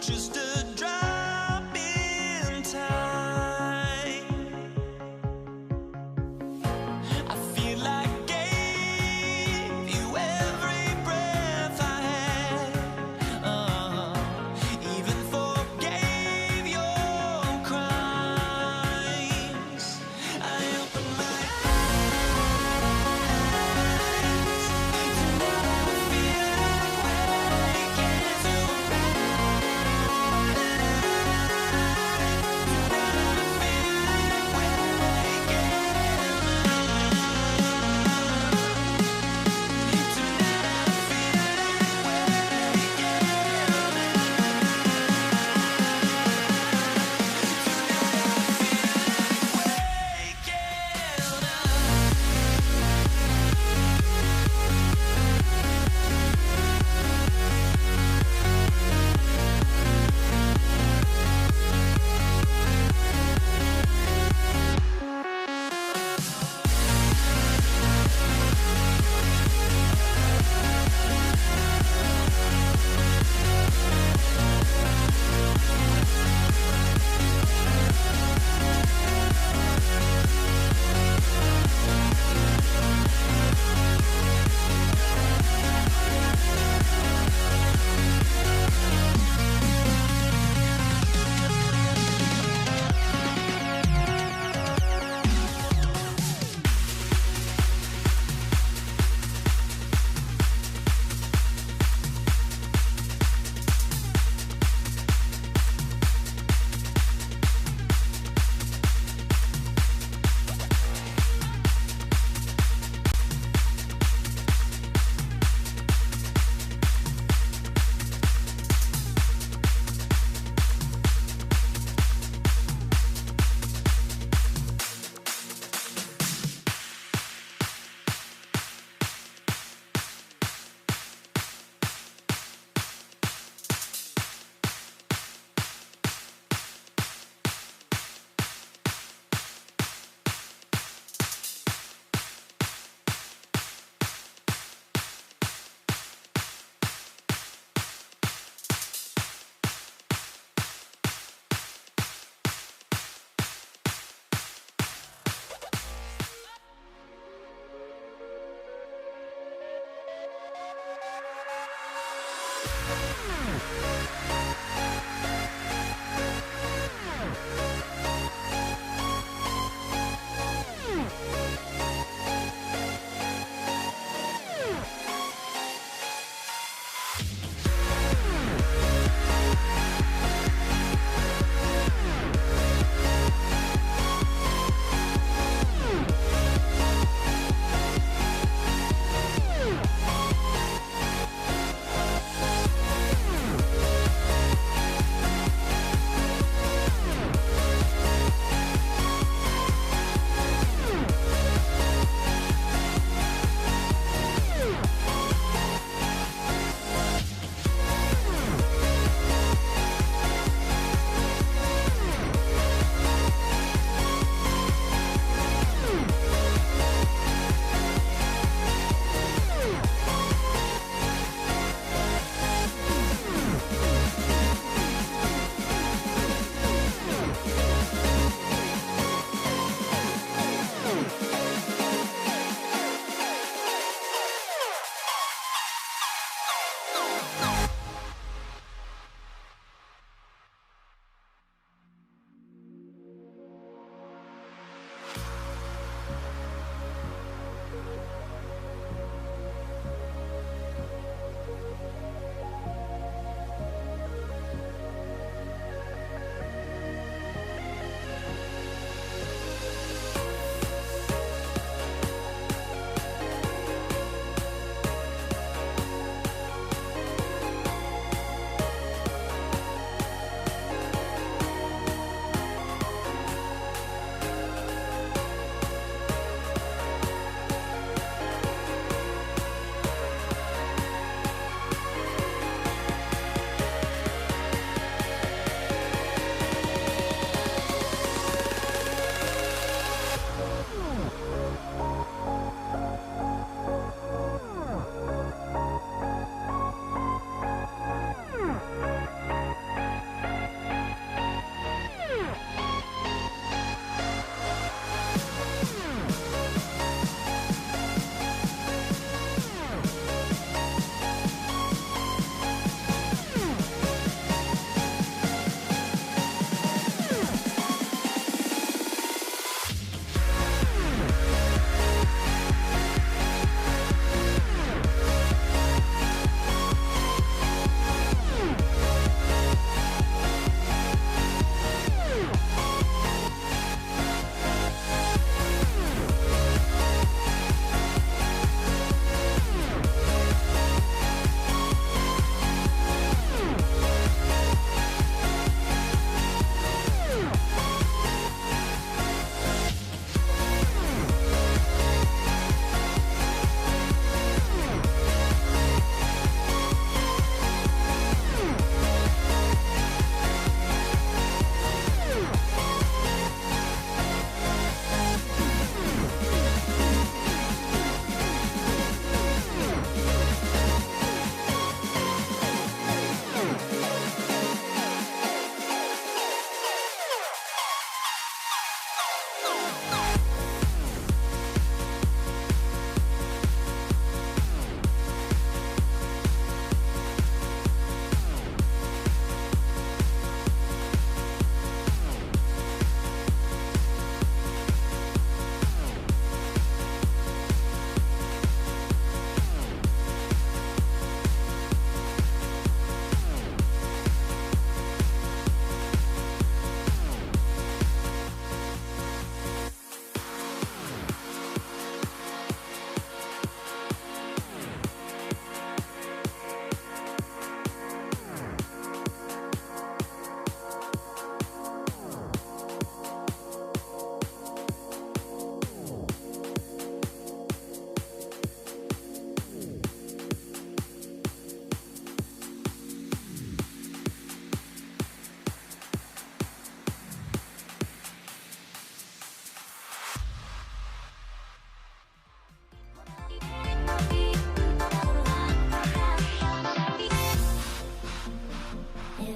just a drop in time. I feel like gave you every breath I had, even forgave your crimes. I opened my eyes, tonight I feel awake into a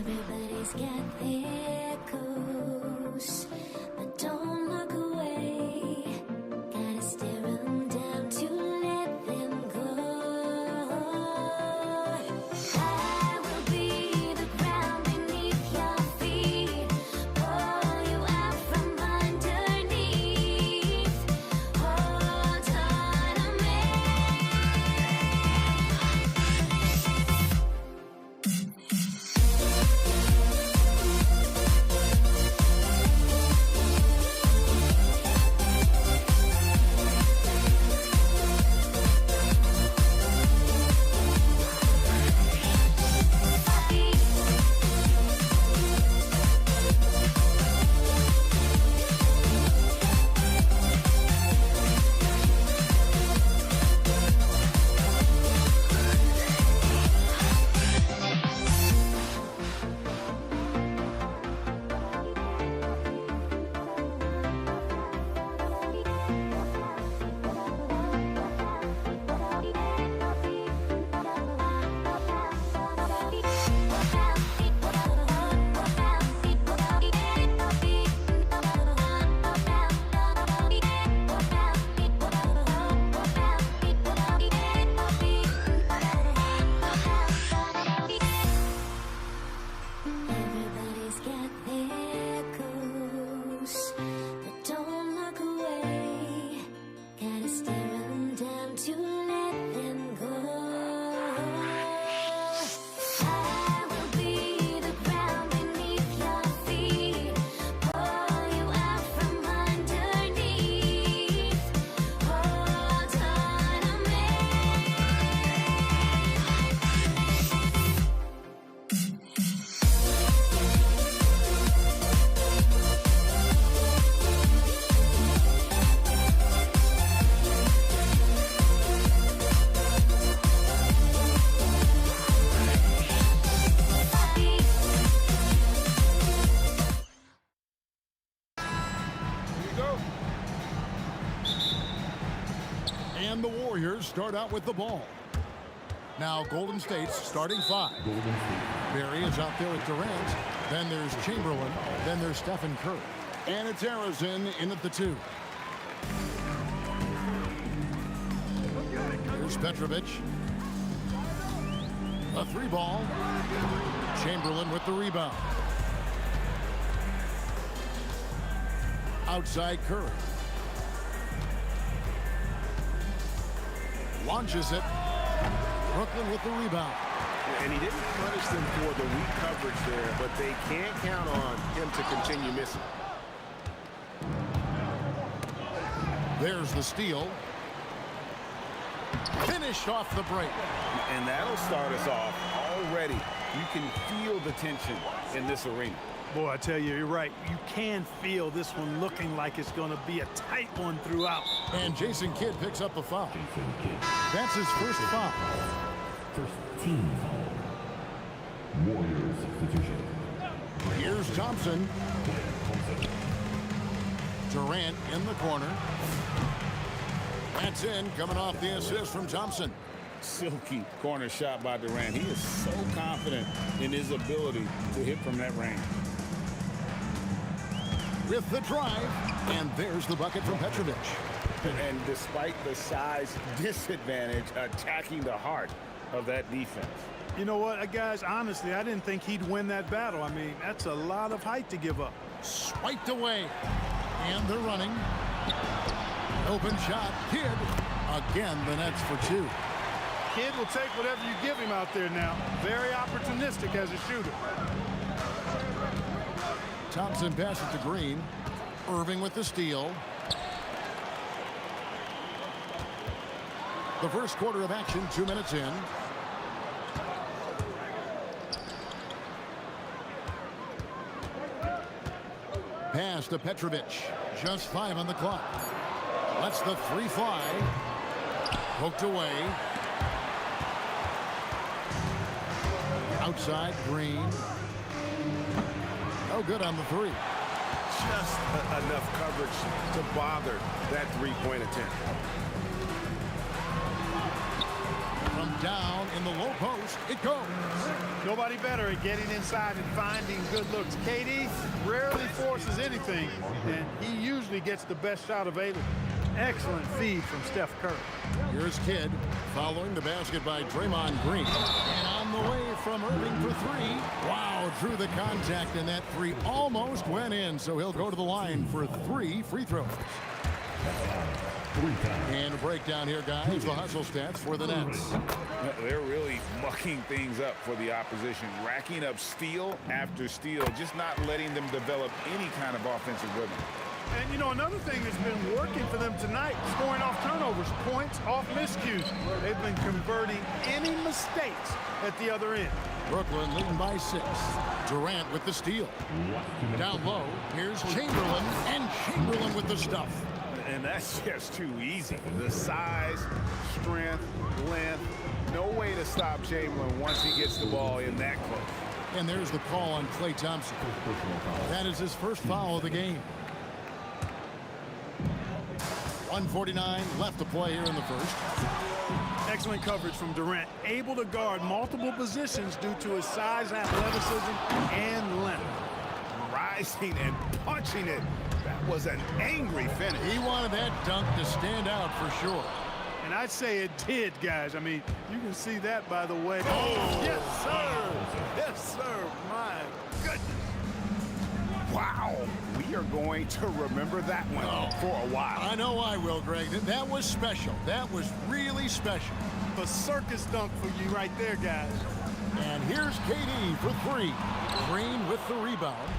Everybody's got their goals, but don't look away. Gotta stare them down to let them go. I will be the ground beneath your feet, pull you out from underneath. Hold on to me. Everybody's got their goals, but don't look away. Gotta stare them down to let them go. I will be the ground beneath your feet, pull you out from underneath. Hold on to me. And the Warriors start out with the ball. Now Golden State's starting five. Barry is out there with Durant. Then there's Chamberlain. Then there's Stephen Curry. And it's Arizin in at the two. Here's Petrovic. A three ball. Chamberlain with the rebound. Outside Curry. Launches it. Brooklyn with the rebound. And he didn't punish them for the weak coverage there, but they can't count on him to continue missing. There's the steal. Finished off the break. And that'll start us off already. You can feel the tension in this arena. Boy, I tell you, you're right. You can feel this one looking like it's going to be a tight one throughout. And Jason Kidd picks up the foul. That's his first foul. First team foul. Warriors substitution. Here's Thompson. Durant in the corner. That's in, coming off the assist from Thompson. Silky corner shot by Durant. He is so confident in his ability to hit from that range. With the drive, and there's the bucket from Petrovic. And despite the size disadvantage, attacking the heart of that defense. You know what, guys, honestly, I didn't think he'd win that battle. I mean, that's a lot of height to give up. Swiped away. And they're running. Open shot. Kidd. Again, the net's for two. Kid will take whatever you give him out there now. Very opportunistic as a shooter. Thompson passes to Green. Irving with the steal. The first quarter of action, 2 minutes in. Pass to Petrovic. Just 5 on the clock. Lets the three fly. Poked away. Outside, Green. No good on the three. Just enough coverage to bother that three-point attempt. From down in the low post. It goes. Nobody better at getting inside and finding good looks. KD rarely forces anything, and he usually gets the best shot available. Excellent feed from Steph Curry. Here's Kidd following the basket by Draymond Green. And on the way from Irving for three. Wow, through the contact, and that three almost went in, so he'll go to the line for 3 free throws. And a breakdown here, guys. The hustle stats for the Nets. They're really mucking things up for the opposition, racking up steal after steal, just not letting them develop any kind of offensive rhythm. And, you know, another thing that's been working for them tonight, scoring off turnovers, points off miscues. They've been converting any mistakes at the other end. Brooklyn leading by 6. Durant with the steal. Down low, here's Chamberlain, and Chamberlain with the stuff. And that's just too easy. The size, strength, length, no way to stop Chamberlain once he gets the ball in that close. And there's the call on Klay Thompson. That is his first foul of the game. 1:49 left to play here in the first. Excellent coverage from Durant, able to guard multiple positions due to his size, athleticism, and length. Rising and punching it. That was an angry finish. He wanted that dunk to stand out for sure. And I'd say it did, guys. I mean, you can see that by the way. Oh, yes, sir. Yes, sir. My goodness. Wow. We are going to remember that one for a while. I know I will, Greg. That was special. That was really special. The circus dunk for you right there, guys. And here's KD for 3. Green with the rebound.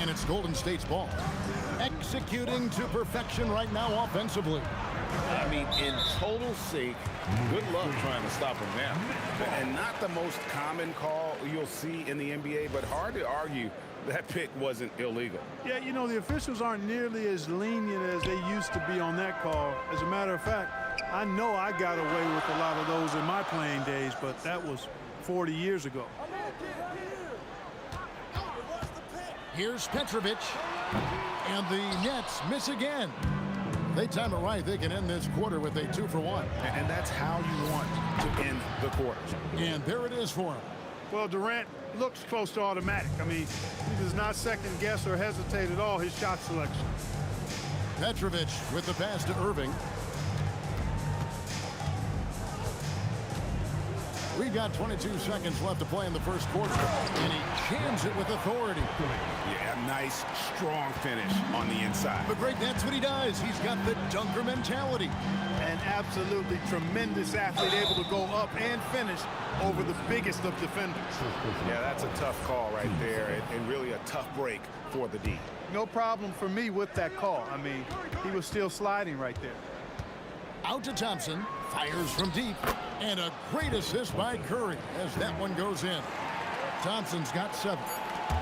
And it's Golden State's ball. Executing to perfection right now offensively. I mean, in total sync, good luck trying to stop him now. And not the most common call you'll see in the NBA, but hard to argue that pick wasn't illegal. Yeah, you know, the officials aren't nearly as lenient as they used to be on that call. As a matter of fact, I know I got away with a lot of those in my playing days, but that was 40 years ago. Here's Petrovic. And the Nets miss again. They time it right. They can end this quarter with a 2-for-1. And that's how you want to end the quarter. And there it is for him. Well, Durant looks close to automatic. I mean, he does not second guess or hesitate at all his shot selection. Petrovic with the pass to Irving. We've got 22 seconds left to play in the first quarter. And he jams it with authority. Yeah, nice, strong finish on the inside. But Greg, that's what he does. He's got the dunker mentality. An absolutely tremendous athlete, able to go up and finish over the biggest of defenders. Yeah, that's a tough call right there, and really a tough break for the D. No problem for me with that call. I mean, he was still sliding right there. Out to Thompson, fires from deep, and a great assist by Curry as that one goes in. Thompson's got 7.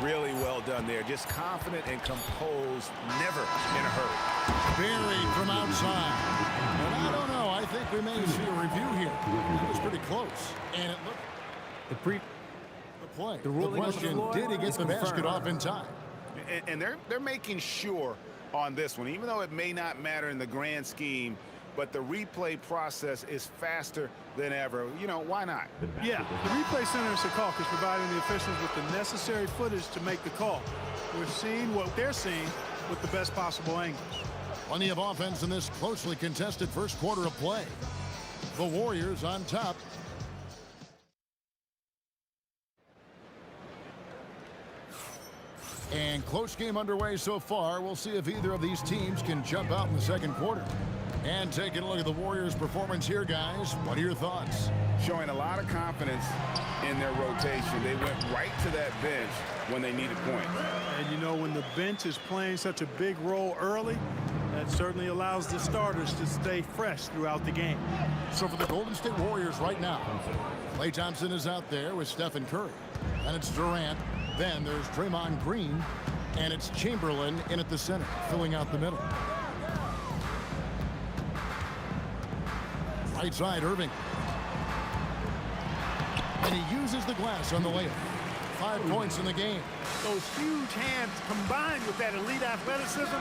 Really well done there. Just confident and composed, never in a hurry. Buried from outside. And I don't know. I think we may see a review here. It was pretty close. And it looked the play. The question, did he get the basket off in time? And they're making sure on this one, even though it may not matter in the grand scheme, but the replay process is faster than ever. You know, why not? Yeah, the replay center is Secaucus providing the officials with the necessary footage to make the call. We're seeing what they're seeing with the best possible angles. Plenty of offense in this closely contested first quarter of play. The Warriors on top. And close game underway so far. We'll see if either of these teams can jump out in the second quarter. And taking a look at the Warriors' performance here, guys. What are your thoughts? Showing a lot of confidence in their rotation. They went right to that bench when they needed points. And you know, when the bench is playing such a big role early, that certainly allows the starters to stay fresh throughout the game. So for the Golden State Warriors right now, Klay Thompson is out there with Stephen Curry. And it's Durant. Then there's Draymond Green. And it's Chamberlain in at the center, filling out the middle. Right side, Irving. And he uses the glass on the layup. 5 points in the game. Those huge hands combined with that elite athleticism,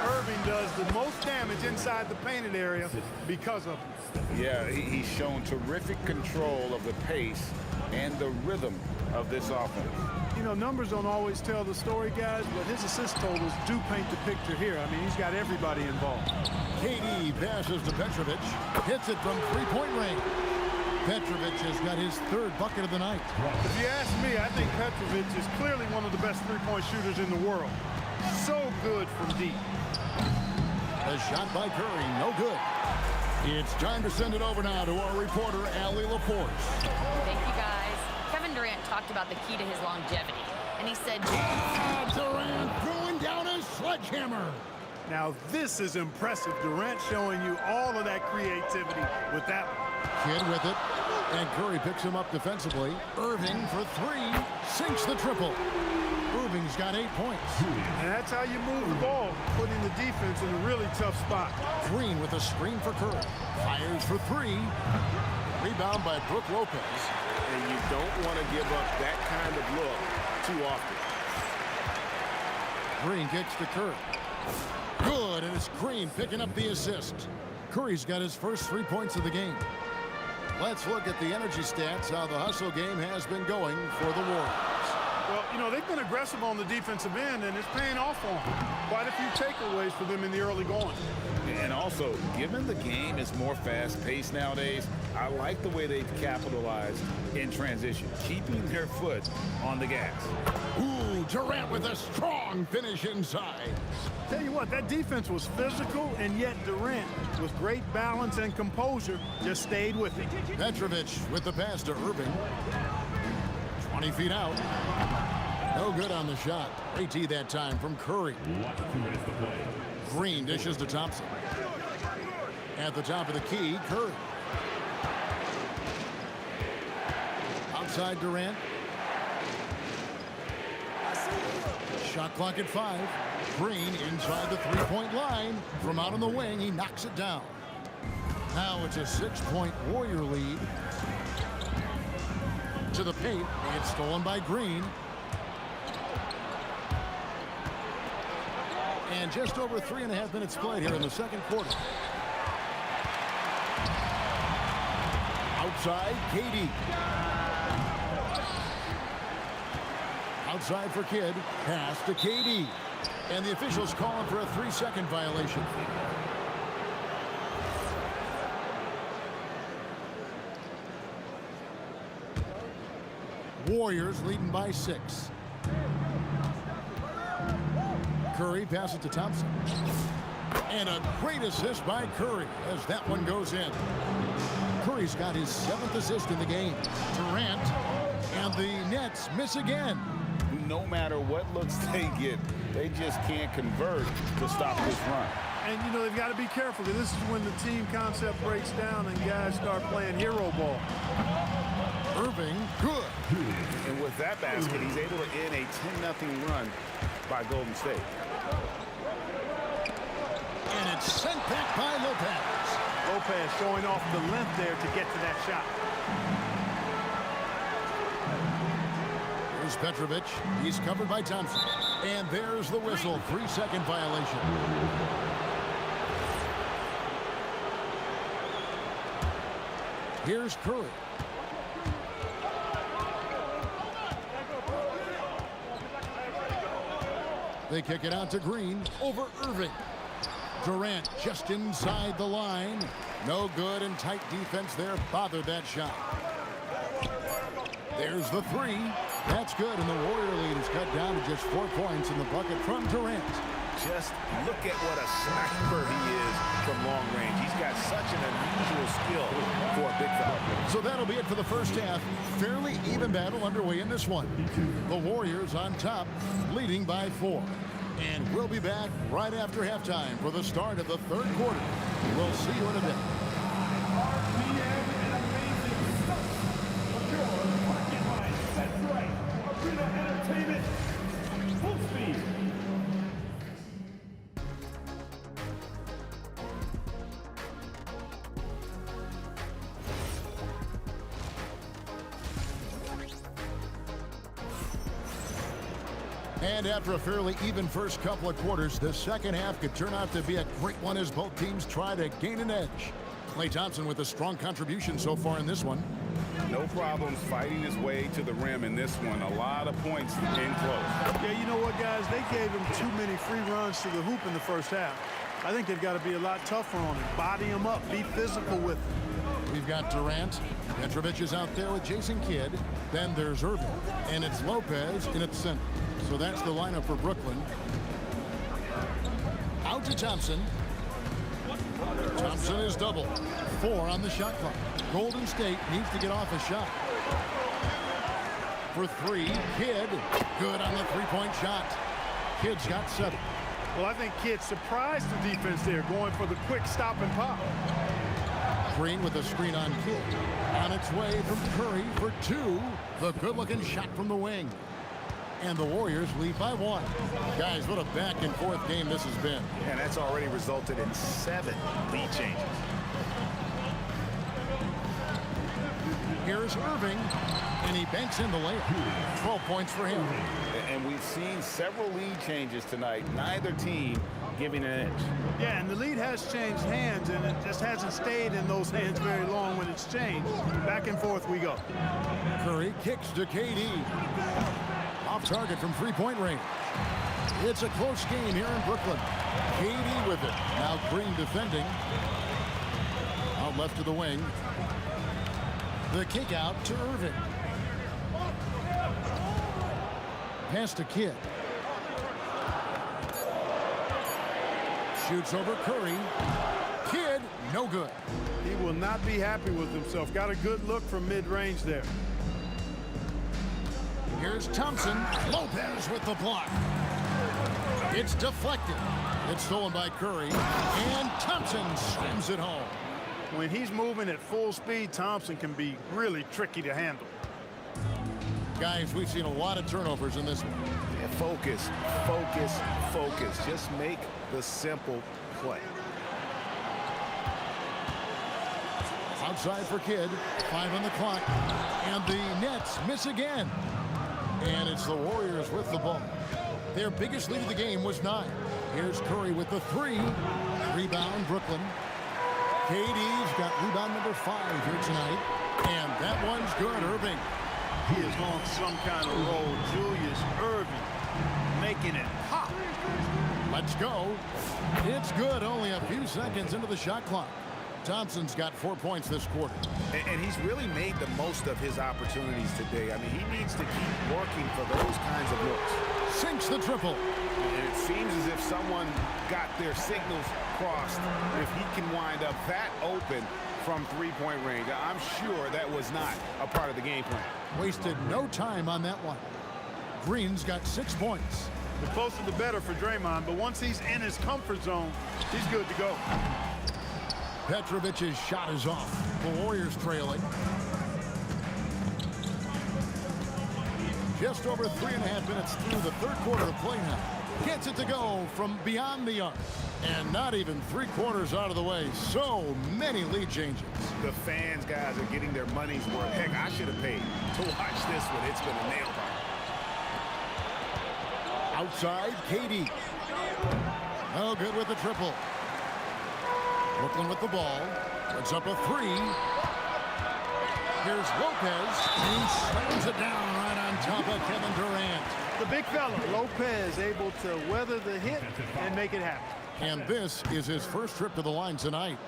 Irving does the most damage inside the painted area because of it. Yeah, he's shown terrific control of the pace and the rhythm of this offense. You know, numbers don't always tell the story, guys, but his assist totals do paint the picture here. I mean, he's got everybody involved. KD passes to Petrovic, hits it from three-point range. Petrovic has got his 3rd bucket of the night. If you ask me, I think Petrovic is clearly one of the best three-point shooters in the world. So good from deep. A shot by Curry, no good. It's time to send it over now to our reporter, Allie LaForce. Thank you, guys. Kevin Durant talked about the key to his longevity, and he said, Durant throwing down a sledgehammer. Now, this is impressive. Durant showing you all of that creativity with that one. Kid with it, and Curry picks him up defensively. Irving for 3, sinks the triple. Irving's got 8 points. And that's how you move the ball, putting the defense in a really tough spot. Green with a screen for Curry. Fires for 3. Rebound by Brook Lopez. And you don't want to give up that kind of look too often. Green kicks to Curry. Good, and it's Green picking up the assist. Curry's got his first 3 points of the game. Let's look at the energy stats, how the hustle game has been going for the Warriors. Well, you know, they've been aggressive on the defensive end, and it's paying off for them. Quite a few takeaways for them in the early going. And also, given the game is more fast-paced nowadays, I like the way they've capitalized in transition, keeping their foot on the gas. Ooh, Durant with a strong finish inside. Tell you what, that defense was physical, and yet Durant, with great balance and composure, just stayed with it. Petrovic with the pass to Irving. 20 feet out. No good on the shot. AT that time from Curry. 2 minutes to play. Green dishes to Thompson. At the top of the key, Curry. Outside Durant. Shot clock at 5. Green inside the three-point line. From out on the wing, he knocks it down. Now it's a 6-point Warrior lead. To the paint, it's stolen by Green. And just over 3.5 minutes played here in the second quarter. Outside, KD. Outside for Kidd. Pass to KD. And the officials calling for a 3-second violation. Warriors leading by 6. Curry passes to Thompson. And a great assist by Curry as that one goes in. Curry's got his 7th assist in the game. Durant and the Nets miss again. No matter what looks they get, they just can't convert to stop this run. And, you know, they've got to be careful, because this is when the team concept breaks down and guys start playing hero ball. Irving, good. And with that basket, he's able to end a 10-0 run by Golden State. And it's sent back by Lopez. Lopez showing off the length there to get to that shot. Here's Petrovic. He's covered by Thompson. And there's the whistle. 3-second violation. Here's Curry. They kick it out to Green over Irving. Durant just inside the line. No good, and tight defense there bothered that shot. There's the 3. That's good, and the Warrior lead is cut down to just 4 points in the bucket from Durant. Just look at what a sniper he is from long range. He's got such an unusual skill for a big fella. So that'll be it for the first half. Fairly even battle underway in this one. The Warriors on top, leading by 4. And we'll be back right after halftime for the start of the third quarter. We'll see you in a bit. That's right. Arena Entertainment. Full speed. And after a fairly even first couple of quarters, the second half could turn out to be a great one as both teams try to gain an edge. Klay Thompson with a strong contribution so far in this one. No problems fighting his way to the rim in this one. A lot of points in close. Yeah, you know what, guys? They gave him too many free runs to the hoop in the first half. I think they've got to be a lot tougher on him. Body him up. Be physical with him. We've got Durant. Petrovic is out there with Jason Kidd. Then there's Irving. And it's Lopez in its center. So that's the lineup for Brooklyn. Out to Thompson. Thompson is double. 4 on the shot clock. Golden State needs to get off a shot. For 3, Kidd. Good on the three-point shot. Kidd's got 7. Well, I think Kidd surprised the defense there, going for the quick stop and pop. Green with a screen on Kidd. On its way from Curry for 2. The good-looking shot from the wing. And the Warriors lead by 1. Guys, what a back-and-forth game this has been. And that's already resulted in 7 lead changes. Here's Irving, and he banks in the layup. 12 points for him. And we've seen several lead changes tonight. Neither team giving an edge. Yeah, and the lead has changed hands, and it just hasn't stayed in those hands very long when it's changed. Back and forth we go. Curry kicks to KD. Off target from three-point range. It's a close game here in Brooklyn. KD with it. Now Green defending. Out left to the wing. The kick out to Irving. Pass to Kidd. Shoots over Curry. Kidd, no good. He will not be happy with himself. Got a good look from mid-range there. Here's Thompson. Lopez with the block. It's deflected. It's stolen by Curry. And Thompson slams it home. When he's moving at full speed, Thompson can be really tricky to handle. Guys, we've seen a lot of turnovers in this one. Yeah, focus, focus, focus. Just make the simple play. Outside for Kidd. 5 on the clock. And the Nets miss again. And it's the Warriors with the ball. Their biggest lead of the game was 9. Here's Curry with the 3. Rebound, Brooklyn. KD's got rebound number 5 here tonight. And that one's good, Irving. He is on some kind of roll. Julius Irving making it pop. Let's go. It's good, only a few seconds into the shot clock. Thompson's got 4 points this quarter. And he's really made the most of his opportunities today. I mean, he needs to keep working for those kinds of looks. Sinks the triple. And it seems as if someone got their signals crossed. If he can wind up that open from three-point range, I'm sure that was not a part of the game plan. Wasted no time on that one. Green's got 6 points. The closer the better for Draymond, but once he's in his comfort zone, he's good to go. Petrovic's shot is off. The Warriors trailing. Just over 3.5 minutes through the third quarter of play now. Gets it to go from beyond the arc. And not even 3/4 out of the way. So many lead changes. The fans, guys, are getting their money's worth. Heck, I should have paid to watch this one. It's been a nail biter. Outside, KD. No good with the triple. Brooklyn with the ball. Puts up a 3. Here's Lopez. He slams it down right on top of Kevin Durant. The big fella, Lopez, able to weather the hit and make it happen. And this is his first trip to the line tonight.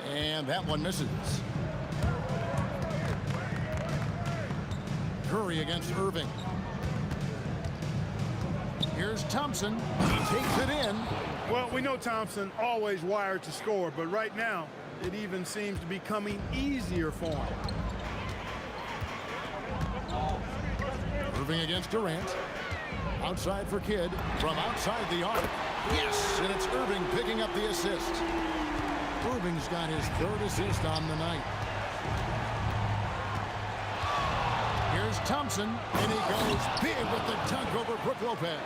And that one misses. Curry against Irving. Here's Thompson. He takes it in. Well, we know Thompson always wired to score, but right now it even seems to be coming easier for him. Irving against Durant. Outside for Kidd. From outside the arc. Yes, and it's Irving picking up the assist. Irving's got his 3rd assist on the night. Here's Thompson, and he goes big with the dunk over Brook Lopez.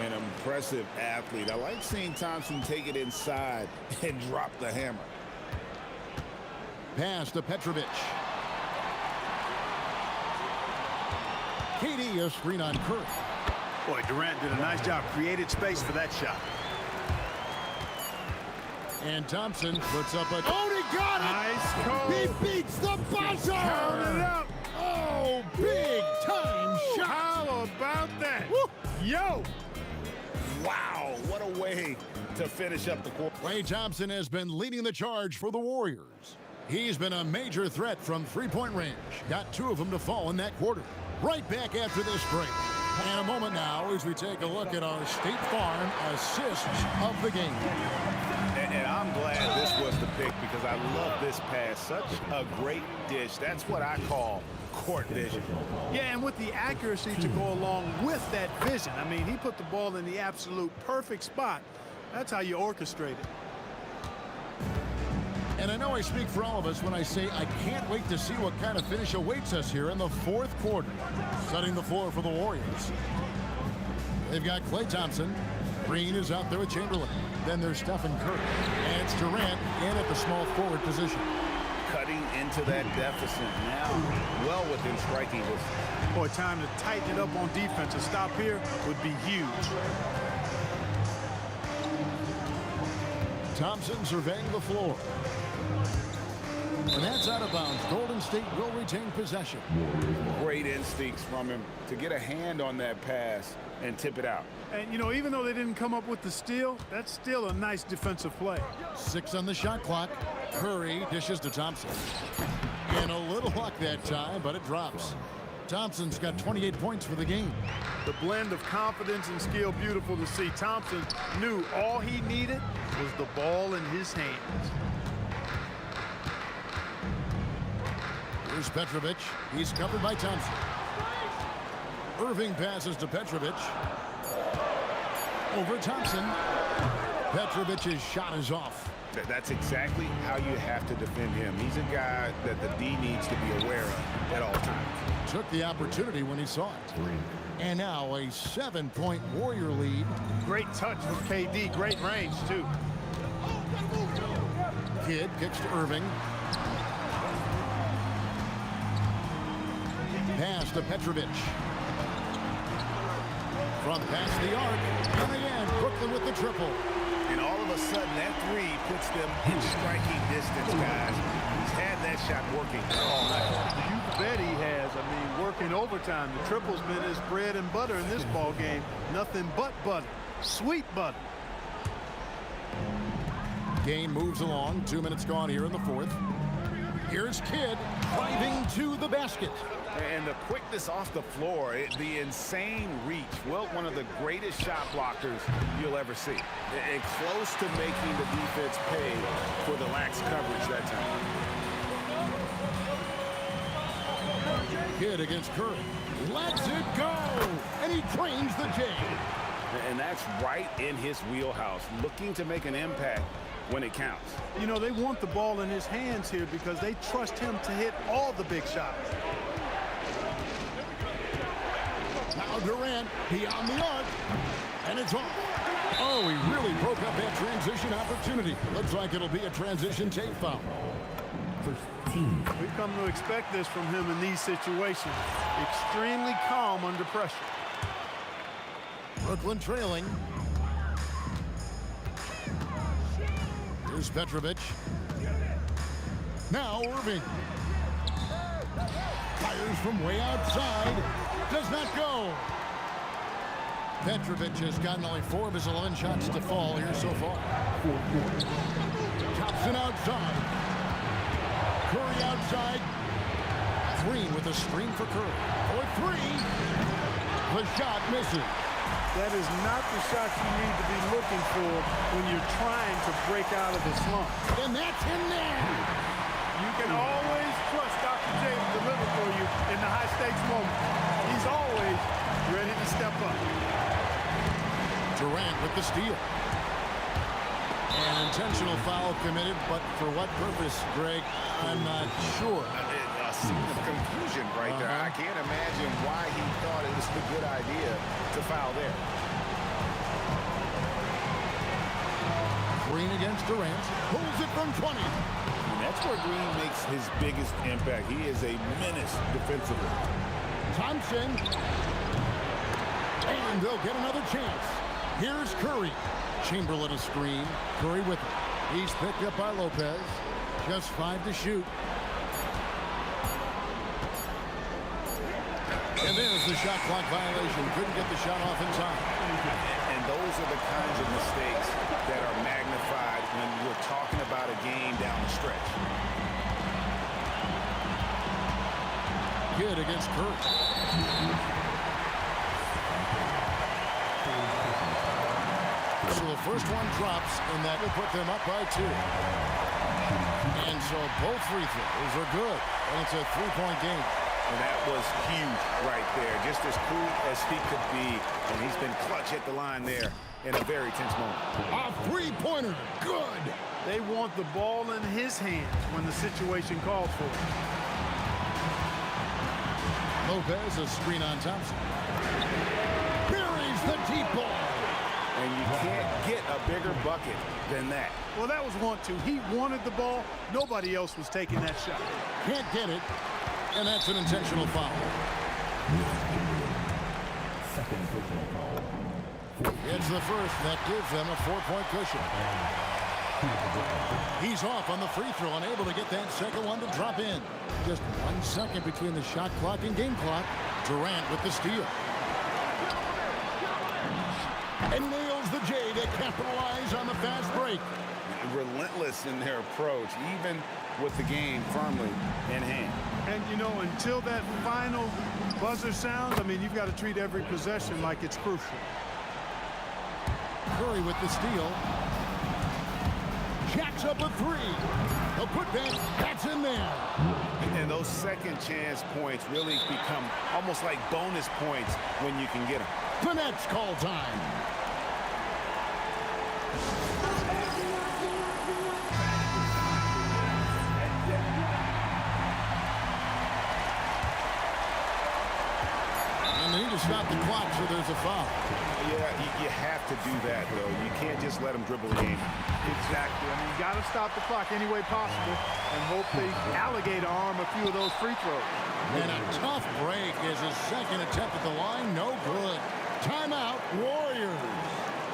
An impressive athlete. I like seeing Thompson take it inside and drop the hammer. Pass to Petrovic. KD a screen on Curry. Boy, Durant did a nice job, created space for that shot. And Thompson puts up a... Oh, he got it! Nice call. He beats the buzzer! Count it up. Oh, big time shot! How about that? Woo. Yo! Wow, what a way to finish up the quarter. Klay Thompson has been leading the charge for the Warriors. He's been a major threat from three-point range. Got 2 of them to fall in that quarter. Right back after this break. And a moment now as we take a look at our State Farm assists of the game. And I'm glad this was the pick because I love this pass. Such a great dish. That's what I call court vision. Yeah, and with the accuracy to go along with that vision. I mean, he put the ball in the absolute perfect spot. That's how you orchestrate it. And I know I speak for all of us when I say I can't wait to see what kind of finish awaits us here in the 4th quarter. Setting the floor for the Warriors. They've got Klay Thompson. Green is out there with Chamberlain. Then there's Stephen Curry. And it's Durant in at the small forward position. Cutting into that deficit now, well within striking distance. Boy, time to tighten it up on defense. A stop here would be huge. Thompson surveying the floor. And that's out of bounds. Golden State will retain possession. Great instincts from him to get a hand on that pass and tip it out. And, you know, even though they didn't come up with the steal, that's still a nice defensive play. 6 on the shot clock. Curry dishes to Thompson. And a little luck that time, but it drops. Thompson's got 28 points for the game. The blend of confidence and skill, beautiful to see. Thompson knew all he needed was the ball in his hands. Here's Petrovic. He's covered by Thompson. Irving passes to Petrovic. Over Thompson. Petrovic's shot is off. That's exactly how you have to defend him. He's a guy that the D needs to be aware of at all times. Took the opportunity when he saw it. And now a 7-point Warrior lead. Great touch from KD. Great range, too. Kidd kicks to Irving. Pass to Petrovic. From past the arc. And again, Brooklyn with the triple. And all of a sudden, that 3 puts them in striking distance, guys. He's had that shot working all night. You bet he has. I mean, working overtime. The triple's been his bread and butter in this ball game. Nothing but butter. Sweet butter. Game moves along. 2 minutes gone here in the 4th. Here's Kidd driving to the basket. And the quickness off the floor, the insane reach. Well, one of the greatest shot blockers you'll ever see. And close to making the defense pay for the lax coverage that time. Kidd against Curry. Lets it go. And he trains the J. And that's right in his wheelhouse, looking to make an impact when it counts. You know, they want the ball in his hands here because they trust him to hit all the big shots. Now Durant beyond the arc. And it's off. Oh, he really broke up that transition opportunity. Looks like it'll be a transition tape foul. We've come to expect this from him in these situations. Extremely calm under pressure. Brooklyn trailing. Here's Petrovic. Now Irving. Fires from way outside. Does not go. Petrovic has gotten only 4 of his 11 shots to fall here so far. Thompson outside. Curry outside. Green with a screen for Curry. For 3. The shot misses. That is not the shot you need to be looking for when you're trying to break out of the slump. And that's in there. You can always trust Dr. J to deliver for you in the high-stakes moment. He's always ready to step up. Durant with the steal. An intentional foul committed, but for what purpose, Greg? I'm not sure. A scene of confusion right there. I can't imagine why he thought it was a good idea to foul there. Green against Durant. Pulls it from 20. And that's where Green makes his biggest impact. He is a menace defensively. Thompson. And And they'll get another chance. Here's Curry. Chamberlain a screen. Curry with it. He's picked up by Lopez. Just 5 to shoot. And there's the shot clock violation. Couldn't get the shot off in time. And those are the kinds of mistakes that are magnified when you're talking about a game down the stretch. Good against Curry. So the first one drops, and that will put them up by 2. And so both free throws are good. And it's a 3-point game. And that was huge right there. Just as cool as he could be. And he's been clutch at the line there in a very tense moment. A three-pointer. Good. They want the ball in his hands when the situation calls for it. Lopez, a screen on Thompson. Buries the deep ball. And you can't get a bigger bucket than that. Well, that was 1-2. He wanted the ball. Nobody else was taking that shot. Can't get it. And that's an intentional foul. Second personal foul. It's the first. That gives them a 4-point cushion. He's off on the free throw, unable to get that second one to drop in. Just 1 second between the shot clock and game clock. Durant with the steal. And nails the J to capitalize on the fast break. Relentless in their approach, even with the game firmly in hand. And, you know, until that final buzzer sounds, I mean, you've got to treat every possession like it's crucial. Curry with the steal. Jacks up a 3. A putback. That's in there. And those second chance points really become almost like bonus points when you can get them. The Nets call time. And they need to stop the clock, so there's a foul. Yeah, you have to do that, though. You can't just let them dribble the game. Exactly. I mean, you got to stop the clock any way possible and hope they alligator arm a few of those free throws. And a tough break is his second attempt at the line. No good. Timeout, Warriors.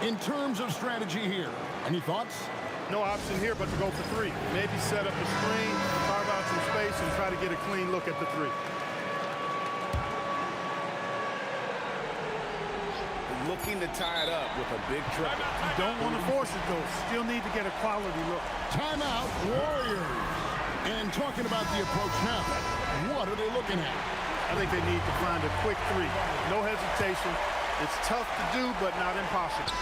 In terms of strategy here, any thoughts? No option here but to go for 3. Maybe set up a screen, carve out some space, and try to get a clean look at the 3. Looking to tie it up with a big triple. You don't want to force it, though. Still need to get a quality look. Timeout, Warriors. And talking about the approach now, what are they looking at? I think they need to find a quick 3. No hesitation. It's tough to do, but not impossible.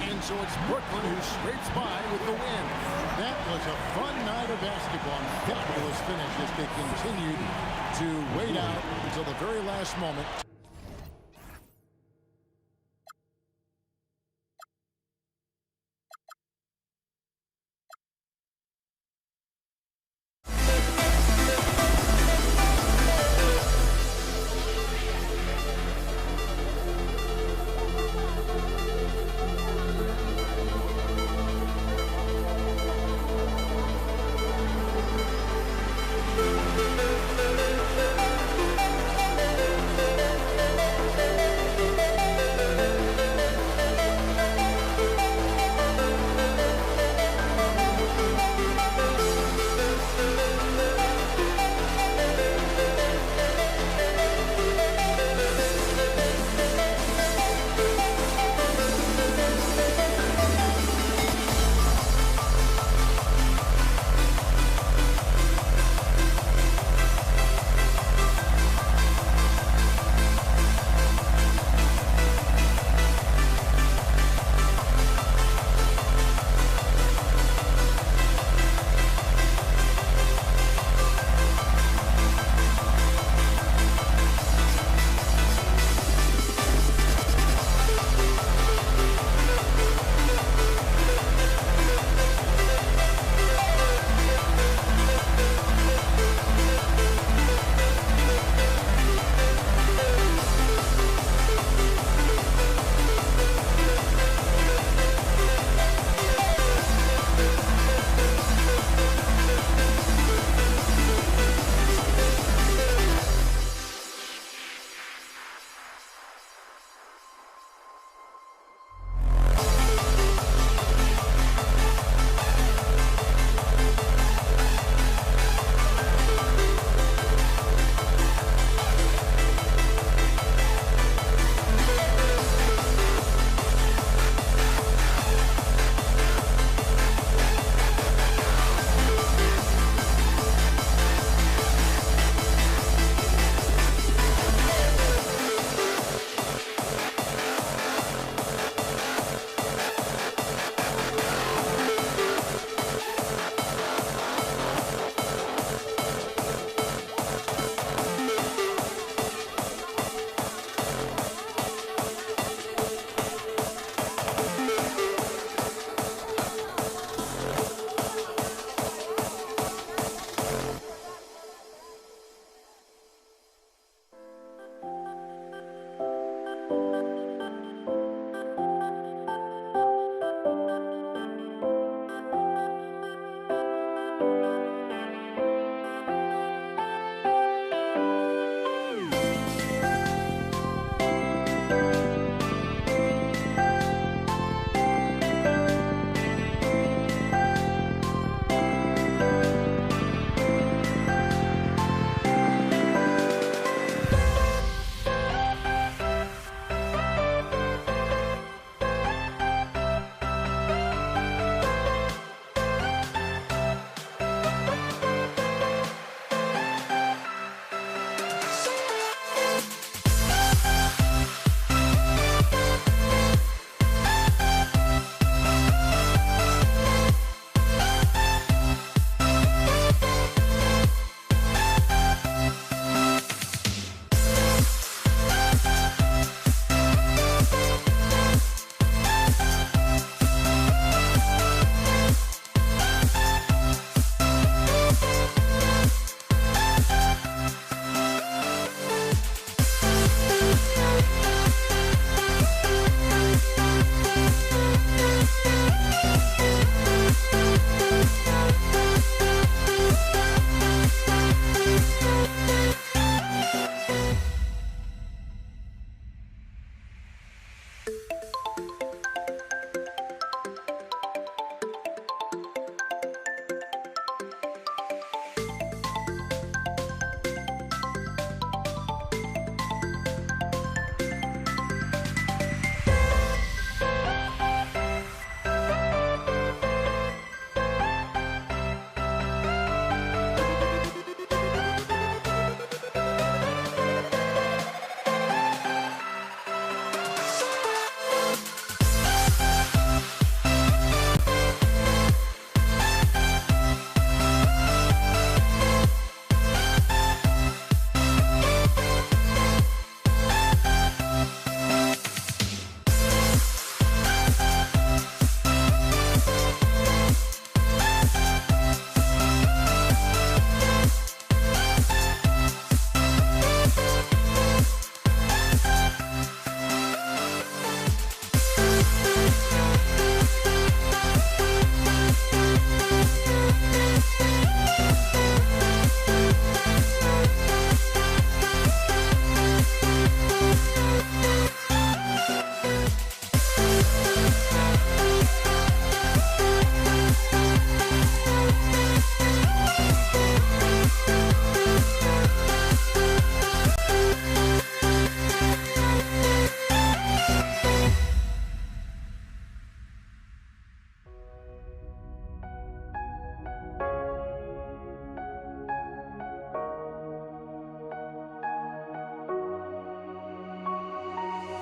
And so it's Brooklyn who scrapes by with the win. That was a fun night of basketball. Fabulous finish as they continued to wait out until the very last moment.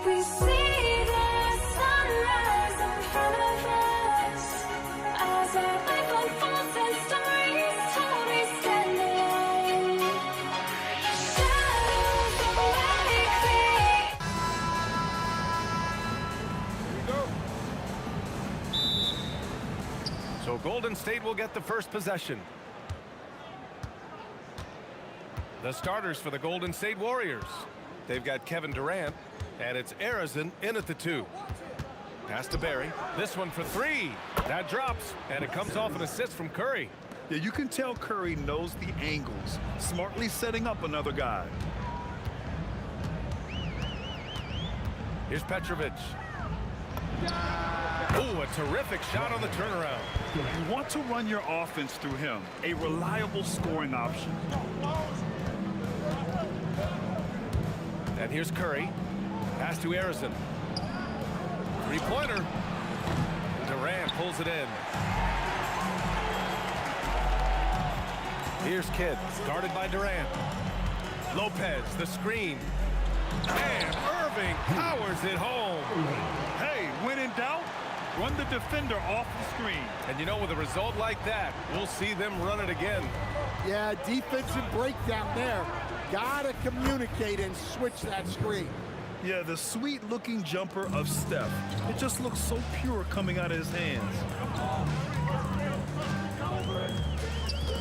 We see the sunrise in front of us as our life unfolds and stories told we stand alone. Shadows of where we create. So Golden State will get the first possession. The starters for the Golden State Warriors. They've got Kevin Durant, and it's Arizin in at the 2. Pass to Barry. This one for 3. That drops, and it comes off an assist from Curry. Yeah, you can tell Curry knows the angles, smartly setting up another guy. Here's Petrovic. Ooh, a terrific shot on the turnaround. You want to run your offense through him, a reliable scoring option. And here's Curry. Pass to Arizin. Three-pointer. Durant pulls it in. Here's Kidd, guarded by Durant. Lopez, the screen. And Irving powers it home. Hey, when in doubt, run the defender off the screen. And you know, with a result like that, we'll see them run it again. Yeah, defensive breakdown there. Gotta communicate and switch that screen. Yeah, the sweet-looking jumper of Steph. It just looks so pure coming out of his hands.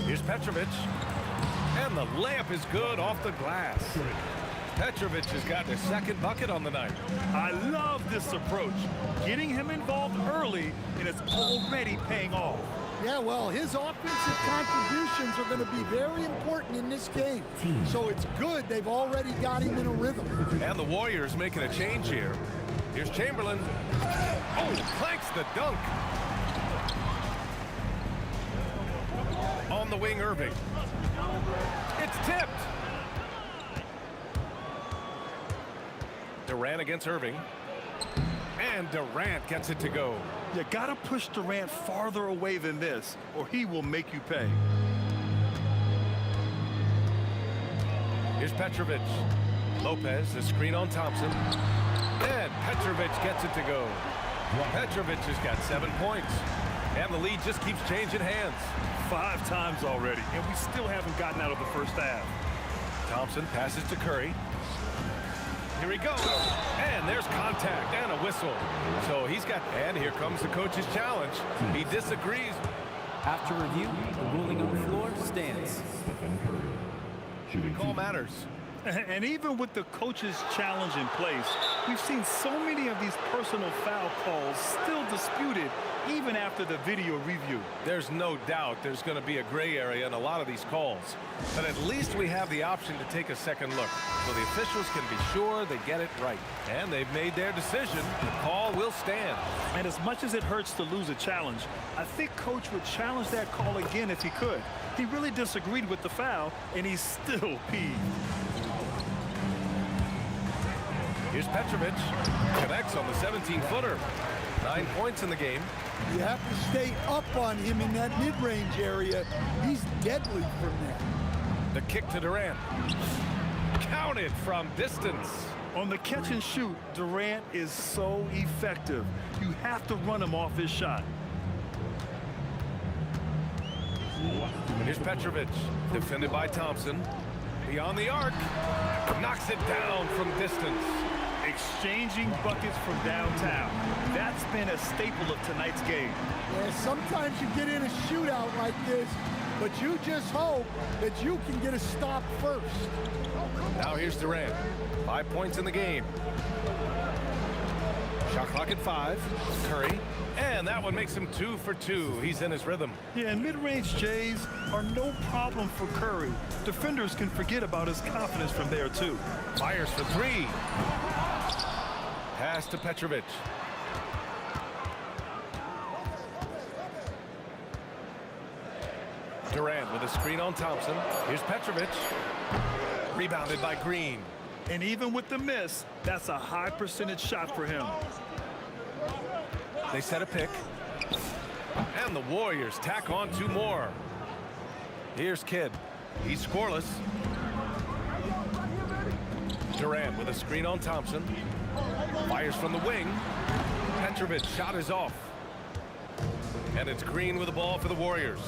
Here's Petrovic. And the layup is good off the glass. Petrovic has got their second bucket on the night. I love this approach. Getting him involved early, and it's already paying off. Yeah, well, his offensive contributions are going to be very important in this game. So it's good they've already got him in a rhythm. And the Warriors making a change here. Here's Chamberlain. Oh, clanks the dunk. On the wing, Irving. It's tipped. Durant against Irving. And Durant gets it to go. You gotta push Durant farther away than this, or he will make you pay. Here's Petrovic. Lopez, the screen on Thompson. And Petrovic gets it to go. Petrovic has got 7 points. And the lead just keeps changing hands. 5 times already, and we still haven't gotten out of the first half. Thompson passes to Curry. Here he goes. And there's contact and a whistle. So he's got, and here comes the coach's challenge. He disagrees. After review, the ruling on the floor stands. Call matters. And even with the coach's challenge in place, we've seen so many of these personal foul calls still disputed even after the video review. There's no doubt there's going to be a gray area in a lot of these calls. But at least we have the option to take a second look, so the officials can be sure they get it right. And they've made their decision. The call will stand. And as much as it hurts to lose a challenge, I think Coach would challenge that call again if he could. He really disagreed with the foul, and he's still peeved. Here's Petrovic. Connects on the 17-footer. 9 points in the game. You have to stay up on him in that mid-range area. He's deadly from there. The kick to Durant. Counted from distance. On the catch and shoot, Durant is so effective. You have to run him off his shot. Here's Petrovic. Defended by Thompson. Beyond the arc. Knocks it down from distance. Exchanging buckets from downtown. That's been a staple of tonight's game. Yeah, sometimes you get in a shootout like this, but you just hope that you can get a stop first. Now here's Durant. 5 points in the game. Shot clock at 5. Curry. And that one makes him 2 for 2. He's in his rhythm. Yeah, and mid-range Jays are no problem for Curry. Defenders can forget about his confidence from there, too. Fires for 3. Pass to Petrovic. Durant with a screen on Thompson. Here's Petrovic. Rebounded by Green. And even with the miss, that's a high percentage shot for him. They set a pick. And the Warriors tack on 2 more. Here's Kidd. He's scoreless. Durant with a screen on Thompson. Fires from the wing. Petrovic shot is off. And it's Green with the ball for the Warriors.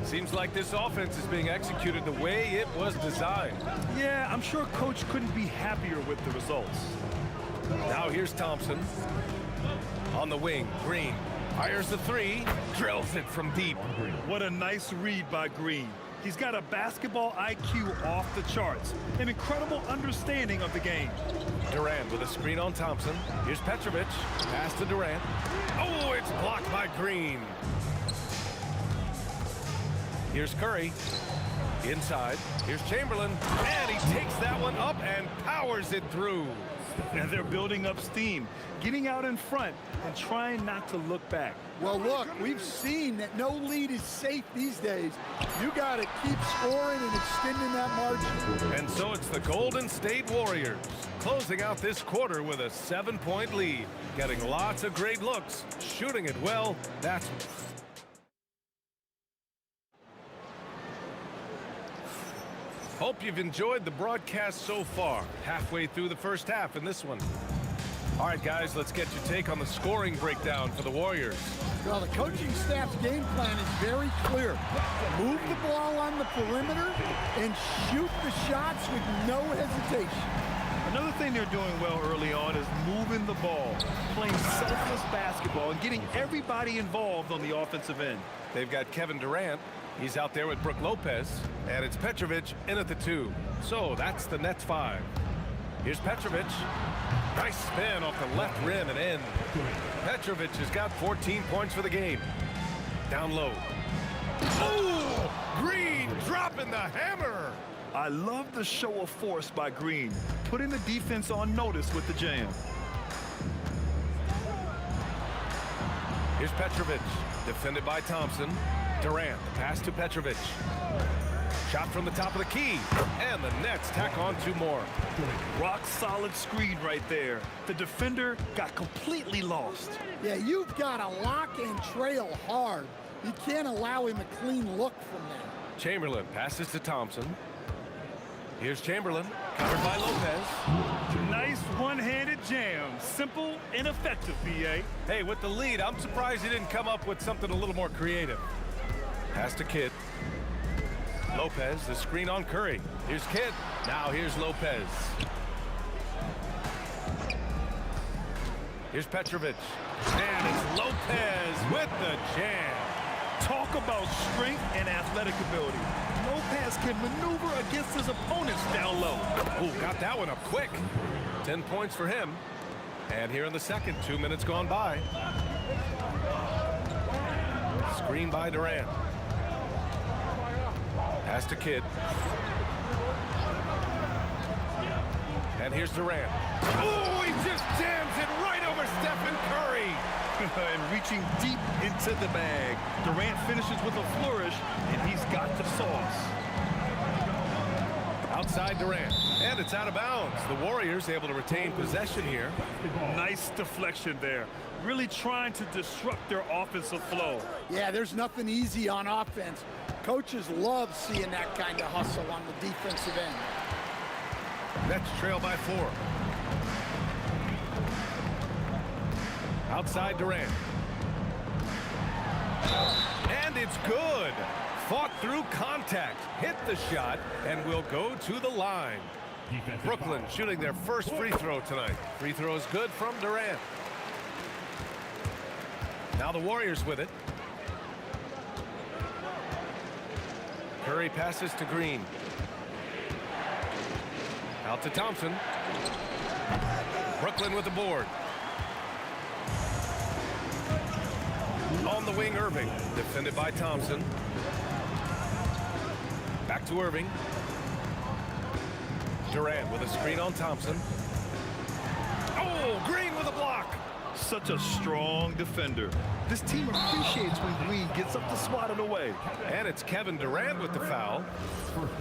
Seems like this offense is being executed the way it was designed. Yeah, I'm sure Coach couldn't be happier with the results. Now here's Thompson. On the wing, Green fires the 3, drills it from deep. What a nice read by Green. He's got a basketball IQ off the charts, an incredible understanding of the game. Durant with a screen on Thompson. Here's Petrovic. Pass to Durant. Oh, it's blocked by Green. Here's Curry. Inside. Here's Chamberlain. And he takes that one up and powers it through. And they're building up steam, getting out in front and trying not to look back. Well, look, we've seen that no lead is safe these days. You got to keep scoring and extending that margin. And so it's the Golden State Warriors closing out this quarter with a 7-point lead, getting lots of great looks, shooting it well. That's Hope you've enjoyed the broadcast so far. Halfway through the first half in this one. All right, guys, let's get your take on the scoring breakdown for the Warriors. Well, the coaching staff's game plan is very clear. Move the ball on the perimeter and shoot the shots with no hesitation. Another thing they're doing well early on is moving the ball, playing selfless basketball, and getting everybody involved on the offensive end. They've got Kevin Durant. He's out there with Brook Lopez, and it's Petrovic in at the 2. So that's the Nets 5. Here's Petrovic. Nice spin off the left rim and in. Petrovic has got 14 points for the game. Down low. Oh! Green dropping the hammer. I love the show of force by Green, putting the defense on notice with the jam. Here's Petrovic, defended by Thompson. Durant, pass to Petrovic. Shot from the top of the key, and the Nets tack on 2 more. Rock solid screen right there. The defender got completely lost. Yeah, you've got to lock and trail hard. You can't allow him a clean look from there. Chamberlain passes to Thompson. Here's Chamberlain, covered by Lopez. Nice one-handed jam. Simple and effective, B.A. Hey, with the lead, I'm surprised he didn't come up with something a little more creative. Pass to Kidd. Lopez, the screen on Curry. Here's Kidd. Now here's Lopez. Here's Petrovic. And it's Lopez with the jam. Talk about strength and athletic ability. Lopez can maneuver against his opponents down low. Oh, got that one up quick. 10 points for him. And here in the second, 2 minutes gone by. Screen by Durant. Pass to Kidd. And here's Durant. Oh, he just jams it right over Stephen Curry. And reaching deep into the bag. Durant finishes with a flourish, and he's got the sauce. Outside Durant. And it's out of bounds. The Warriors able to retain possession here. Nice deflection there. Really trying to disrupt their offensive flow. Yeah, there's nothing easy on offense. Coaches love seeing that kind of hustle on the defensive end. Nets trail by 4. Outside Durant. And it's good. Fought through contact, hit the shot, and will go to the line. Brooklyn shooting their first free throw tonight. Free throw is good from Durant. Now the Warriors with it. Curry passes to Green. Out to Thompson. Brooklyn with the board. On the wing, Irving. Defended by Thompson. Back to Irving. Durant with a screen on Thompson. Oh, Green with a block. Such a strong defender. This team appreciates when Green gets up to swat it away. And it's Kevin Durant with the foul.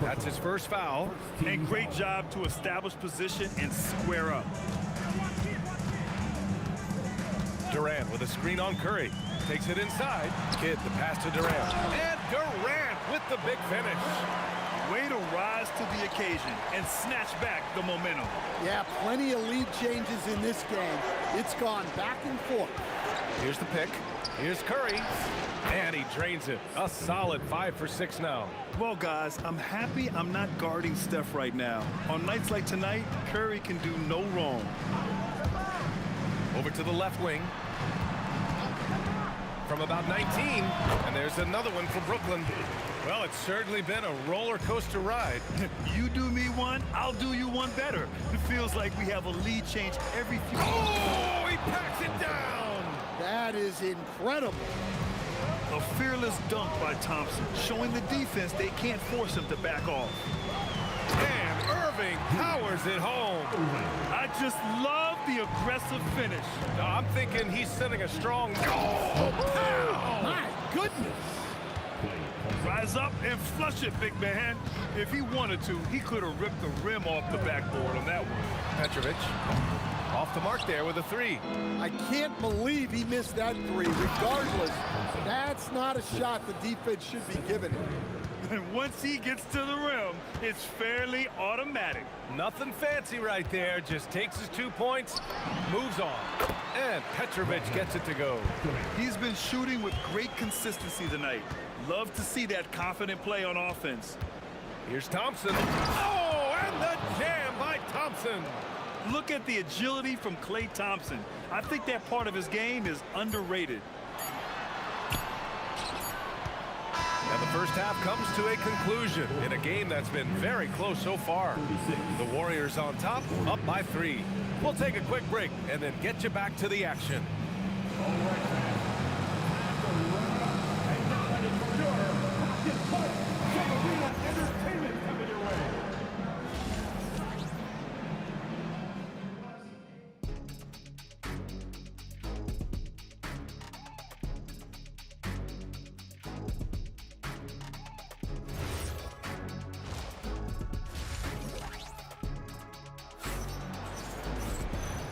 That's his first foul. And great job to establish position and square up. Durant with a screen on Curry. Takes it inside. Kidd the pass to Durant. And Durant with the big finish. Way to rise to the occasion and snatch back the momentum. Yeah, plenty of lead changes in this game. It's gone back and forth. Here's the pick. Here's Curry. And he drains it. A solid 5 for 6 now. Well, guys, I'm happy I'm not guarding Steph right now. On nights like tonight, Curry can do no wrong. Over to the left wing. From about 19. And there's another one from Brooklyn. Well, it's certainly been a roller coaster ride. You do me one, I'll do you one better. It feels like we have a lead change every few. Oh, he packs it down. That is incredible. A fearless dunk by Thompson, showing the defense they can't force him to back off. And Irving powers it home. I just love the aggressive finish. I'm thinking he's sending a strong. Oh, My goodness. Rise up and flush it, big man. If he wanted to, he could have ripped the rim off the backboard on that one. Petrovic off the mark there with a 3. I can't believe he missed that 3. Regardless, that's not a shot the defense should be giving him. And once he gets to the rim, it's fairly automatic. Nothing fancy right there. Just takes his 2 points, moves on. And Petrovic gets it to go. He's been shooting with great consistency tonight. Love to see that confident play on offense. Here's Thompson. Oh, and the jam by Thompson. Look at the agility from Klay Thompson. I think that part of his game is underrated. And the first half comes to a conclusion in a game that's been very close so far. The Warriors on top, up by 3. We'll take a quick break and then get you back to the action.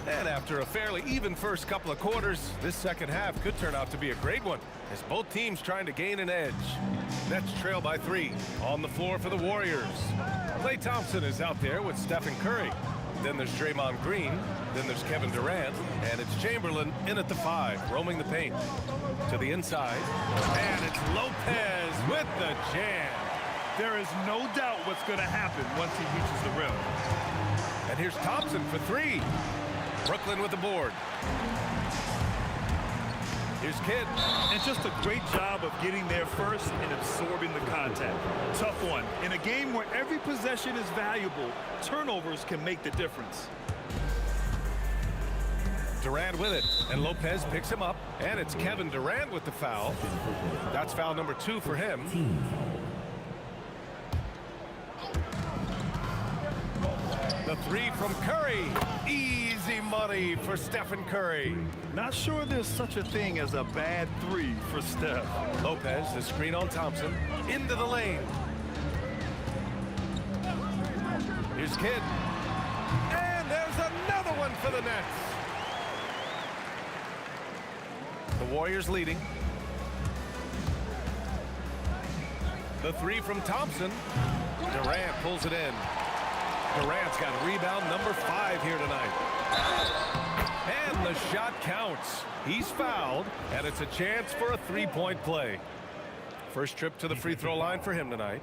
And after a fairly even first couple of quarters, this second half could turn out to be a great one, as both teams trying to gain an edge. Nets trail by 3 on the floor for the Warriors. Klay Thompson is out there with Stephen Curry. Then there's Draymond Green. Then there's Kevin Durant. And it's Chamberlain in at the 5, roaming the paint. To the inside. And it's Lopez with the jam. There is no doubt what's going to happen once he reaches the rim. And here's Thompson for 3. Brooklyn with the board. Here's Kidd. And just a great job of getting there first and absorbing the contact. Tough one. In a game where every possession is valuable, turnovers can make the difference. Durant with it, and Lopez picks him up, and it's Kevin Durant with the foul. That's foul number 2 for him. The 3 from Curry. Easy money for Stephen Curry. Not sure there's such a thing as a bad 3 for Steph. Lopez, the screen on Thompson, into the lane. Here's Kidd. And there's another one for the Nets. The Warriors leading. The 3 from Thompson. Durant pulls it in. Durant's got rebound number 5 here tonight. And the shot counts. He's fouled, and it's a chance for a 3-point play. First trip to the free throw line for him tonight.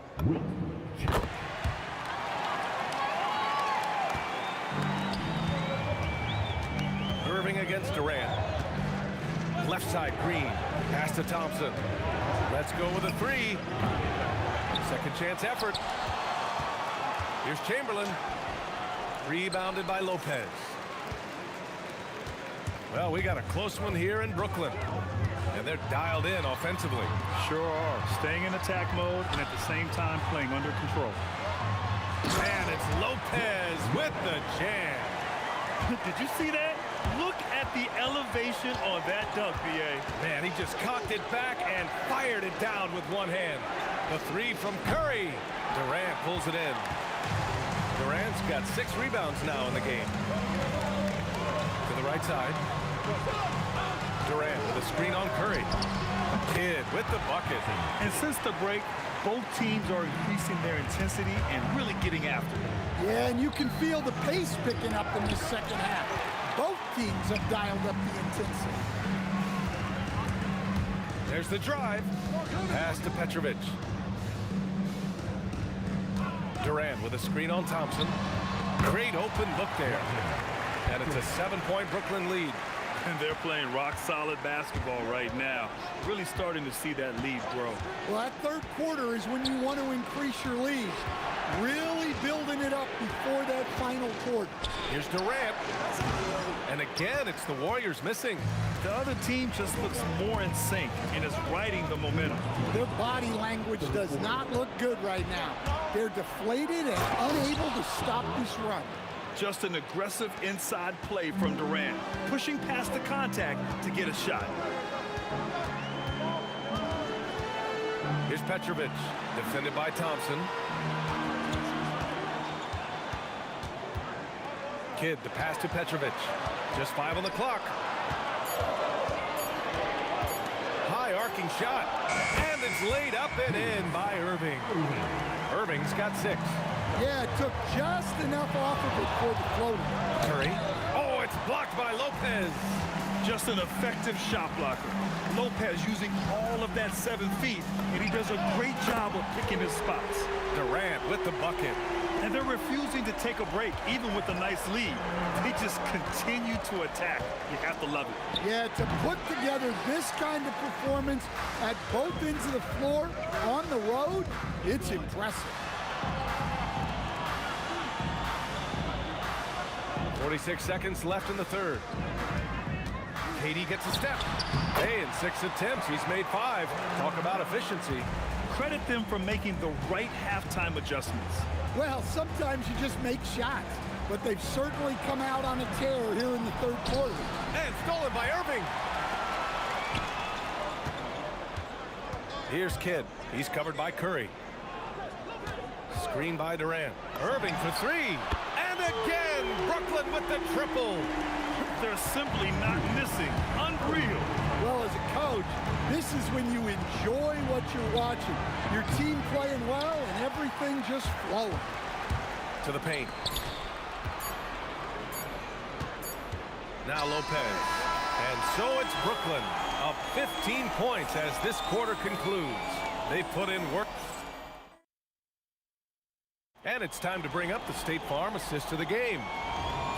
Irving against Durant. Left side, Green. Pass to Thompson. Let's go with a 3. Second chance effort. Here's Chamberlain. Rebounded by Lopez. Well, we got a close one here in Brooklyn. And they're dialed in offensively. Sure are. Staying in attack mode and at the same time playing under control. And it's Lopez with the jam. Did you see that? Look at the elevation on that dunk, B.A. Man, he just cocked it back and fired it down with one hand. The 3 from Curry. Durant pulls it in. Durant's got 6 rebounds now in the game. To the right side. Durant with a screen on Curry. Kidd with the bucket. And since the break, both teams are increasing their intensity and really getting after it. Yeah, and you can feel the pace picking up in this second half. Both teams have dialed up the intensity. There's the drive. Pass to Petrovic. Durant with a screen on Thompson. Great open look there. And it's a 7-point Brooklyn lead. And they're playing rock-solid basketball right now. Really starting to see that lead grow. Well, that third quarter is when you want to increase your lead. Really building it up before that final quarter. Here's Durant. And again, it's the Warriors missing. The other team just looks more in sync and is riding the momentum. Their body language does not look good right now. They're deflated and unable to stop this run. Just an aggressive inside play from Durant, pushing past the contact to get a shot. Here's Petrovic, defended by Thompson. Kidd, the pass to Petrovic. Just 5 on the clock. High arcing shot. And it's laid up and in by Irving. Irving's got 6. Yeah, it took just enough off of it for the floater. Curry. Oh, it's blocked by Lopez. Just an effective shot blocker. Lopez using all of that 7 feet, and he does a great job of picking his spots. Durant with the bucket. And they're refusing to take a break, even with a nice lead. They just continue to attack. You have to love it. Yeah, to put together this kind of performance at both ends of the floor on the road, it's impressive. 46 seconds left in the third. KD gets a step. Hey, in 6 attempts, he's made 5. Talk about efficiency. Credit them for making the right halftime adjustments. Well, sometimes you just make shots, but they've certainly come out on a tear here in the third quarter. And stolen by Irving. Here's Kidd. He's covered by Curry. Screen by Durant. Irving for 3. And again, Brooklyn with the triple. They're simply not missing. Unreal. Well, as a coach, this is when you enjoy what you're watching. Your team playing well and everything just flowing. To the paint. Now Lopez. And so it's Brooklyn up 15 points as this quarter concludes. They put in work. And it's time to bring up the State Farm assist of the game.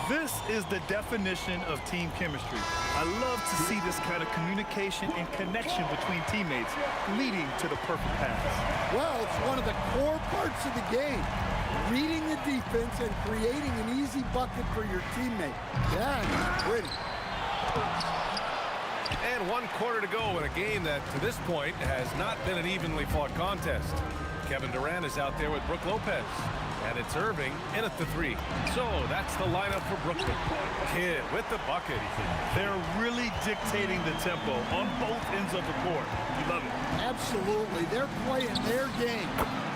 This is the definition of team chemistry. I love to see this kind of communication and connection between teammates leading to the perfect pass. Well, it's one of the core parts of the game. Reading the defense and creating an easy bucket for your teammate. Yeah, it's pretty. And 1 quarter to go in a game that, to this point, has not been an evenly fought contest. Kevin Durant is out there with Brook Lopez. And it's Irving in at the 3. So that's the lineup for Brooklyn. Kidd with the bucket. They're really dictating the tempo on both ends of the court. You love it. Absolutely. They're playing their game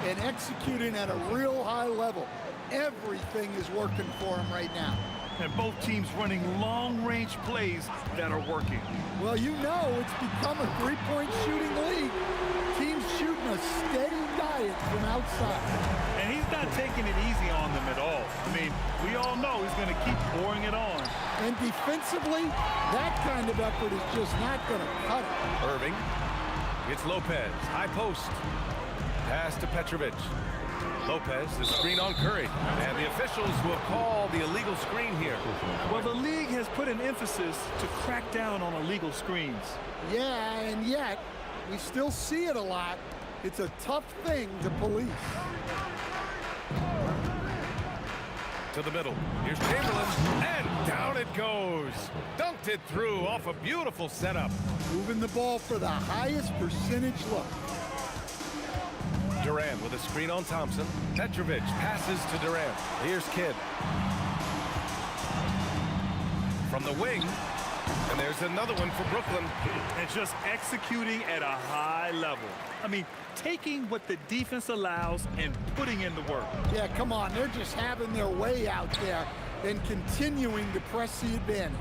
and executing at a real high level. Everything is working for them right now. And both teams running long-range plays that are working. Well, you know it's become a three-point shooting league. Teams shooting a steady diet from outside. And he's not taking it easy on them at all. I mean, we all know he's going to keep pouring it on. And defensively, that kind of effort is just not going to cut it. Irving. It's Lopez. High post. Pass to Petrovic. Lopez, the screen on Curry. And the officials will call the illegal screen here. Well, the league has put an emphasis to crack down on illegal screens. Yeah, and yet, we still see it a lot. It's a tough thing to police. To the middle. Here's Chamberlain. And down it goes. Dunked it through off a beautiful setup. Moving the ball for the highest percentage look. Durant with a screen on Thompson. Petrovic passes to Durant. Here's Kidd. From the wing. And there's another one for Brooklyn. And just executing at a high level. I mean, taking what the defense allows and putting in the work. Yeah, come on. They're just having their way out there and continuing to press the advantage.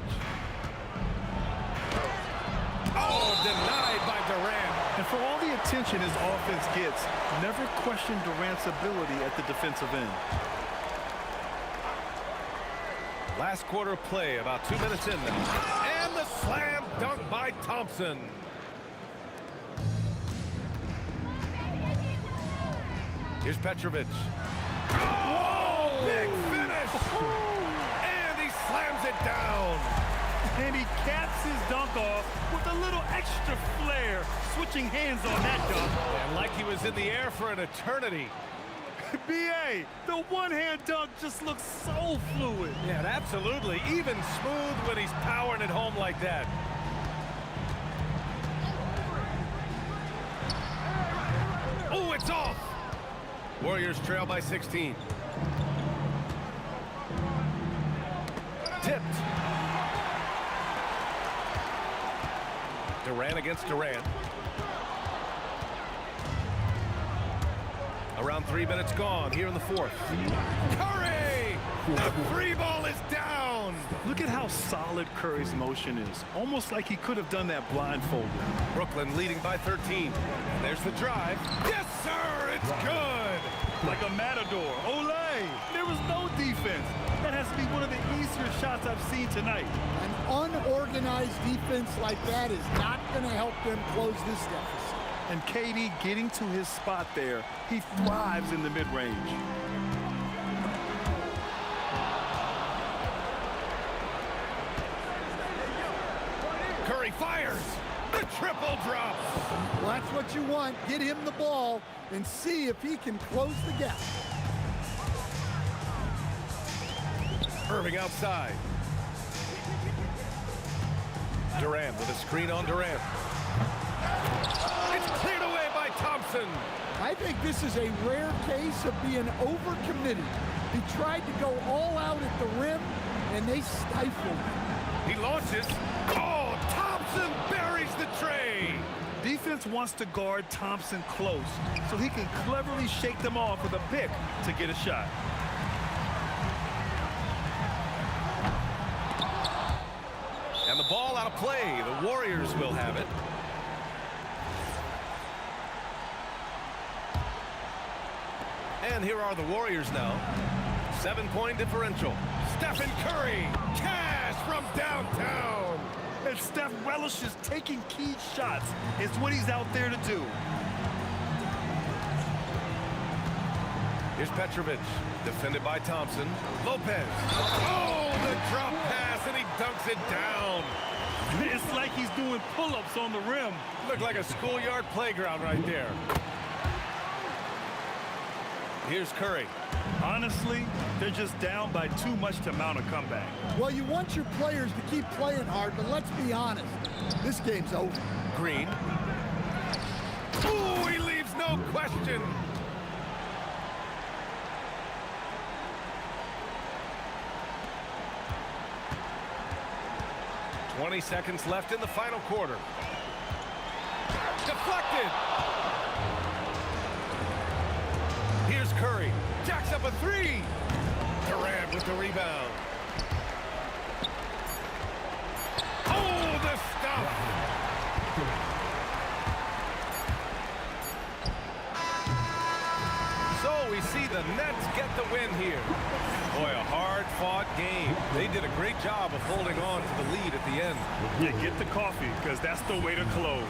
Oh, denied by Durant. And for all the attention his offense gets, never question Durant's ability at the defensive end. Last quarter of play, about 2 minutes in now. And the slam dunk by Thompson. Here's Petrovic. Oh, big finish! And he slams it down. And he caps his dunk off with a little extra flair, switching hands on that dunk. And like he was in the air for an eternity. B.A., the one-hand dunk just looks so fluid. Yeah, absolutely. Even smooth when he's powering it home like that. Oh, it's off. Warriors trail by 16. Tipped. Durant against Durant. Around 3 minutes gone here in the fourth. Curry! The free ball is down! Look at how solid Curry's motion is. Almost like he could have done that blindfolded. Brooklyn leading by 13. There's the drive. Yes, sir! It's good! Like a matador. Olay! There was no defense. That has to be one of the easier shots I've seen tonight. An unorganized defense like that is not going to help them close this deficit. And KD getting to his spot there, he thrives in the mid-range. Curry fires. The triple drop. Well, that's what you want. Get him the ball and see if he can close the gap. Irving outside. Durant with a screen on Durant. It's cleared away by Thompson. I think this is a rare case of being overcommitted. He tried to go all out at the rim, and they stifled him. He launches. Oh, Thompson buries the tray. Defense wants to guard Thompson close so he can cleverly shake them off with a pick to get a shot. And the ball out of play. The Warriors will have it. And here are the Warriors now. 7-point differential. Stephen Curry. Cash from downtown. And Steph relishes taking key shots. It's what he's out there to do. Here's Petrovic, defended by Thompson. Lopez. Oh, the drop pass, and he dunks it down. It's like he's doing pull-ups on the rim. Looked like a schoolyard playground right there. Here's Curry. Honestly, they're just down by too much to mount a comeback. Well, you want your players to keep playing hard, but let's be honest. This game's over. Green. Ooh, he leaves no question. "20 seconds left in the final quarter. Deflected. Here's Curry. Jacks up a three. Durant with the rebound. Oh, the stuff. So we see the Nets get the win here. Boy, a hard-fought game. They did a great job of holding on to the lead at the end. Yeah, get the coffee, because that's the way to close.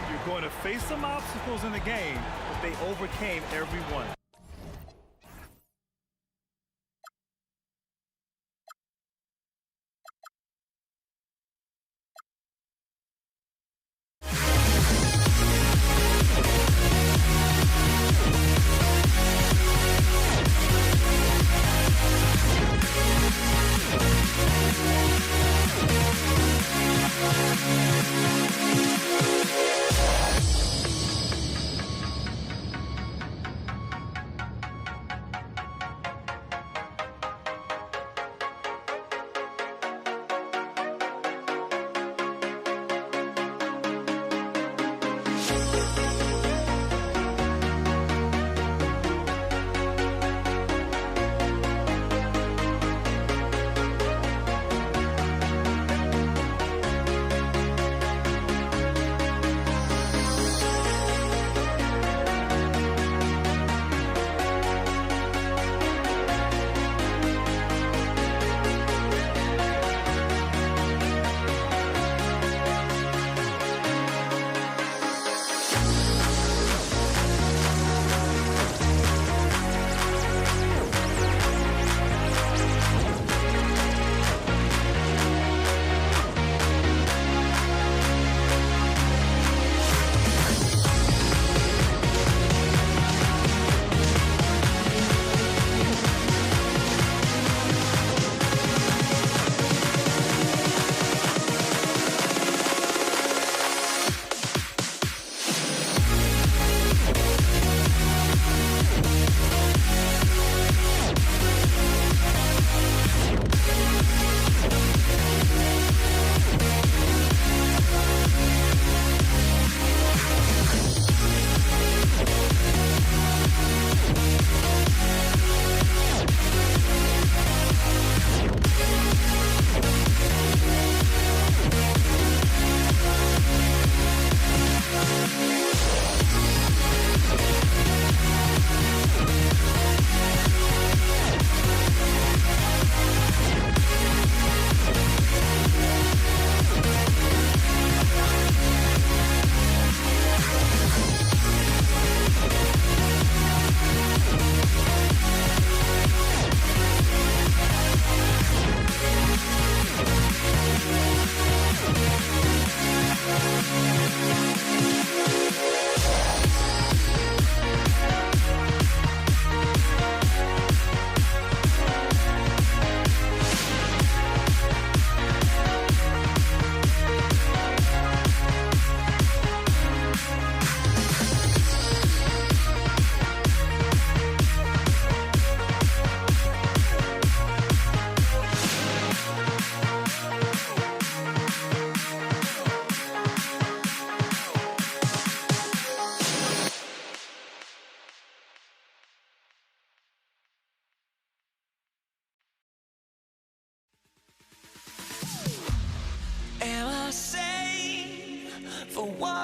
You're going to face some obstacles in the game, but they overcame every one.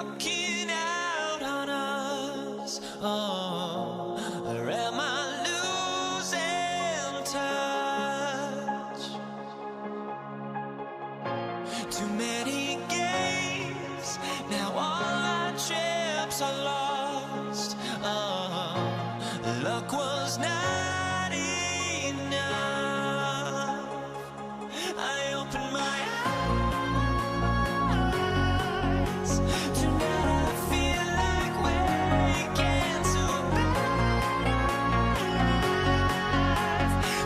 walking out on us. Oh, or am I losing touch? Too many games, now all our chips are lost. Oh, luck was not enough. I opened my eyes. Tonight I feel like waking to life.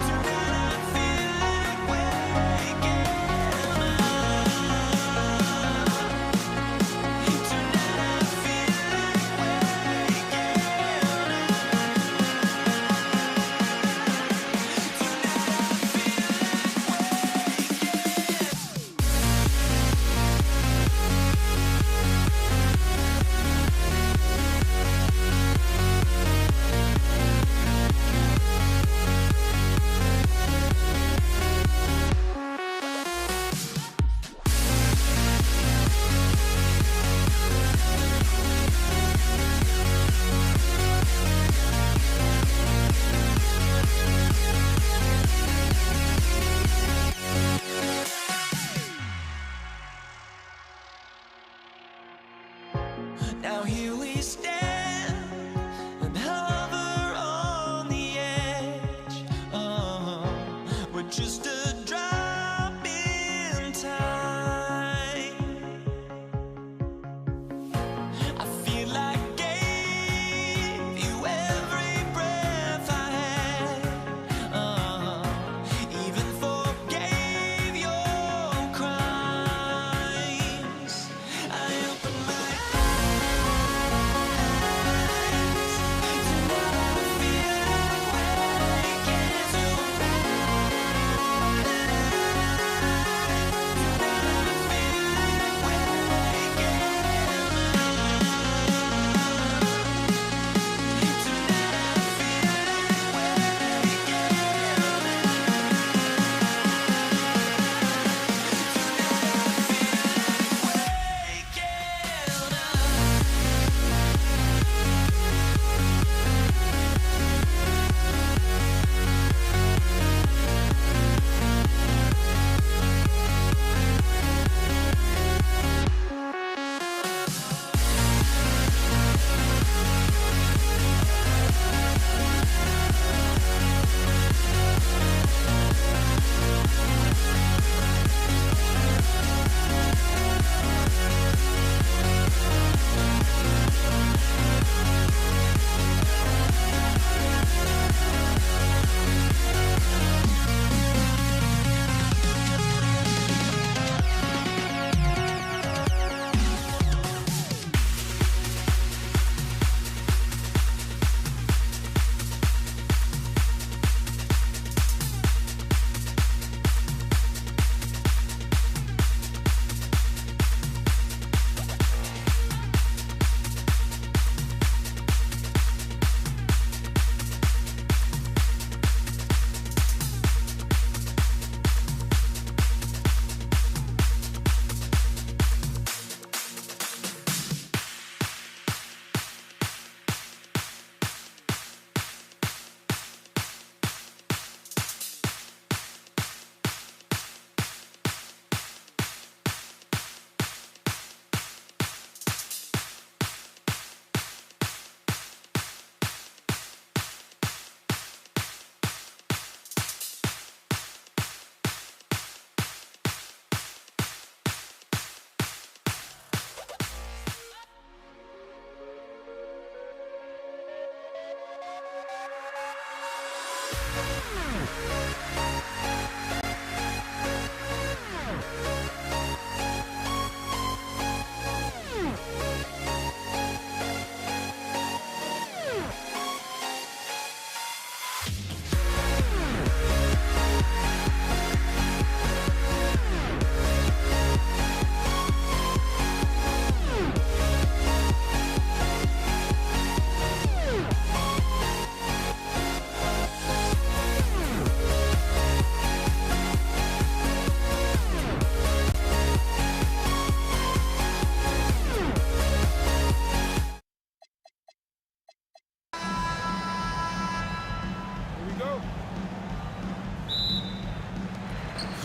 Tonight I feel like waking up. Tonight I feel like waking up.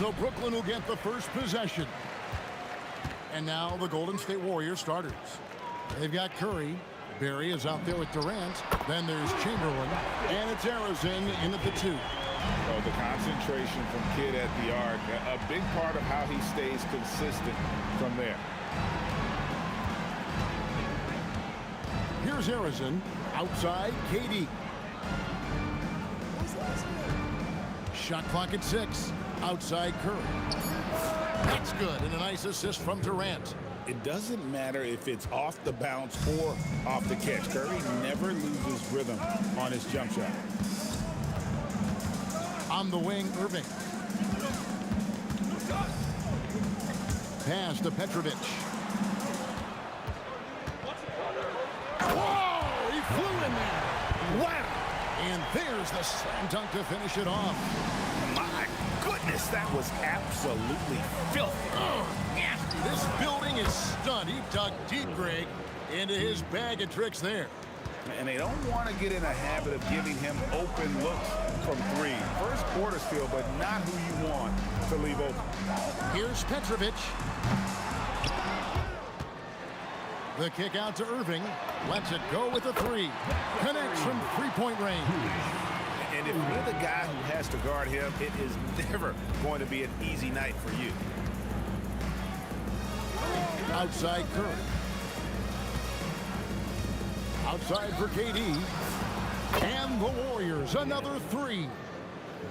So Brooklyn will get the first possession. And now the Golden State Warriors starters. They've got Curry. Barry is out there with Durant. Then there's Chamberlain. And it's Arizona in at the 2. Oh, the concentration from Kidd at the arc, a big part of how he stays consistent from there. Here's Arizona. Outside, KD. Shot clock at 6. Outside, Curry. That's good, and a nice assist from Durant. It doesn't matter if it's off the bounce or off the catch. Curry never loses rhythm on his jump shot. On the wing, Irving. Pass to Petrovic. Whoa! He flew in there. Wow! And there's the slam dunk to finish it off. My goodness, that was absolutely filthy. Oh, nasty. This building is stunned. He dug deep, Greg, into his bag of tricks there. And they don't want to get in a habit of giving him open looks from 3. First quarter steal, but not who you want to leave open. Here's Petrovic. The kick out to Irving. Lets it go with a 3. Connects from three-point range. And if you're the guy who has to guard him, it is never going to be an easy night for you. Outside Curry. Outside for KD. And the Warriors, another 3.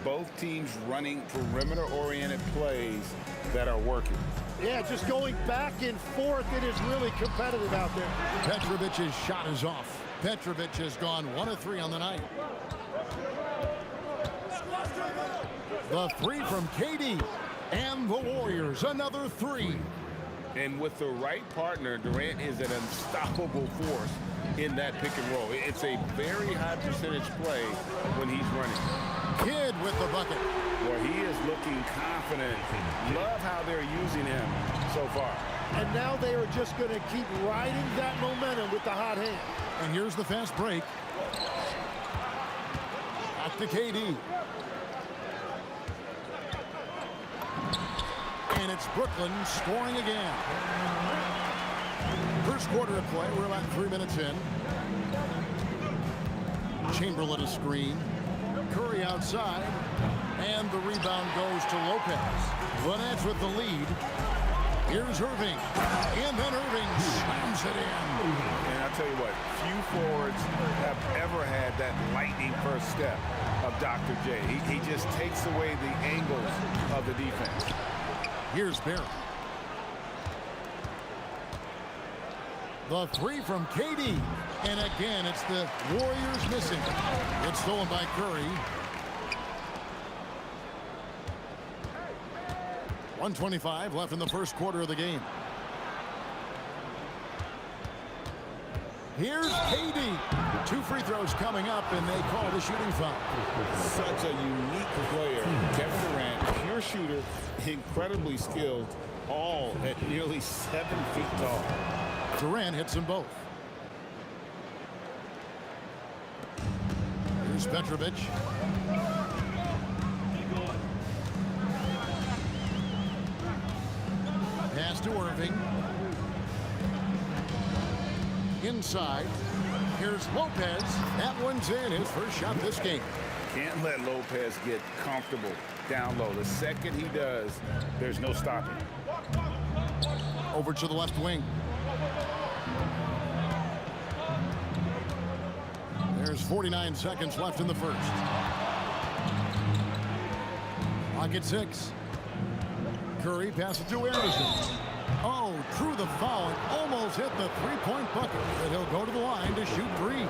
Both teams running perimeter-oriented plays that are working. Yeah, just going back and forth. It is really competitive out there. Petrovic's shot is off. Petrovic has gone 1 of 3 on the night. The 3 from KD. And the Warriors, another 3. And with the right partner, Durant is an unstoppable force in that pick and roll. It's a very high percentage play when he's running. Kidd with the bucket. Well, he is looking confident. Love how they're using him so far. And now they are just going to keep riding that momentum with the hot hand. And here's the fast break. Back to KD. And it's Brooklyn scoring again. First quarter of play. We're about 3 minutes in. Chamberlain a screen. Curry outside. And the rebound goes to Lopez. The Nets with the lead. Here's Irving. And then Irving slams it in. And I'll tell you what, few forwards have ever had that lightning first step of Dr. J. He just takes away the angles of the defense. Here's Barry. The 3 from KD. And again, it's the Warriors missing. It's stolen by Curry. 1:25 left in the first quarter of the game. Here's KD. 2 free throws coming up, and they call the shooting foul. Such a unique player. Kevin Durant, pure shooter, incredibly skilled, all at nearly 7 feet tall. Durant hits them both. Here's Petrovic. Pass to Irving. Inside. Here's Lopez. That one's in. His first shot this game. Can't let Lopez get comfortable down low. The second he does, there's no stopping. Over to the left wing. There's 49 seconds left in the first. Clock at 6. Curry passes to Anderson. Oh, through the foul. Almost hit the three-point bucket. But he'll go to the line to shoot 3.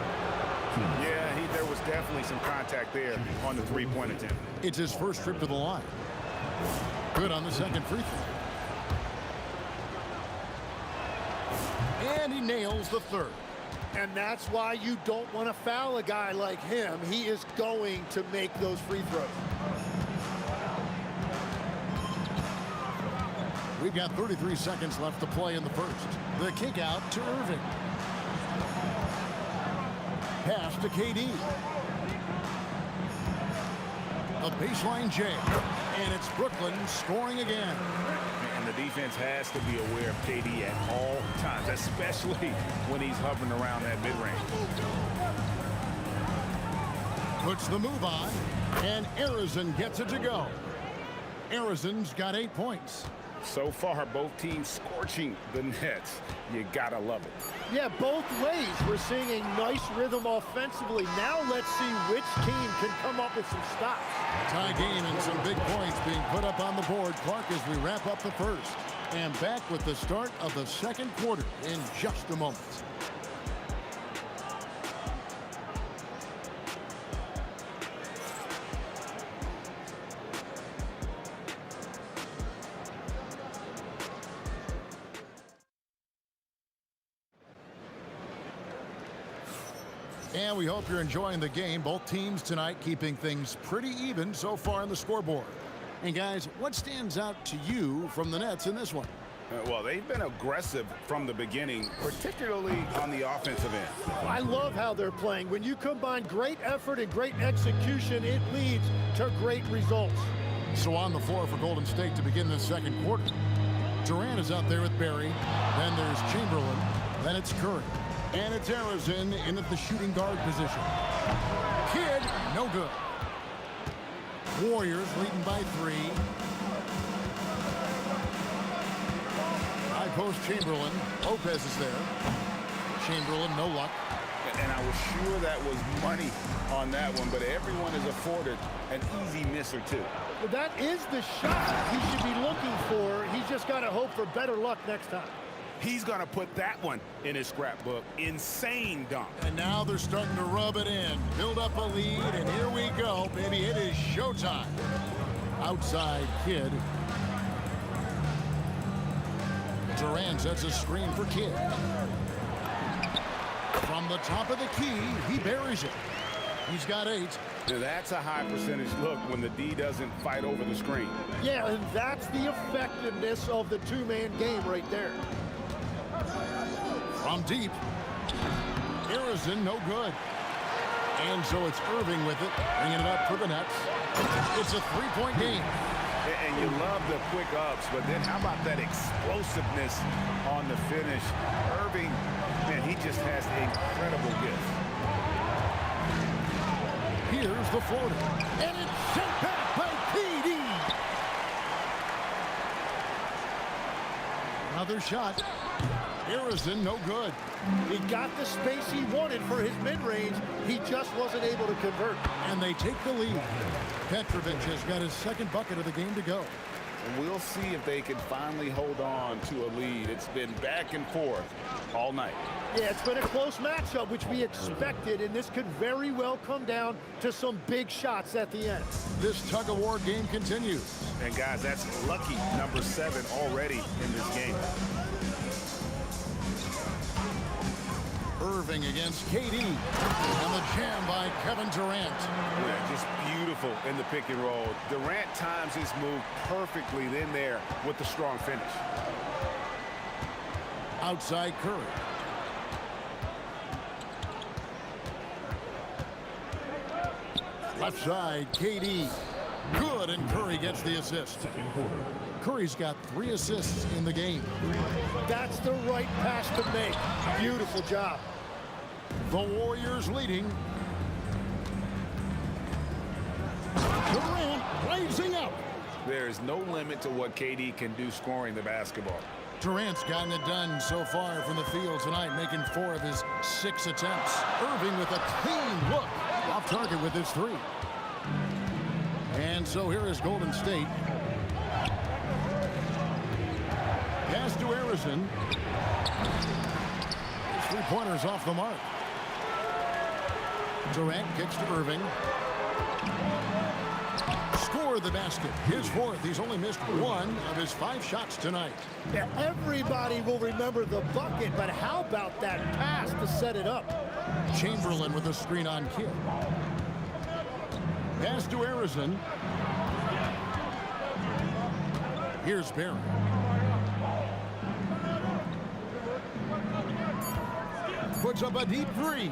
Yeah, there was definitely some contact there on the three-point attempt. It's his first trip to the line. Good on the second free throw. And he nails the third. And that's why you don't want to foul a guy like him. He is going to make those free throws. We've got 33 seconds left to play in the first. The kick out to Irving. Pass to KD. The baseline jam. And it's Brooklyn scoring again. And the defense has to be aware of KD at all times, especially when he's hovering around that mid-range. Puts the move on, and Arizon gets it to go. Arizon's got 8 points. So far, both teams scorching the Nets. You gotta love it. Yeah, both ways. We're seeing a nice rhythm offensively. Now let's see which team can come up with some stops. Tie game and some big points being put up on the board, Clark, as we wrap up the first. And back with the start of the second quarter in just a moment. And we hope you're enjoying the game. Both teams tonight keeping things pretty even so far on the scoreboard. And guys, what stands out to you from the Nets in this one? Well, they've been aggressive from the beginning, particularly on the offensive end. I love how they're playing. When you combine great effort and great execution, it leads to great results. So on the floor for Golden State to begin the second quarter. Durant is out there with Barry. Then there's Chamberlain. Then it's Curry. And it's Arizon in at the shooting guard position. Kidd, no good. Warriors leading by 3. High post Chamberlain. Lopez is there. Chamberlain, no luck. And I was sure that was money on that one, but everyone is afforded an easy miss or two. Well, that is the shot he should be looking for. He's just got to hope for better luck next time. He's going to put that one in his scrapbook. Insane dunk. And now they're starting to rub it in. Build up a lead, and here we go, baby. It is showtime. Outside Kidd. Durant sets a screen for Kidd. From the top of the key, he buries it. He's got 8. Now that's a high percentage look when the D doesn't fight over the screen. Yeah, and that's the effectiveness of the two-man game right there. From deep. Arizon, no good. And so it's Irving with it, bringing it up for the Nets. It's a 3-point game. And you love the quick ups, but then how about that explosiveness on the finish? Irving, man, he just has incredible gift. Here's the floater. And it's sent back by KD. Another shot. Arizon, no good. He got the space he wanted for his mid-range. He just wasn't able to convert. And they take the lead. Petrovic has got his second bucket of the game to go. And we'll see if they can finally hold on to a lead. It's been back and forth all night. Yeah, it's been a close matchup, which we expected, and this could very well come down to some big shots at the end. This tug-of-war game continues. And guys, that's lucky number 7 already in this game. Irving against KD. And the jam by Kevin Durant. Yeah, just beautiful in the pick and roll. Durant times his move perfectly then there with the strong finish. Outside Curry. Left side, KD. Good, and Curry gets the assist. Curry's got 3 assists in the game. That's the right pass to make. Beautiful job. The Warriors leading. Durant rising up. There is no limit to what KD can do scoring the basketball. Durant's gotten it done so far from the field tonight, making 4 of his 6 attempts. Irving with a clean look. Off target with his 3. And so here is Golden State. Pass to Arizon. 3-pointers off the mark. Durant kicks to Irving. Score the basket. His 4th. He's only missed 1 of his 5 shots tonight. Yeah, everybody will remember the bucket, but how about that pass to set it up? Chamberlain with a screen on Kidd. Pass to Arizon. Here's Barry. Puts up a deep 3.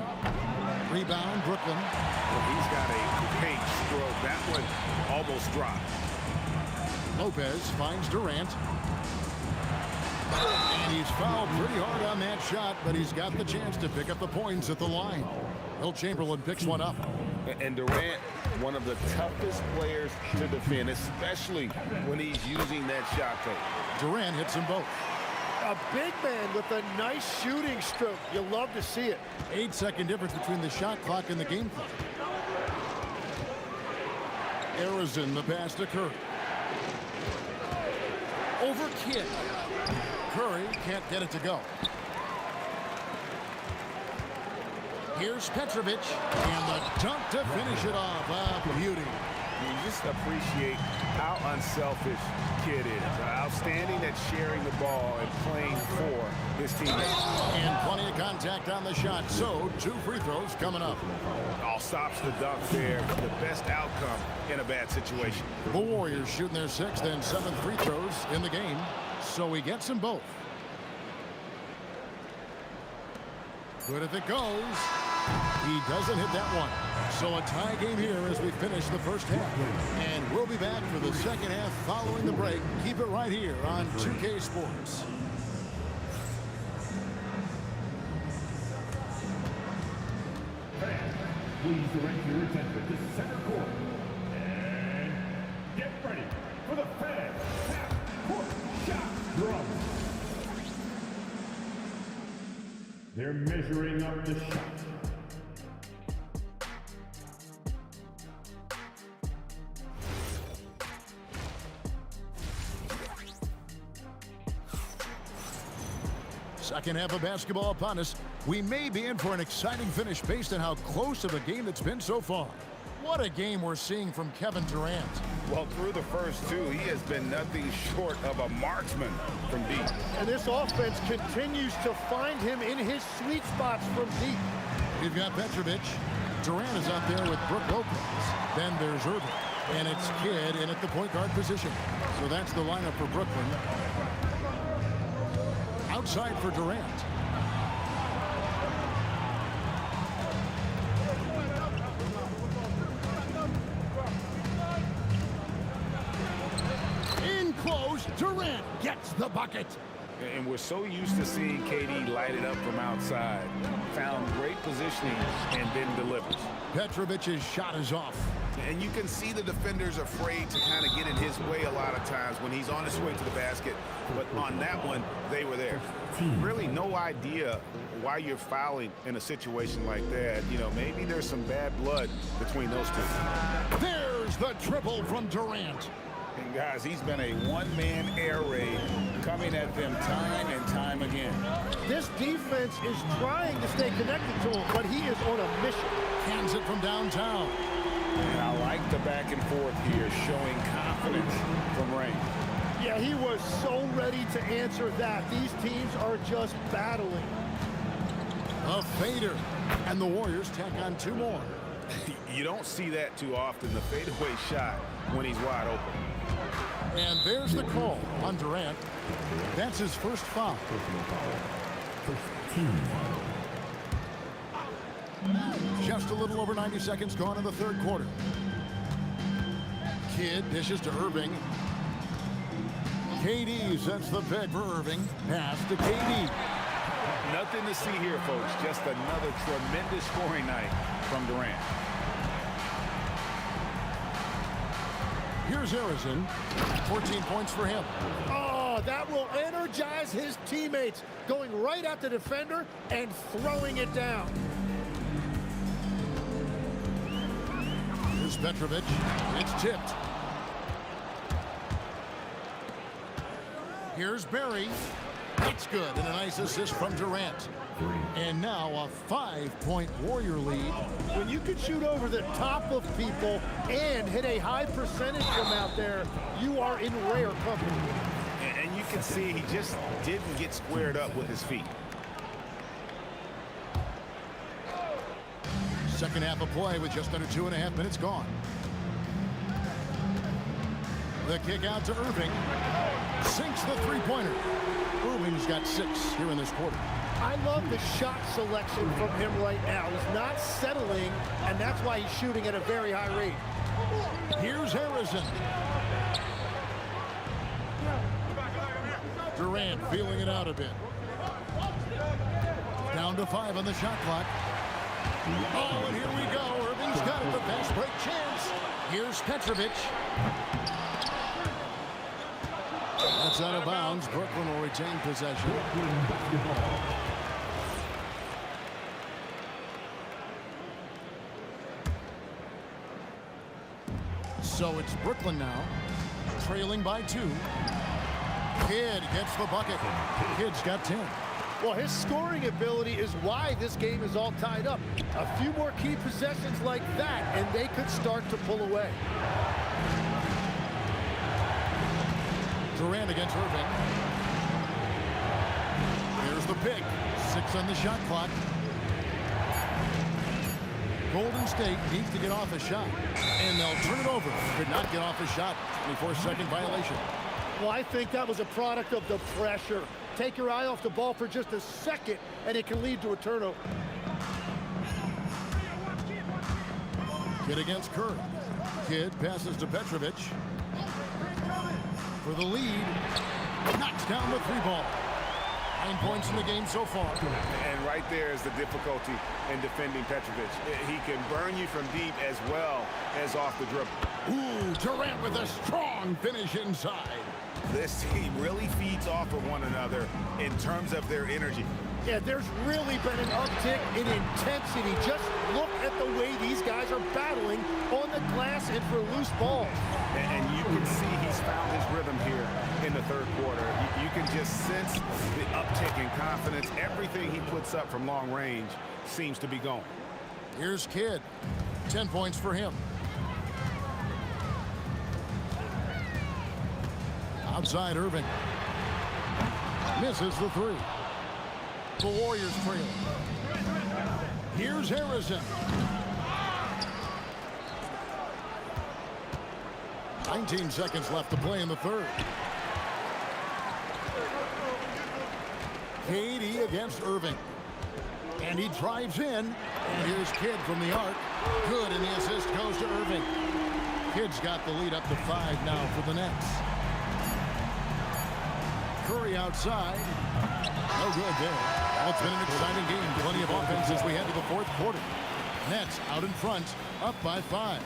Rebound, Brooklyn. Well, he's got a great stroke. That one almost dropped. Lopez finds Durant. And he's fouled pretty hard on that shot, but he's got the chance to pick up the points at the line. Will Chamberlain picks one up. And Durant, one of the toughest players to defend, especially when he's using that shot fake. Durant hits them both. A big man with a nice shooting stroke. You love to see it. 8-second difference between the shot clock and the game clock. Arizona, the pass to Curry. Over Kidd. Curry can't get it to go. Here's Petrovic, and the dunk to finish it off. A beauty. You just appreciate how unselfish Kidd is. Outstanding at sharing the ball and playing for his teammates. And plenty of contact on the shot, so 2 free throws coming up. All stops the dunk there. The best outcome in a bad situation. The Warriors shooting their 6th and 7th free throws in the game, so he gets them both. Good if it goes. He doesn't hit that one. So a tie game here as we finish the first half. And we'll be back for the second half following the break. Keep it right here on 2K Sports. Please direct your attention to center court. And get ready for the fans half-court shot drum. They're measuring up the shot. Second half of basketball upon us. We may be in for an exciting finish based on how close of a game it's been so far. What a game we're seeing from Kevin Durant. Well, through the first 2, he has been nothing short of a marksman from deep. And this offense continues to find him in his sweet spots from deep. We've got Petrovic. Durant is out there with Brook Lopez. Then there's Irving. And it's Kidd in at the point guard position. So that's the lineup for Brooklyn. Outside for Durant. In close, Durant gets the bucket. And we're so used to seeing KD light it up from outside. Found great positioning and then delivers. Petrovic's shot is off. And you can see the defenders afraid to kind of get in his way a lot of times when he's on his way to the basket. But on that one, they were there. Really no idea why you're fouling in a situation like that. You know, maybe there's some bad blood between those two. There's the triple from Durant. And guys, he's been a one-man air raid coming at them time and time again. This defense is trying to stay connected to him, but he is on a mission. Hands it from downtown. And I like the back and forth here, showing confidence from Rain. Yeah, he was so ready to answer that. These teams are just battling. A fader. And the Warriors tack on 2 more. You don't see that too often, the fadeaway shot when he's wide open. And there's the call on Durant. That's his first foul. Just a little over 90 seconds gone in the 3rd quarter. Kidd dishes to Irving. KD sets the pick for Irving. Pass to KD. Nothing to see here, folks. Just another tremendous scoring night from Durant. Here's Harrison. 14 points for him. Oh, that will energize his teammates. Going right at the defender and throwing it down. Here's Petrovic. It's tipped. Here's Barry. That's good. And a nice assist from Durant. And now a 5-point Warrior lead. When you can shoot over the top of people and hit a high percentage from out there, you are in rare company. And you can see he just didn't get squared up with his feet. Second half of play with just under 2.5 minutes gone. The kick out to Irving. Sinks the 3-pointer. Irving's got 6 here in this quarter. I love the shot selection from him right now. He's not settling, and that's why he's shooting at a very high rate. Here's Harrison. Durant feeling it out a bit. Down to 5 on the shot clock. Oh, and here we go. Irving's got it. The fast break chance. Here's Petrovic. That's out of bounds. Brooklyn will retain possession. So it's Brooklyn now, trailing by 2. Kidd gets the bucket. Kidd's got 10. Well, his scoring ability is why this game is all tied up. A few more key possessions like that, and they could start to pull away. Durant against Irving. Here's the pick. 6 on the shot clock. Golden State needs to get off a shot, and they'll turn it over. Could not get off a shot. 24-second violation. Well, I think that was a product of the pressure. Take your eye off the ball for just a second, and it can lead to a turnover. Kidd against Curry. Kidd passes to Petrovic. For the lead. Knocks down the 3-ball. 9 points in the game so far. And right there is the difficulty in defending Petrovic. He can burn you from deep as well as off the dribble. Ooh, Durant with a strong finish inside. This team really feeds off of one another in terms of their energy. Yeah, there's really been an uptick in intensity. Just look at the way these guys are battling on the glass and for loose balls. And you can see he's found his rhythm here in the third quarter. You can just sense the uptick in confidence. Everything he puts up from long range seems to be going. Here's Kidd. 10 points for him. Outside Irving. Misses the 3. The Warriors trailing. Here's Harrison. 19 seconds left to play in the third. KD against Irving. And he drives in. And here's Kidd from the arc. Good, and the assist goes to Irving. Kidd's got the lead up to 5 now for the Nets. Curry outside. No good there. Well, it's been an exciting game. Plenty of offense as we head to the fourth quarter. Nets out in front, up by 5.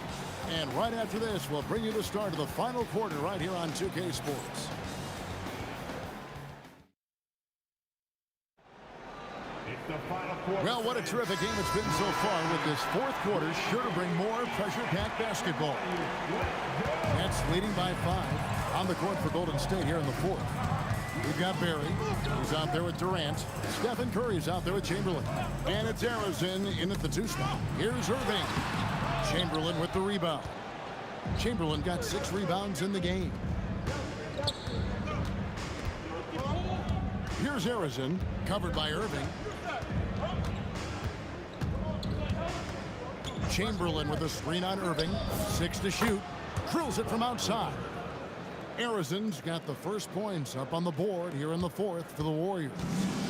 And right after this, we'll bring you the start of the final quarter right here on 2K Sports. Well, what a terrific game it's been so far, with this fourth quarter sure to bring more pressure-packed basketball. Nets leading by 5 on the court for Golden State here in the fourth. We've got Barry, who's out there with Durant. Stephen Curry's out there with Chamberlain. And it's Harrison in at the 2 spot. Here's Irving. Chamberlain with the rebound. Chamberlain got 6 rebounds in the game. Here's Harrison, covered by Irving. Chamberlain with a screen on Irving. 6 to shoot. Drills it from outside. Harrison's got the first points up on the board here in the fourth for the Warriors.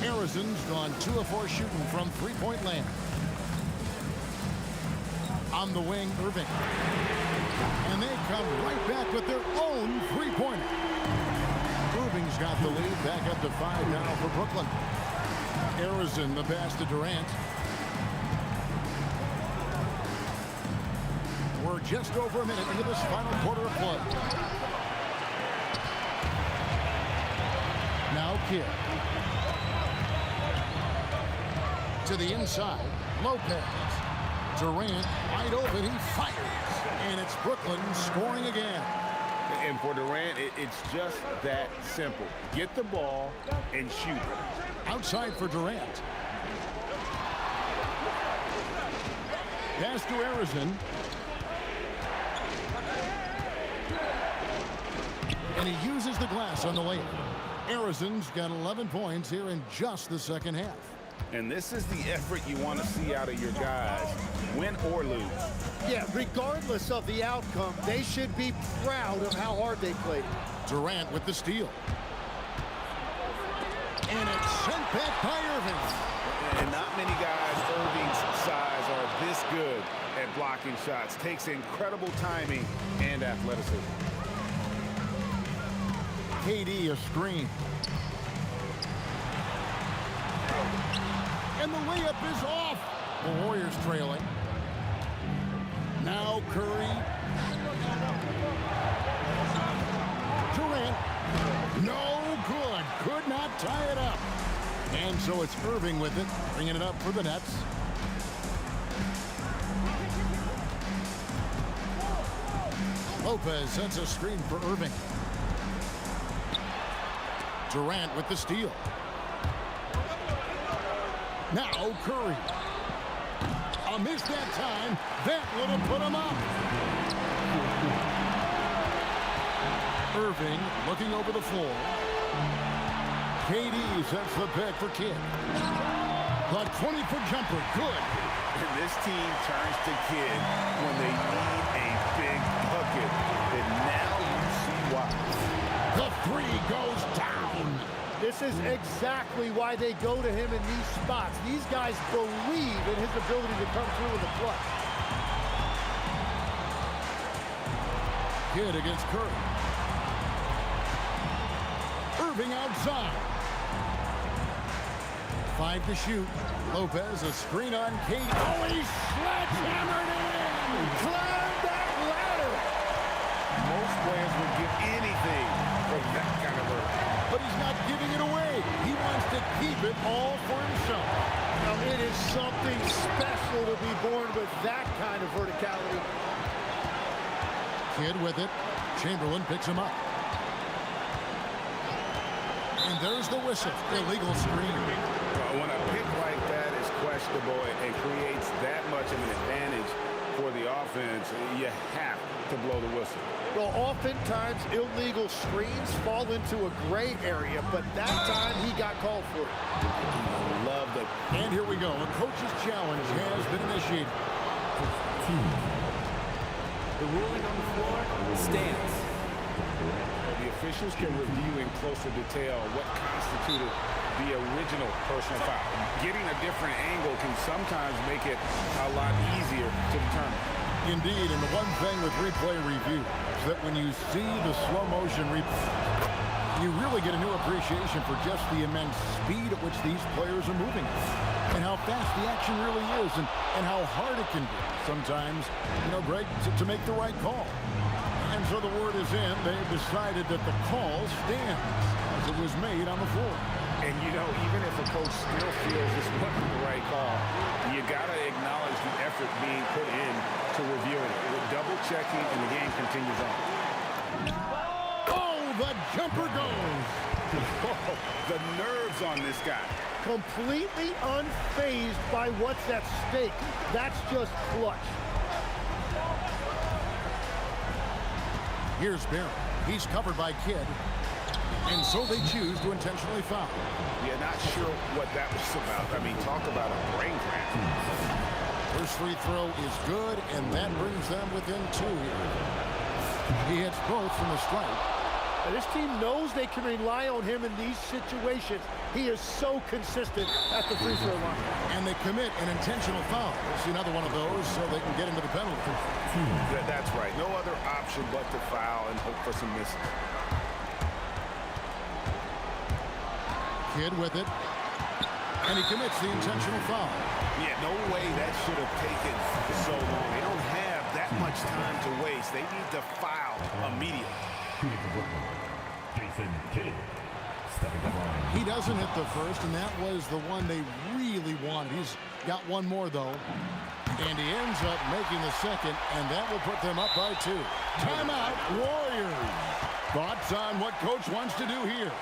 Harrison's gone 2 of 4 shooting from 3-point land. On the wing, Irving. And they come right back with their own 3-pointer. Irving's got the lead back up to 5 now for Brooklyn. Harrison the pass to Durant. We're just over a minute into this final quarter of play. Now Kidd. To the inside. Lopez. Durant wide open. He fires. And it's Brooklyn scoring again. And for Durant, it's just that simple. Get the ball and shoot it. Outside for Durant. Pass to Harrison. And he uses the glass on the layup. Harrison's got 11 points here in just the second half. And this is the effort you want to see out of your guys, win or lose. Yeah, regardless of the outcome, they should be proud of how hard they played. Durant with the steal. And it's sent back by Irving. And not many guys Irving's size are this good at blocking shots. Takes incredible timing and athleticism. KD a screen. and the layup is off. The Warriors trailing. Now Curry. Durant. No good. Could not tie it up. And so it's Irving with it, bringing it up for the Nets. Lopez sets a screen for Irving. Durant with the steal. Now Curry. A miss that time. That would have put him up. Irving looking over the floor. KD sets the pick for Kidd. The 20-foot jumper, good. And this team turns to Kidd when they need a big bucket. And now you see why. The three goes down. This is exactly why they go to him in these spots. These guys believe in his ability to come through in the clutch. Kidd against Curry. Irving outside. 5 to shoot. Lopez, a screen on KD. Oh, he sledgehammered it in. Climb that ladder. Most players would give anything for that kind of work. But he's not giving it away. He wants to keep it all for himself. Now, it is something special to be born with that kind of verticality. Kidd with it. Chamberlain picks him up. And there's the whistle. Illegal screen. When a pick like that is questionable and creates that much of an advantage for the offense, you have to blow the whistle. Well, oftentimes illegal screens fall into a gray area, but that time he got called for it. Love that. And here we go. A coach's challenge has been initiated. The ruling on the floor stands. The officials can review in closer detail what constituted the original personal foul. Getting a different angle can sometimes make it a lot easier to determine. Indeed, and the one thing with replay review is that when you see the slow motion replay, you really get a new appreciation for just the immense speed at which these players are moving and how fast the action really is and how hard it can be sometimes, Greg, to make the right call. And so the word is in. They've decided that the call stands as it was made on the floor. And, even if a coach still feels this wasn't the right call, you got to acknowledge the effort being put in to reviewing it. With double-checking, and the game continues on. Oh, the jumper goes. Oh, the nerves on this guy. Completely unfazed by what's at stake. That's just clutch. Here's Barry. He's covered by Kidd. And so they choose to intentionally foul. Yeah, not sure what that was about. I mean, talk about a brain cramp. First free throw is good, and that brings them within 2 here. He hits both from the stripe. And this team knows they can rely on him in these situations. He is so consistent at the free throw line. And they commit an intentional foul. We'll see another one of those so they can get into the penalty. Yeah, that's right. No other option but to foul and hope for some misses. Kidd with it. And he commits the intentional foul. Yeah, no way that should have taken so long. They don't have that much time to waste. They need to foul immediately. Jason Kidd. He doesn't hit the first, and that was the one they really wanted. He's got one more, though. And he ends up making the second, and that will put them up by 2. Timeout, Warriors. Thoughts on what Coach wants to do here?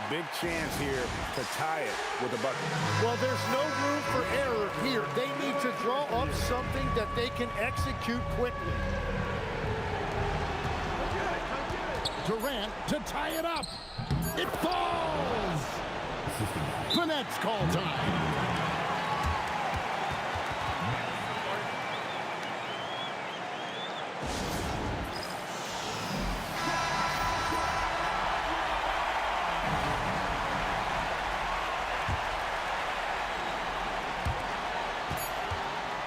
Big chance here to tie it with a bucket. Well, there's no room for error here. They need to draw up something that they can execute quickly. Durant to tie it up. It falls. The Nets call time.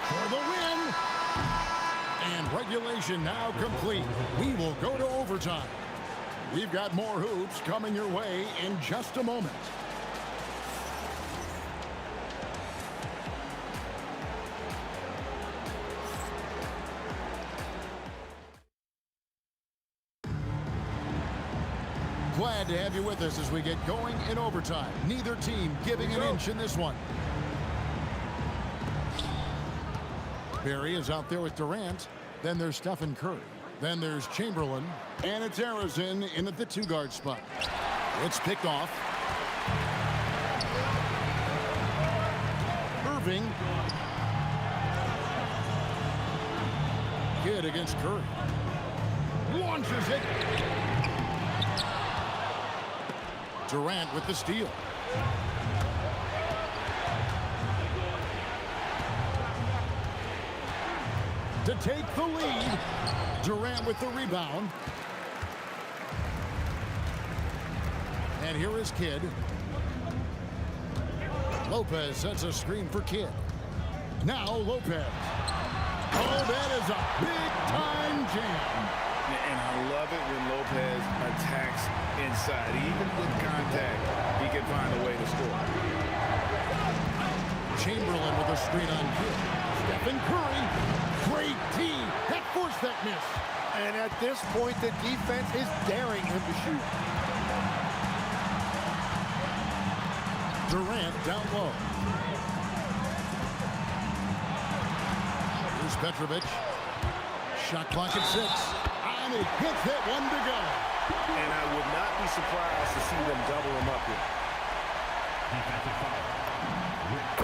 For the win. And regulation now complete. We will go to overtime. We've got more hoops coming your way in just a moment. Glad to have you with us as we get going in overtime. Neither team giving an inch in this one. Barry is out there with Durant. Then there's Stephen Curry. Then there's Chamberlain. And it's Harrison in at the 2-guard spot. It's picked off. Irving. Kidd against Curry. Launches it. Durant with the steal. To take the lead. Durant with the rebound. And here is Kidd. Lopez sets a screen for Kidd. Now Lopez. Oh, that is a big-time jam. And I love it when Lopez attacks inside. Even with contact, he can find a way to score. Chamberlain with a screen on Kidd. Stephen Curry. Great D. That forced that miss. And at this point, the defense is daring him to shoot. Durant down low. Here's Petrovic. Shot clock at 6. And he hits that one to go. And I would not be surprised to see them double him up here.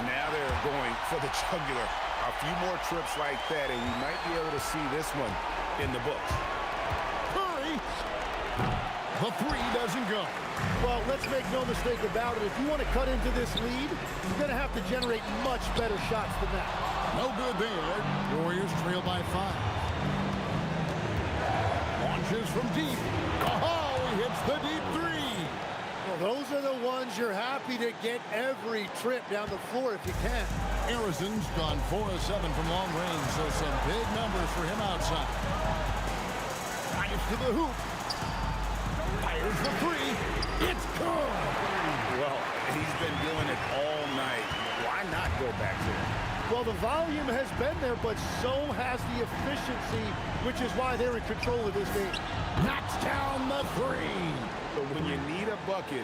Now they're going for the jugular. A few more trips like that, and we might be able to see this one in the books. Curry. The 3 doesn't go. Well, let's make no mistake about it. If you want to cut into this lead, you're going to have to generate much better shots than that. No good there. Warriors trail by 5. Launches from deep. Oh, he hits the deep 3. Well, those are the ones you're happy to get every trip down the floor if you can. Harrison's gone 4 of 7 from long range, so some big numbers for him outside. Drives to the hoop. Fires the 3. It's good. Well, he's been doing it all night. Why not go back to it? Well, the volume has been there, but so has the efficiency, which is why they're in control of this game. Knocks down the 3. But when you need a bucket,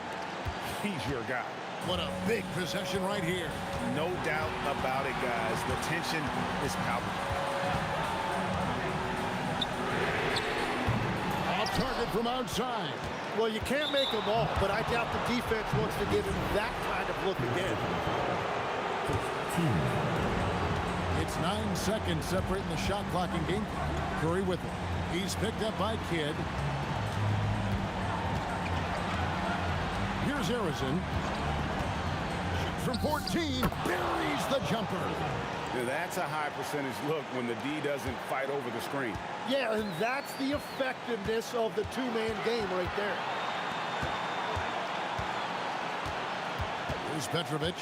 he's your guy. What a big possession right here. No doubt about it, guys. The tension is palpable. Off target from outside. Well, you can't make them all, but I doubt the defense wants to give him that kind of look again. It's 9 seconds separating the shot clock and game clock. Curry with it. He's picked up by Kidd. Here's Harrison. Shoots from 14. Buries the jumper. That's a high percentage look when the D doesn't fight over the screen. Yeah, and that's the effectiveness of the two-man game right there. Here's Petrovic.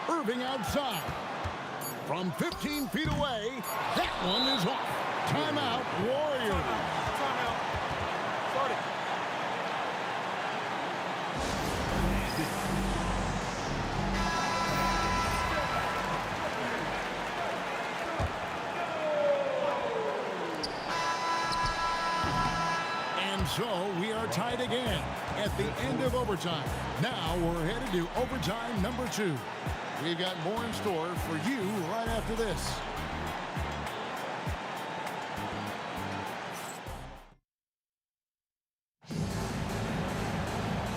Irving outside. From 15 feet away, that one is off. Timeout, Warriors. Timeout. Start it. And so we are tied again at the end of overtime. Now we're headed to overtime number 2. We've got more in store for you right after this.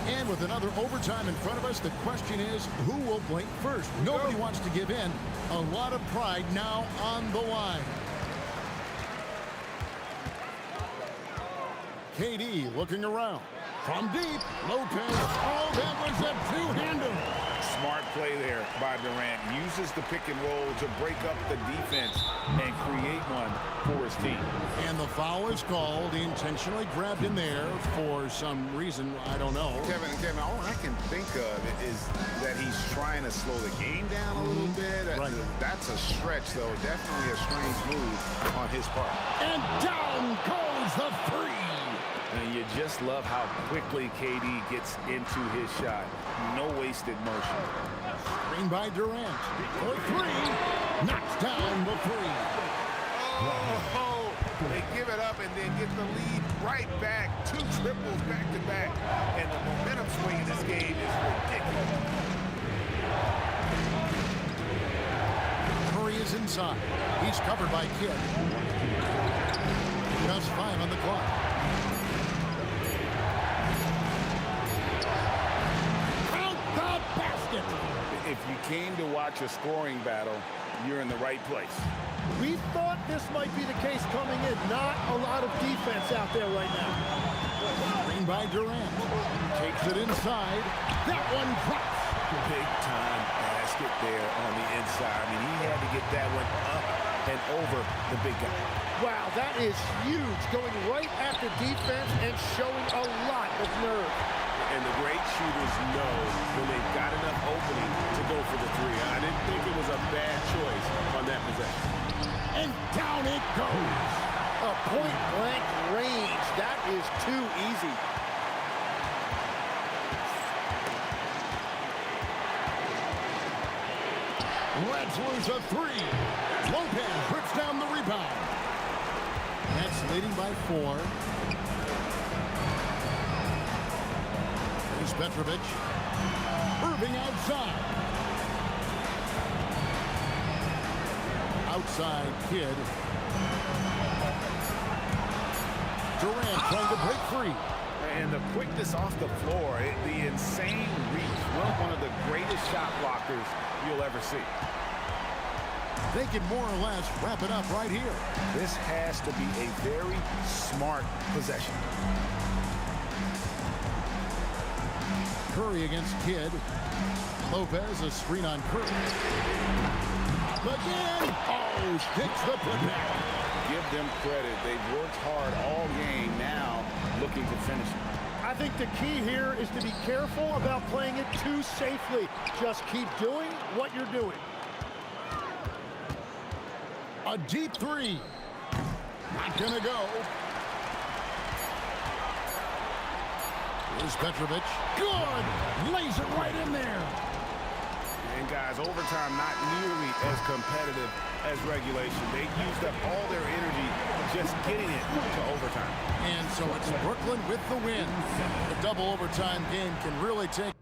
And with another overtime in front of us, the question is, who will blink first? Nobody wants to give in. A lot of pride now on the line. KD looking around. From deep, Lopez. Oh, that was a two-hander. Smart play there by Durant. Uses the pick and roll to break up the defense and create one for his team. And the foul is called. He intentionally grabbed in there for some reason. I don't know. Kevin, all I can think of is that he's trying to slow the game down a little bit. Right. That's a stretch, though. Definitely a strange move on his part. And down goes the 3. And you just love how quickly KD gets into his shot. No wasted motion. Screen by Durant. For 3. Knocks down the 3. Oh, They give it up and then get the lead right back. 2 triples back to back. And the momentum swing in this game is ridiculous. Curry is inside. He's covered by Kidd. Just 5 on the clock. Count the basket. If you came to watch a scoring battle, you're in the right place. We thought this might be the case coming in. Not a lot of defense out there right now. Screen by Durant. Takes it inside. That one drops. Big time basket there on the inside. I mean, he had to get that one up and over the big guy. Wow, that is huge. Going right at the defense and showing a lot of nerve. And the great shooters know when they've got enough opening to go for the 3. I didn't think it was a bad choice on that possession. And down it goes. A point-blank range. That is too easy. Reds lose a 3. Lopez rips down the rebound. Nets leading by 4. Here's Petrovic. Irving outside. Outside Kidd. Durant trying to break free. And the quickness off the floor, the insane reach. Well, one of the greatest shot blockers you'll ever see. They can more or less wrap it up right here. This has to be a very smart possession. Curry against Kidd. Lopez, a screen on Curry. Again! Oh, hits the putback. Give them credit. They've worked hard all game, now looking to finish it. I think the key here is to be careful about playing it too safely. Just keep doing what you're doing. A deep 3. Not gonna go. Here's Petrovic. Good! Lays it right in there. And guys, overtime not nearly as competitive as regulation. They used up all their energy just getting it to overtime. And so it's Brooklyn with the win. The double overtime game can really take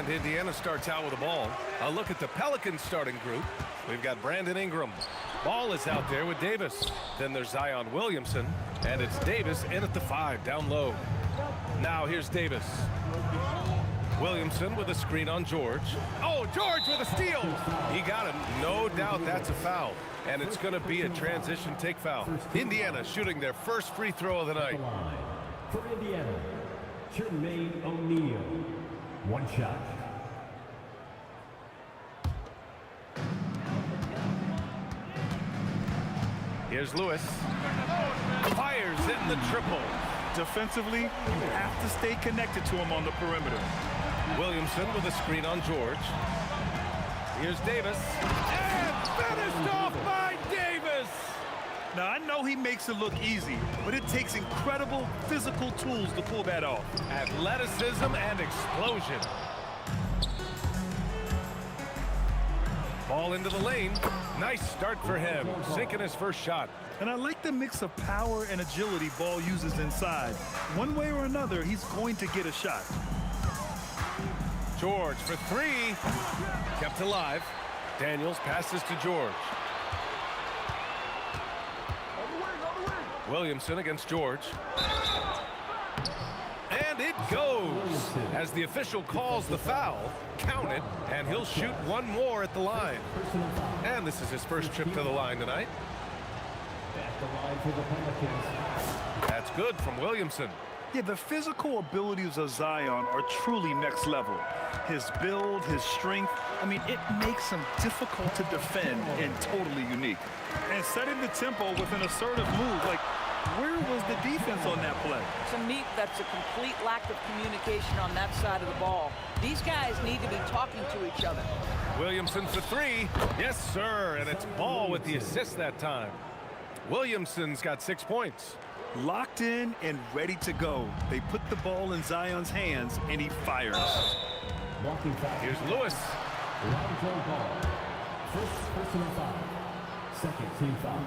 Indiana starts out with the ball. A look at the Pelicans starting group. We've got Brandon Ingram. Ball is out there with Davis. Then there's Zion Williamson. And it's Davis in at the 5, down low. Now here's Davis. Williamson with a screen on George. Oh, George with a steal. He got him. No doubt that's a foul. And it's going to be a transition take foul. Indiana shooting their first free throw of the night. For Indiana, Jermaine O'Neal. One shot. Here's Lewis. Fires in the triple. Defensively, you have to stay connected to him on the perimeter. Williamson with a screen on George. Here's Davis. And finished off by Davis! Now, I know he makes it look easy, but it takes incredible physical tools to pull that off. Athleticism and explosion. Ball into the lane. Nice start for him. Sinking his first shot. And I like the mix of power and agility Ball uses inside. One way or another, he's going to get a shot. George for three. Kept alive. Daniels passes to George. Williamson against George. And it goes. As the official calls the foul, count it, and he'll shoot one more at the line. And this is his first trip to the line tonight. That's good from Williamson. Yeah, the physical abilities of Zion are truly next level. His build, his strength, I mean, it makes him difficult to defend and totally unique. And setting the tempo with an assertive move, like, where was the defense on that play? To me, that's a complete lack of communication on that side of the ball. These guys need to be talking to each other. Williamson for three. Yes, sir. And it's Ball with the assist that time. Williamson's got 6 points. Locked in and ready to go. They put the ball in Zion's hands, and he fires. Here's Lewis. First personal foul. Second team foul.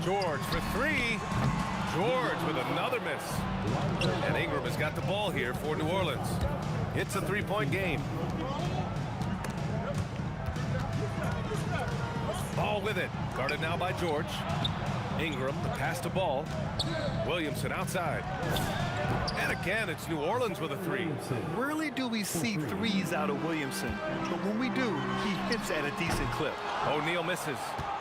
George for three. George with another miss. And Ingram has got the ball here for New Orleans. It's a three-point game. Ball with it. Guarded now by George. Ingram, the pass to Ball. Williamson outside. And again, it's New Orleans with a three. Rarely do we see threes out of Williamson, but when we do, he hits at a decent clip. O'Neal misses.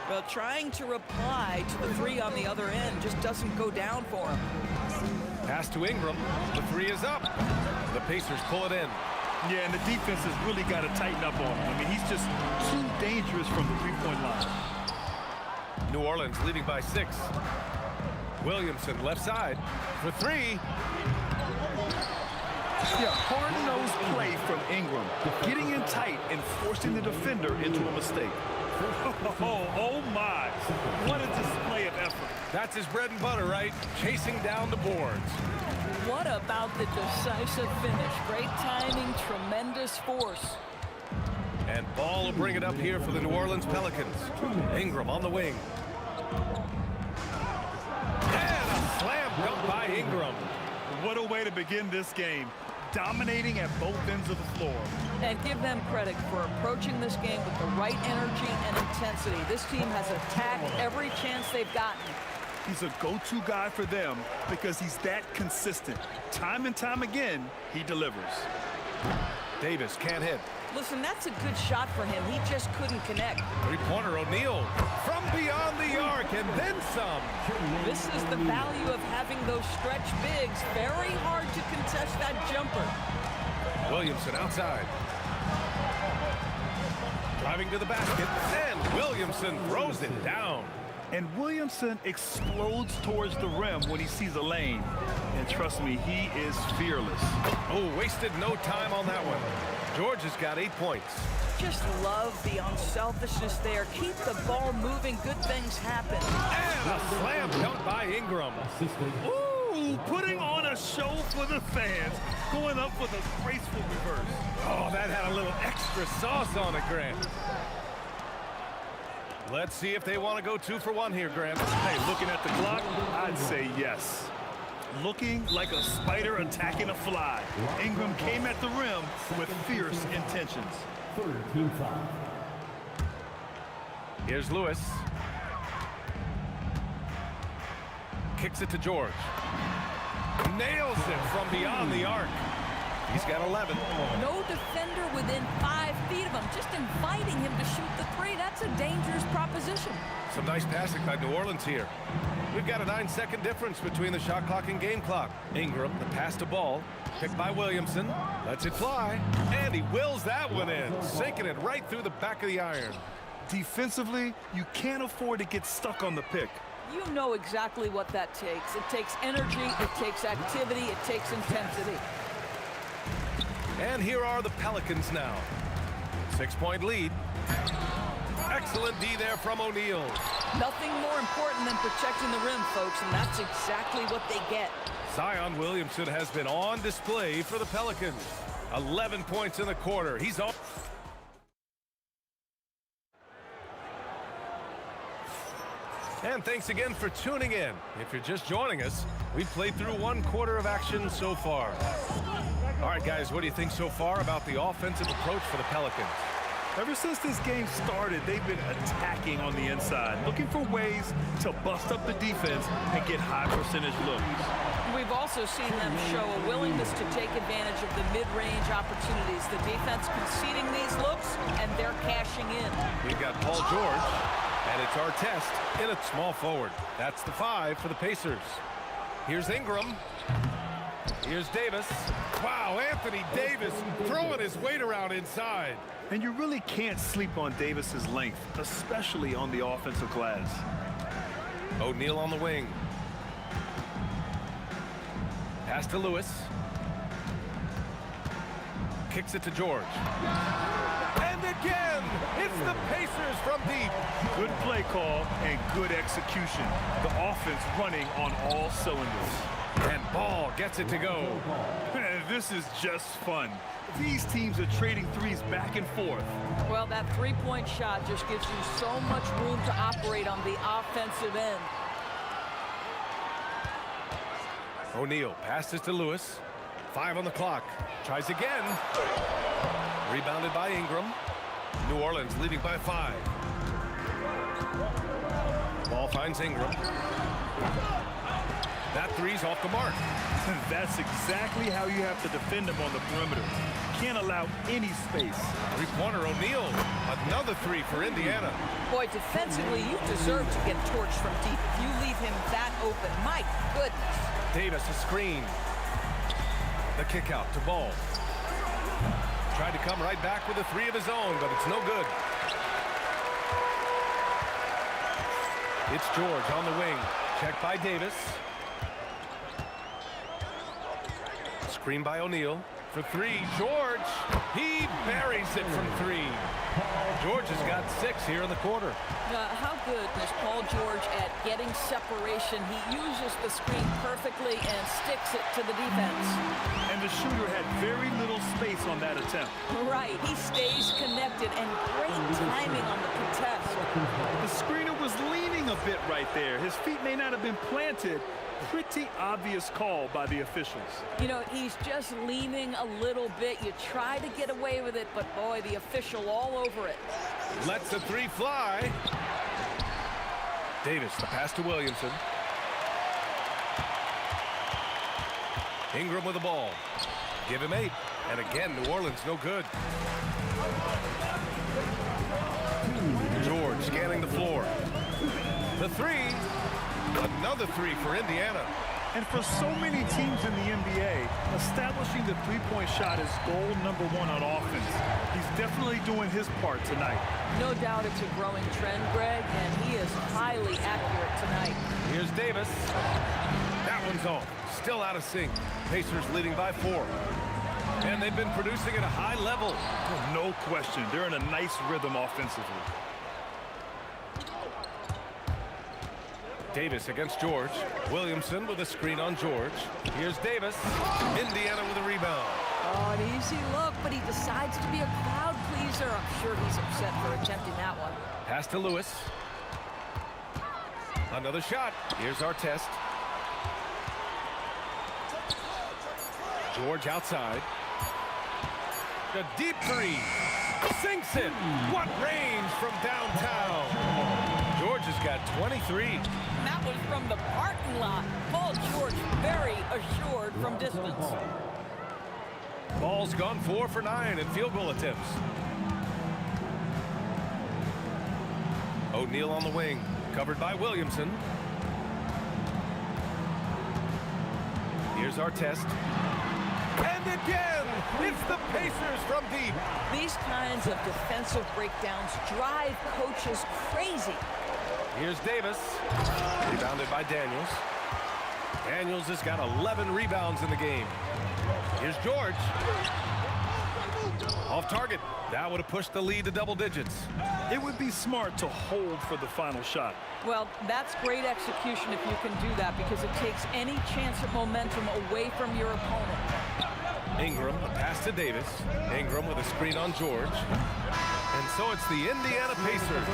Well, trying to reply to the three on the other end just doesn't go down for him. Pass to Ingram. The three is up. The Pacers pull it in. Yeah, and the defense has really got to tighten up on him. I mean, he's just too dangerous from the three-point line. New Orleans leading by 6. Williamson left side for three. Yeah, hard-nosed play from Ingram, getting in tight and forcing the defender into a mistake. Oh my, what a display of effort. That's his bread and butter, right? Chasing down the boards. What about the decisive finish? Great timing, tremendous force. And Ball will bring it up here for the New Orleans Pelicans. Ingram on the wing. And a slam dunk by Ingram. What a way to begin this game. Dominating at both ends of the floor. And give them credit for approaching this game with the right energy and intensity. This team has attacked every chance they've gotten. He's a go-to guy for them because he's that consistent. Time and time again, he delivers. Davis can't hit. Listen, that's a good shot for him. He just couldn't connect. Three-pointer O'Neal from beyond the arc and then some. This is the value of having those stretch bigs. Very hard to contest that jumper. Williamson outside. Driving to the basket, and Williamson throws it down. And Williamson explodes towards the rim when he sees a lane. And trust me, he is fearless. Oh, wasted no time on that one. George has got 8 points. Just love the unselfishness there. Keep the ball moving. Good things happen. And a slam dunk by Ingram. Ooh, putting on a show for the fans. Going up with a graceful reverse. Oh, that had a little extra sauce on it, Grant. Let's see if they want to go 2 for 1 here, Grant. Hey, looking at the clock, I'd say yes. Looking like a spider attacking a fly. Ingram came at the rim with fierce intentions. Third team foul. Here's Lewis. Kicks it to George. Nails it from beyond the arc. He's got 11. No defender within 5 feet of him. Just inviting him to shoot the three. That's a dangerous proposition. Some nice passing by New Orleans here. We've got a 9-second difference between the shot clock and game clock. Ingram, the pass to Ball, picked by Williamson, lets it fly, and he wills that one in, sinking it right through the back of the iron. Defensively, you can't afford to get stuck on the pick. You know exactly what that takes. It takes energy, it takes activity, it takes intensity. And here are the Pelicans now. 6-point lead. Excellent D there from O'Neal. Nothing more important than protecting the rim, folks, and that's exactly what they get. Zion Williamson has been on display for the Pelicans. 11 points in the quarter. He's on. And thanks again for tuning in. If you're just joining us, we've played through 1 quarter of action so far. All right, guys, what do you think so far about the offensive approach for the Pelicans? Ever since this game started, they've been attacking on the inside, looking for ways to bust up the defense and get high percentage looks. We've also seen them show a willingness to take advantage of the mid-range opportunities. The defense conceding these looks, and they're cashing in. We've got Paul George, and it's our test in a small forward. That's the 5 for the Pacers. Here's Ingram. Here's Davis. Wow, Anthony Davis throwing his weight around inside. And you really can't sleep on Davis's length, especially on the offensive glass. O'Neal on the wing. Pass to Lewis. Kicks it to George. And again, it's the Pacers from deep. Good play call and good execution. The offense running on all cylinders. And Ball gets it to go. And this is just fun. These teams are trading threes back and forth. Well, that three-point shot just gives you so much room to operate on the offensive end. O'Neal passes to Lewis. 5 on the clock. Tries again. Rebounded by Ingram. New Orleans leading by 5. Ball finds Ingram. That three's off the mark. That's exactly how you have to defend them on the perimeter. Can't allow any space. Three-pointer O'Neal. Another 3 for Indiana. Boy, defensively, you deserve to get torched from deep if you leave him that open. My goodness. Davis a screen. The kick out to Ball. Tried to come right back with a 3 of his own, but it's no good. It's George on the wing. Checked by Davis. Screen by O'Neal for 3. George, he buries it from 3. George has got 6 here in the quarter. How good is Paul George at getting separation? He uses the screen perfectly and sticks it to the defense. And the shooter had very little space on that attempt. Right, he stays connected and great timing on the contest. The screener was leaning a bit right there. His feet may not have been planted. Pretty obvious call by the officials. You know, he's just leaning a little bit. You try to get away with it, but boy, the official all over it. Lets the 3 fly. Davis, the pass to Williamson. Ingram with the ball. Give him 8. And again, New Orleans no good. George scanning the floor. The 3. Another 3 for Indiana. And for so many teams in the NBA, establishing the three-point shot is goal number 1 on offense. He's definitely doing his part tonight. No doubt it's a growing trend, Greg, and he is highly accurate tonight. Here's Davis. That one's off. Still out of sync. Pacers leading by 4. And they've been producing at a high level. No question. They're in a nice rhythm offensively. Davis against George. Williamson with a screen on George. Here's Davis. Indiana with a rebound. Oh, an easy look, but he decides to be a crowd pleaser. I'm sure he's upset for attempting that one. Pass to Lewis. Another shot. Here's our test. George outside. A deep 3. Sinks it. What range from downtown. George has got 23. That was from the parking lot. Paul George very assured from distance. Ball's gone 4 for 9 in field goal attempts. O'Neal on the wing, covered by Williamson. Here's our test. And again, it's the Pacers from deep. These kinds of defensive breakdowns drive coaches crazy. Here's Davis, rebounded by Daniels. Daniels has got 11 rebounds in the game. Here's George. Off target. That would have pushed the lead to double digits. It would be smart to hold for the final shot. Well, that's great execution if you can do that, because it takes any chance at momentum away from your opponent. Ingram, a pass to Davis. Ingram with a screen on George. And so it's the Indiana Pacers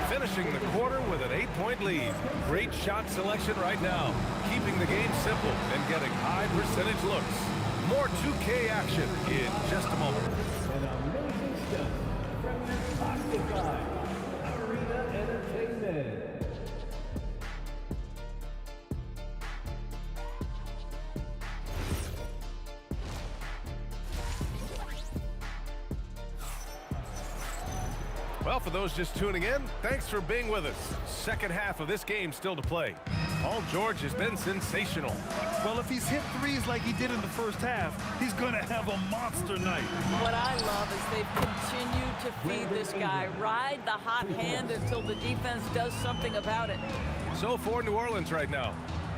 finishing the quarter with an 8-point lead. Great shot selection right now, keeping the game simple and getting high percentage looks. More 2K action in just a moment. An amazing stuff from your Occupy Arena Entertainment. Well, for those just tuning in, thanks for being with us. Second half of this game still to play. Paul George has been sensational. Well, if he's hit threes like he did in the first half, he's going to have a monster night. What I love is they've continued to feed this guy. Ride the hot hand until the defense does something about it. So for New Orleans right now,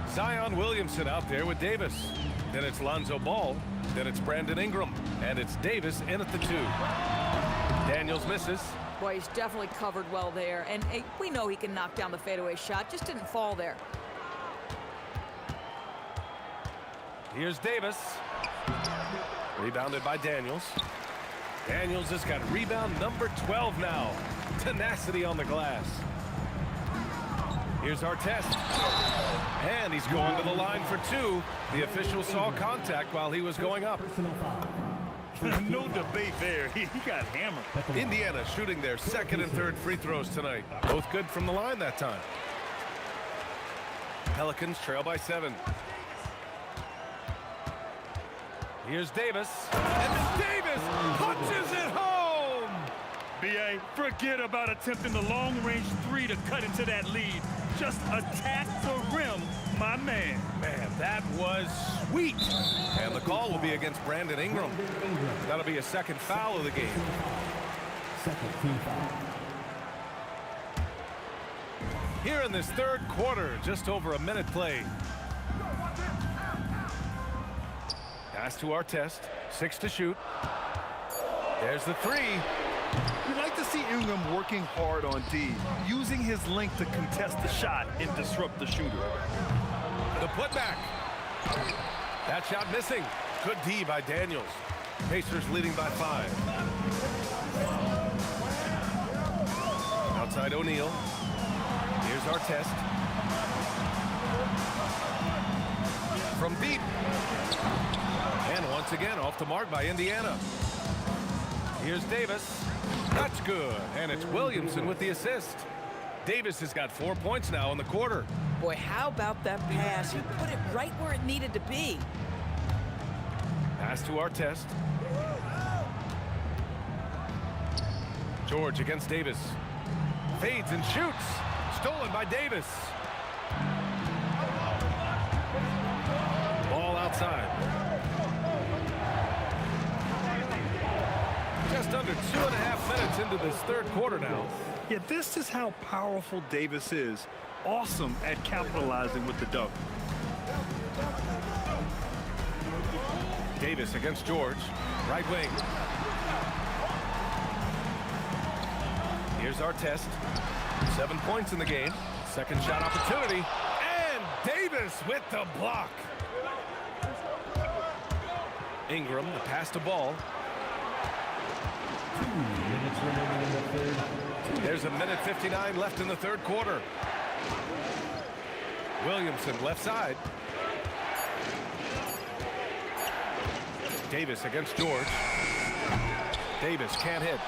Zion Williamson out there with Davis. Then it's Lonzo Ball. Then it's Brandon Ingram. And it's Davis in at the 2. Daniels misses. Boy, he's definitely covered well there. And hey, we know he can knock down the fadeaway shot. Just didn't fall there. Here's Davis. Rebounded by Daniels. Daniels has got rebound number 12 now. Tenacity on the glass. Here's our test. And he's going to the line for 2. The official saw contact while he was going up. No debate there. He got hammered. Indiana shooting their second and third free throws tonight. Both good from the line that time. Pelicans trail by 7. Here's Davis. And Davis punches it home! B.A., forget about attempting the long-range 3 to cut into that lead. Just attack the rim, my man. Man, that was sweet. And the call will be against Brandon Ingram. That'll be a second foul of the game. Second team foul. Here in this third quarter, just over a minute played. Pass to our test. 6 to shoot. There's the 3. You like to see Ingram working hard on D, using his length to contest the shot and disrupt the shooter. The putback. That shot missing. Good D by Daniels. Pacers leading by 5. Outside O'Neal. Here's our test. From deep. And once again off the mark by Indiana. Here's Davis. That's good. And it's Williamson with the assist. Davis has got 4 points now in the quarter. Boy, how about that pass? He put it right where it needed to be. Pass to our test. George against Davis. Fades and shoots. Stolen by Davis. Ball outside. Just under 2.5 minutes into this third quarter now. Yeah, this is how powerful Davis is. Awesome at capitalizing with the dunk. Davis against George. Right wing. Here's our test. 7 points in the game. Second shot opportunity. And Davis with the block. Ingram, the pass to Ball. 2 minutes remaining in the third. There's a minute 59 left in the third quarter. Williamson left side. Davis against George. Davis can't hit.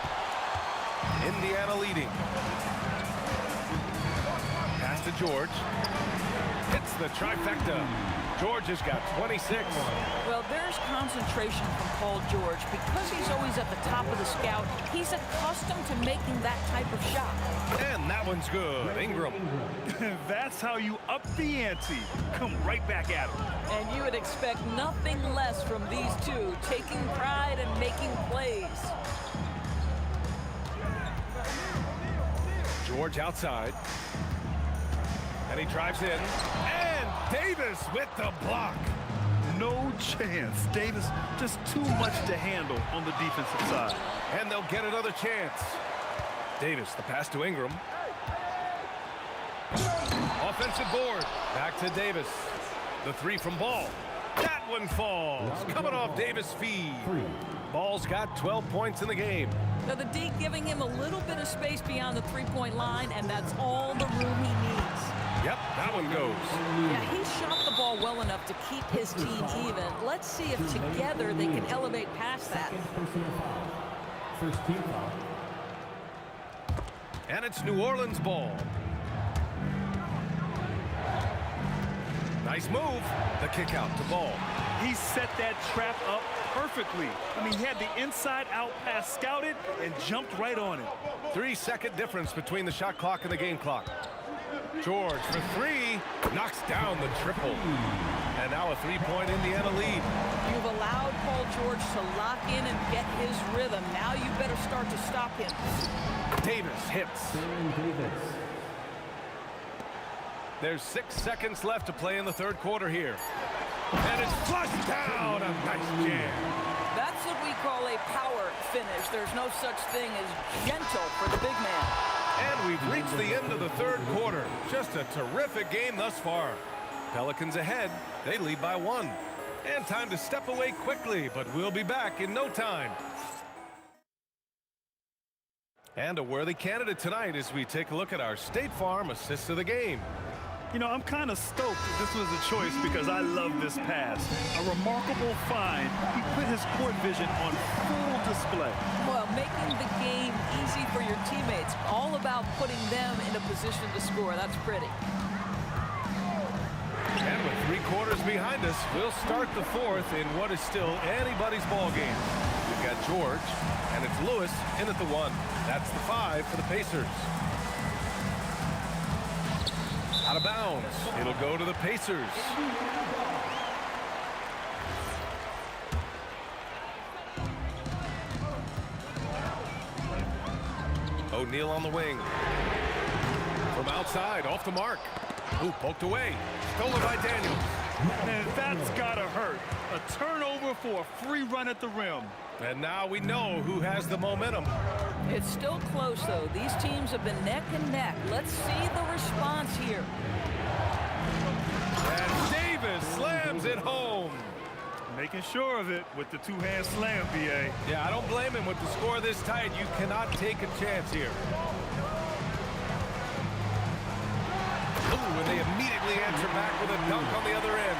Indiana leading. Pass to George. Hits the trifecta. George has got 26. Well, there's concentration from Paul George. Because he's always at the top of the scout, he's accustomed to making that type of shot. And that one's good. Ingram. That's how you up the ante. Come right back at him. And you would expect nothing less from these two, taking pride and making plays. George outside. And he drives in. And Davis with the block. No chance. Davis just too much to handle on the defensive side. And they'll get another chance. Davis, the pass to Ingram. Offensive board. Back to Davis. The three from Ball. That one falls. Coming off Davis' feed. Ball's got 12 points in the game. Now the D giving him a little bit of space beyond the three-point line, and that's all the room he needs. Yep, that one goes. Yeah, he shot the ball well enough to keep his team even. Let's see if together they can elevate past that. First team foul. And it's New Orleans ball. Nice move. The kick out to Ball. He set that trap up perfectly. I mean, he had the inside-out pass scouted and jumped right on it. 3-second difference between the shot clock and the game clock. George for three. Knocks down the triple. And now a three-point Indiana lead. You've allowed Paul George to lock in and get his rhythm. Now you better start to stop him. Davis hits. Davis. There's 6 seconds left to play in the third quarter here. And it's flushed down. A nice jam. That's what we call a power finish. There's no such thing as gentle for the big man. And we've reached the end of the third quarter. Just a terrific game thus far. Pelicans ahead. They lead by 1. And time to step away quickly, but we'll be back in no time. And a worthy candidate tonight as we take a look at our State Farm assist of the game. You know, I'm kind of stoked that this was a choice because I love this pass. A remarkable find. He put his court vision on full display. Well, making the game easy for your teammates. All about putting them in a position to score. That's pretty. And with 3 quarters behind us, we'll start the fourth in what is still anybody's ball game. We've got George, and it's Lewis in at the 1. That's the 5 for the Pacers. Out of bounds. It'll go to the Pacers. O'Neal on the wing. From outside, off the mark. Ooh, poked away. Stolen by Daniels. And that's gotta hurt. A turnover for a free run at the rim. And now we know who has the momentum. It's still close, though. These teams have been neck and neck. Let's see the response here. And Davis slams it home. Making sure of it with the two-hand slam, B.A. Yeah, I don't blame him. With the score this tight, you cannot take a chance here. Ooh, and they immediately answer back with a dunk on the other end.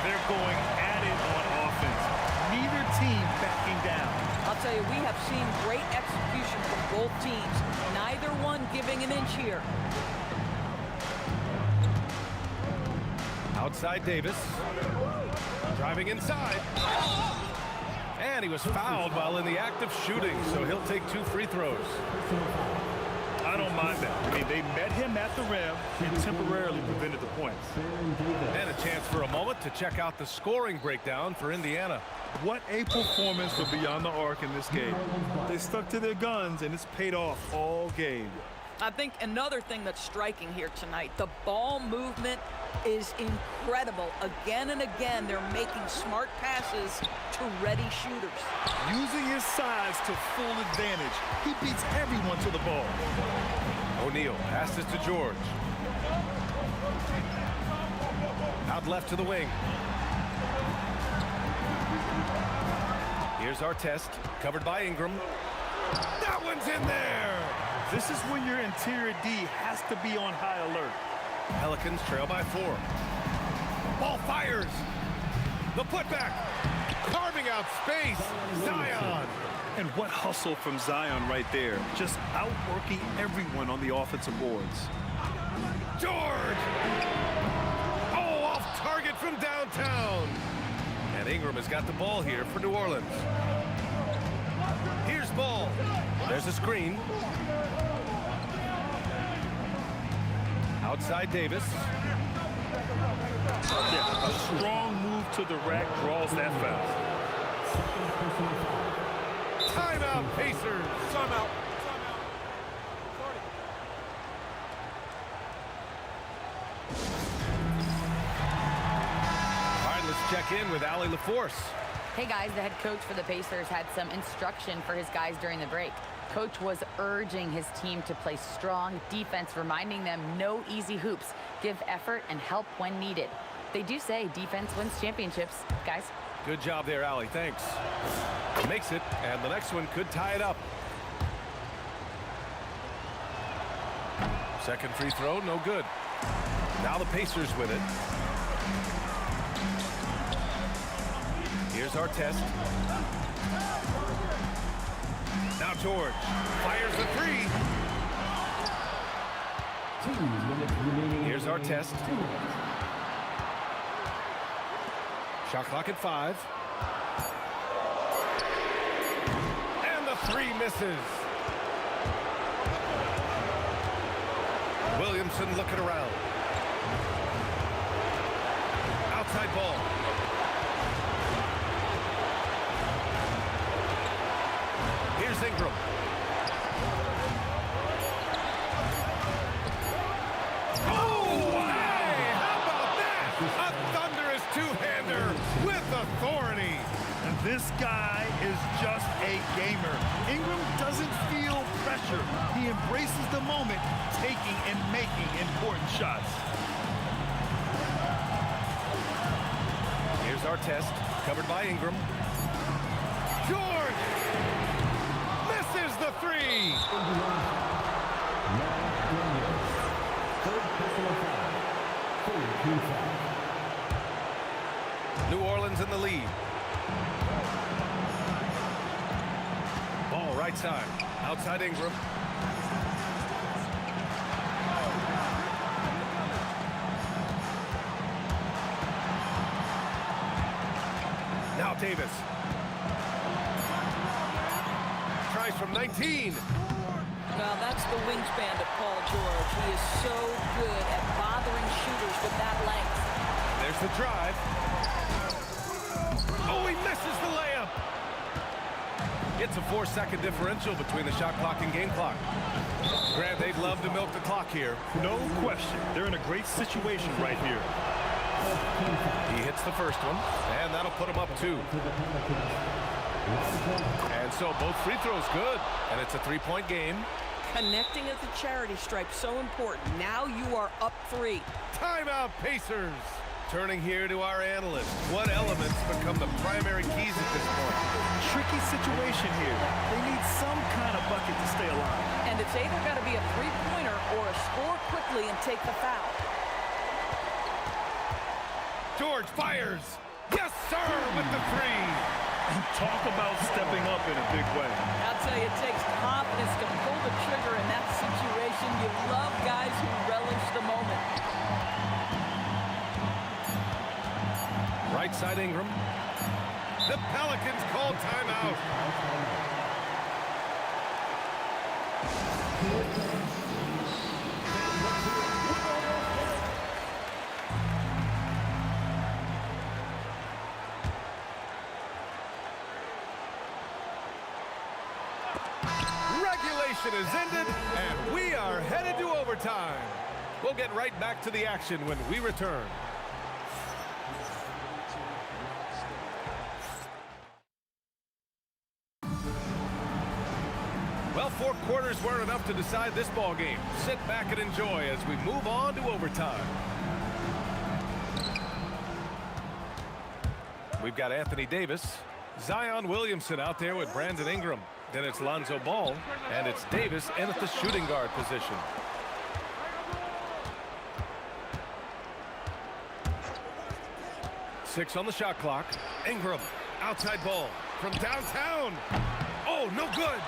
They're going at it on offense. Neither team backing down. I'll tell you, we have seen great execution from both teams. Neither one giving an inch here. Outside Davis. Driving inside. And he was fouled while in the act of shooting, so he'll take 2 free throws. I don't mind that. I mean, they met him at the rim and temporarily prevented the points. And a chance for a moment to check out the scoring breakdown for Indiana. What a performance for Beyond the Arc in this game. They stuck to their guns, and it's paid off all game. I think another thing that's striking here tonight, the ball movement is incredible. Again and again, they're making smart passes to ready shooters. Using his size to full advantage. He beats everyone to the ball. O'Neal passes to George. Out left to the wing. Here's our test, covered by Ingram. That one's in there! This is when your interior D has to be on high alert. Pelicans trail by 4. Ball fires. The putback. Carving out space. Zion. And what hustle from Zion right there. Just outworking everyone on the offensive boards. George. Oh, off target from down. downtown. And Ingram has got the ball here for New Orleans. Here's ball. There's a screen. Outside Davis. Yeah, a strong move to the rack draws that foul. Timeout, Pacers. Timeout. All right, let's check in with Allie LaForce. Hey guys, the head coach for the Pacers had some instruction for his guys during the break. Coach was urging his team to play strong defense, reminding them no easy hoops, give effort and help when needed. They do say defense wins championships, guys. Good job there, Allie. Thanks. Makes it, and the next one could tie it up. Second free throw, no good. Now the Pacers with it. Here's our test. Now George fires the three. Here's our test. Shot clock at 5. And the three misses. Williamson looking around. Outside ball. Here's Ingram. Oh, hey, how about that? A thunderous two-hander with authority. And this guy is just a gamer. Ingram doesn't feel pressure. He embraces the moment, taking and making important shots. Here's our test, covered by Ingram. George misses the three. New Orleans in the lead. Ball right side, outside Ingram. Now Davis. Tries from 19. Well, that's the wingspan of Paul George. He is so good at bothering shooters with that length. There's the drive. Oh, he misses the layup. It's a 4-second differential between the shot clock and game clock. Grant, they'd love to milk the clock here. No question. They're in a great situation right here. He hits the first one, and that'll put him up 2. And so both free throws good, and it's a 3-point game. Connecting at the charity stripe, so important. Now you are up 3. Timeout, Pacers. Turning here to our analyst. What elements become the primary keys at this point? Tricky situation here. They need some kind of bucket to stay alive. And it's either got to be a three-pointer or a score quickly and take the foul. George fires. Yes, sir, with the three. And talk about stepping up in a big way. I'll tell you, it takes confidence to pull the trigger in that situation. You love guys who relish the moment. Right side Ingram. The Pelicans call timeout. Regulation is ended, and we are headed to overtime. We'll get right back to the action when we return. Well, 4 quarters weren't enough to decide this ball game. Sit back and enjoy as we move on to overtime. We've got Anthony Davis, Zion Williamson out there with Brandon Ingram. Then it's Lonzo Ball, and it's Davis in at the shooting guard position. Six on the shot clock. Ingram, outside ball from downtown. Oh, no good.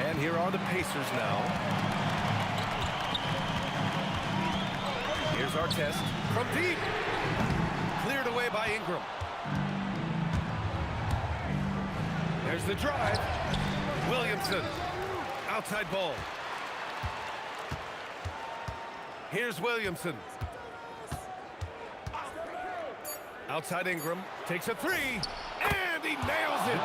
And here are the Pacers now. Here's our test from deep. Cleared away by Ingram. There's the drive. Williamson. Outside ball. Here's Williamson. Outside Ingram. Takes a three. And he nails it.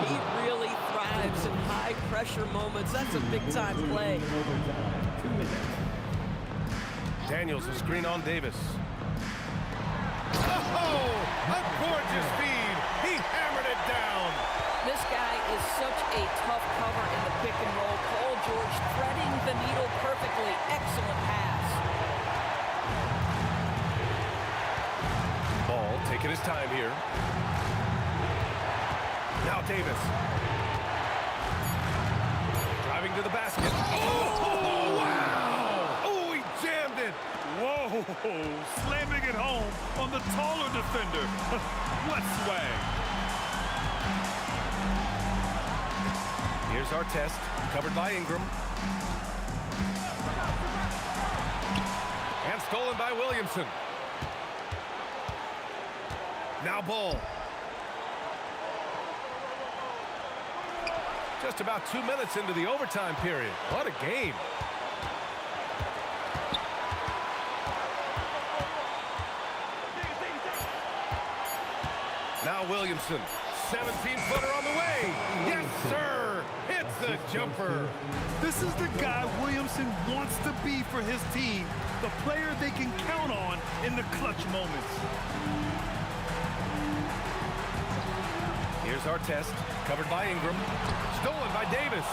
He really thrives in high-pressure moments. That's a big-time play. Daniels, a screen on Davis. Oh, a gorgeous feed. He hammered it down. This guy is such a tough cover in the pick and roll. Paul George threading the needle perfectly. Excellent pass. Ball taking his time here. Now Davis. Driving to the basket. Oh, wow! Oh, he jammed it. Whoa, slamming it home on the taller defender. What swag. Here's our test, covered by Ingram. And stolen by Williamson. Now Ball. Just about 2 minutes into the overtime period. What a game. Now Williamson, 17-footer on the way. Yes, sir. Hits the jumper. This is the guy Williamson wants to be for his team. The player they can count on in the clutch moments. Here's our test, covered by Ingram. Stolen by Davis.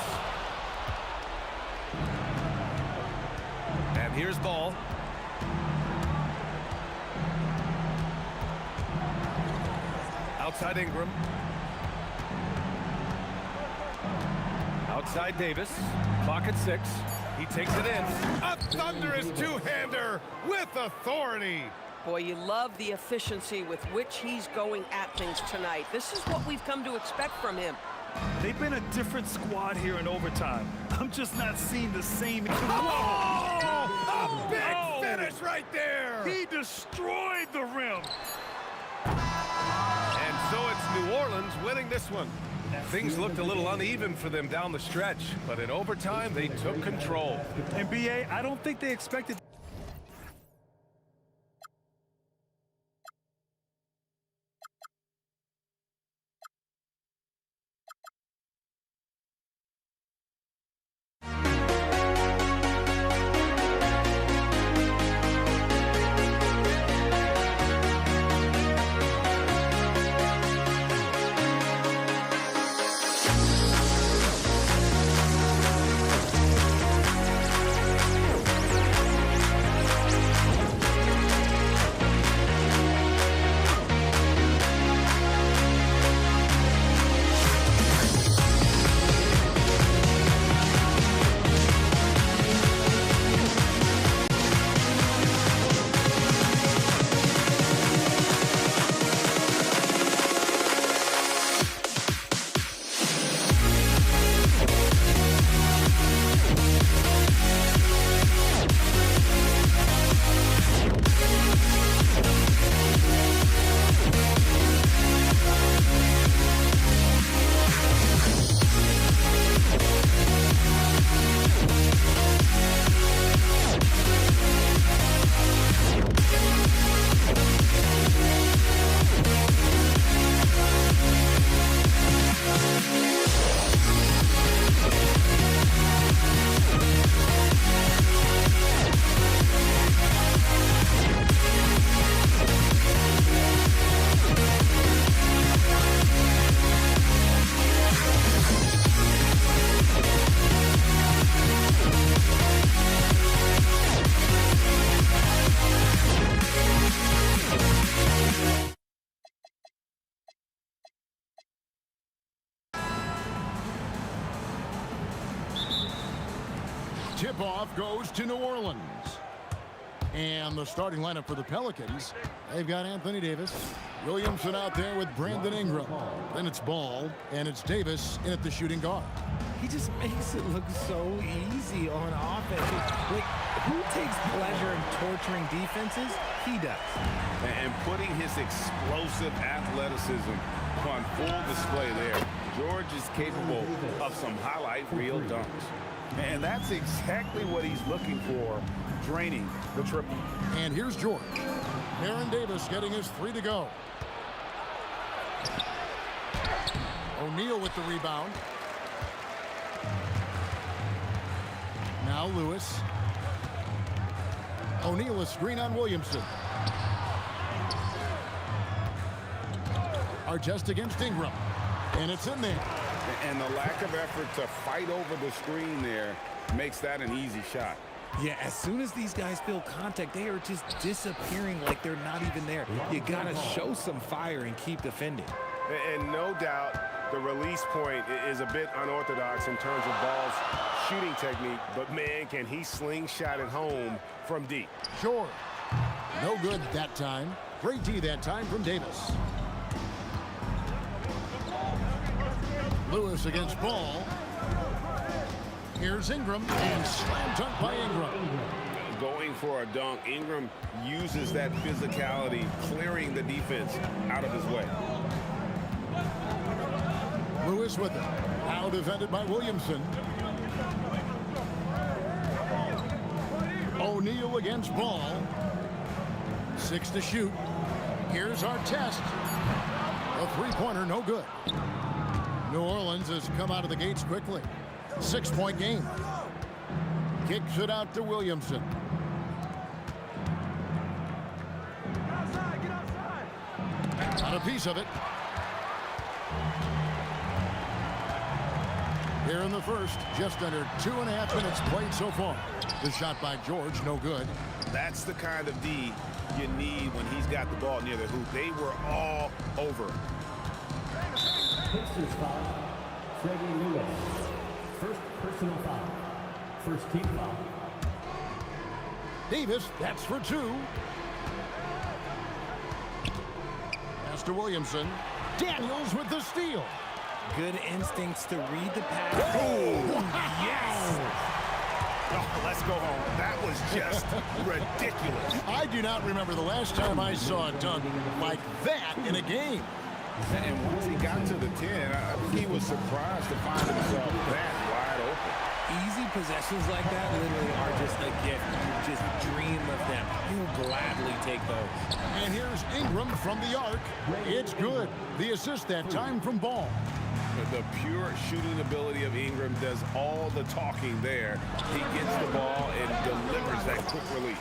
And here's Ball. Outside Ingram. Outside Davis. Clock at 6. He takes it in. A thunderous two-hander with authority. Boy, you love the efficiency with which he's going at things tonight. This is what we've come to expect from him. They've been a different squad here in overtime. I'm just not seeing the same. Oh, a big finish right there. He destroyed the rim. And so it's New Orleans winning this one. Things looked a little uneven for them down the stretch, but in overtime, they took control. And B.A., I don't think they expected. Tip-off goes to New Orleans. And the starting lineup for the Pelicans, they've got Anthony Davis, Williamson out there with Brandon Ingram. Then it's Ball, and it's Davis in at the shooting guard. He just makes it look so easy on offense. Like, who takes pleasure in torturing defenses? He does. And putting his explosive athleticism on full display there. George is capable of some highlight reel dunks. And that's exactly what he's looking for, draining the triple. And here's George. Aaron Davis getting his 3 to go. O'Neal with the rebound. Now Lewis. O'Neal a screen on Williamson. Artest against Ingram. And it's in there. And the lack of effort to fight over the screen there makes that an easy shot. Yeah, as soon as these guys feel contact, they are just disappearing like they're not even there. You got to show some fire and keep defending. And no doubt the release point is a bit unorthodox in terms of Ball's shooting technique, but man, can he slingshot it home from deep. Sure. No good that time. Great D that time from Davis. Lewis against Ball. Here's Ingram, and slam dunk by Ingram. Going for a dunk, Ingram uses that physicality, clearing the defense out of his way. Lewis with it. Now defended by Williamson. O'Neal against Ball. 6 to shoot. Here's our test. A three-pointer, no good. New Orleans has come out of the gates quickly. 6-point game. Kicks it out to Williamson. Got a piece of it. Here in the first, just under 2.5 minutes played so far. The shot by George, no good. That's the kind of D you need when he's got the ball near the hoop. They were all over him. Pistons foul. Freddie Lewis. First personal foul. First team foul. Davis, that's for 2. Pass to Williamson. Daniels with the steal. Good instincts to read the pass. Oh, yes! Oh, let's go home. That was just ridiculous. I do not remember the last time I saw a dunk like that in a game. And once he got to the 10, I think he was surprised to find himself that wide open. Easy possessions like that literally are just a gift. You just dream of them. You gladly take those. And here's Ingram from the arc. It's good. The assist that time from Ball. The pure shooting ability of Ingram does all the talking there. He gets the ball and delivers that quick release.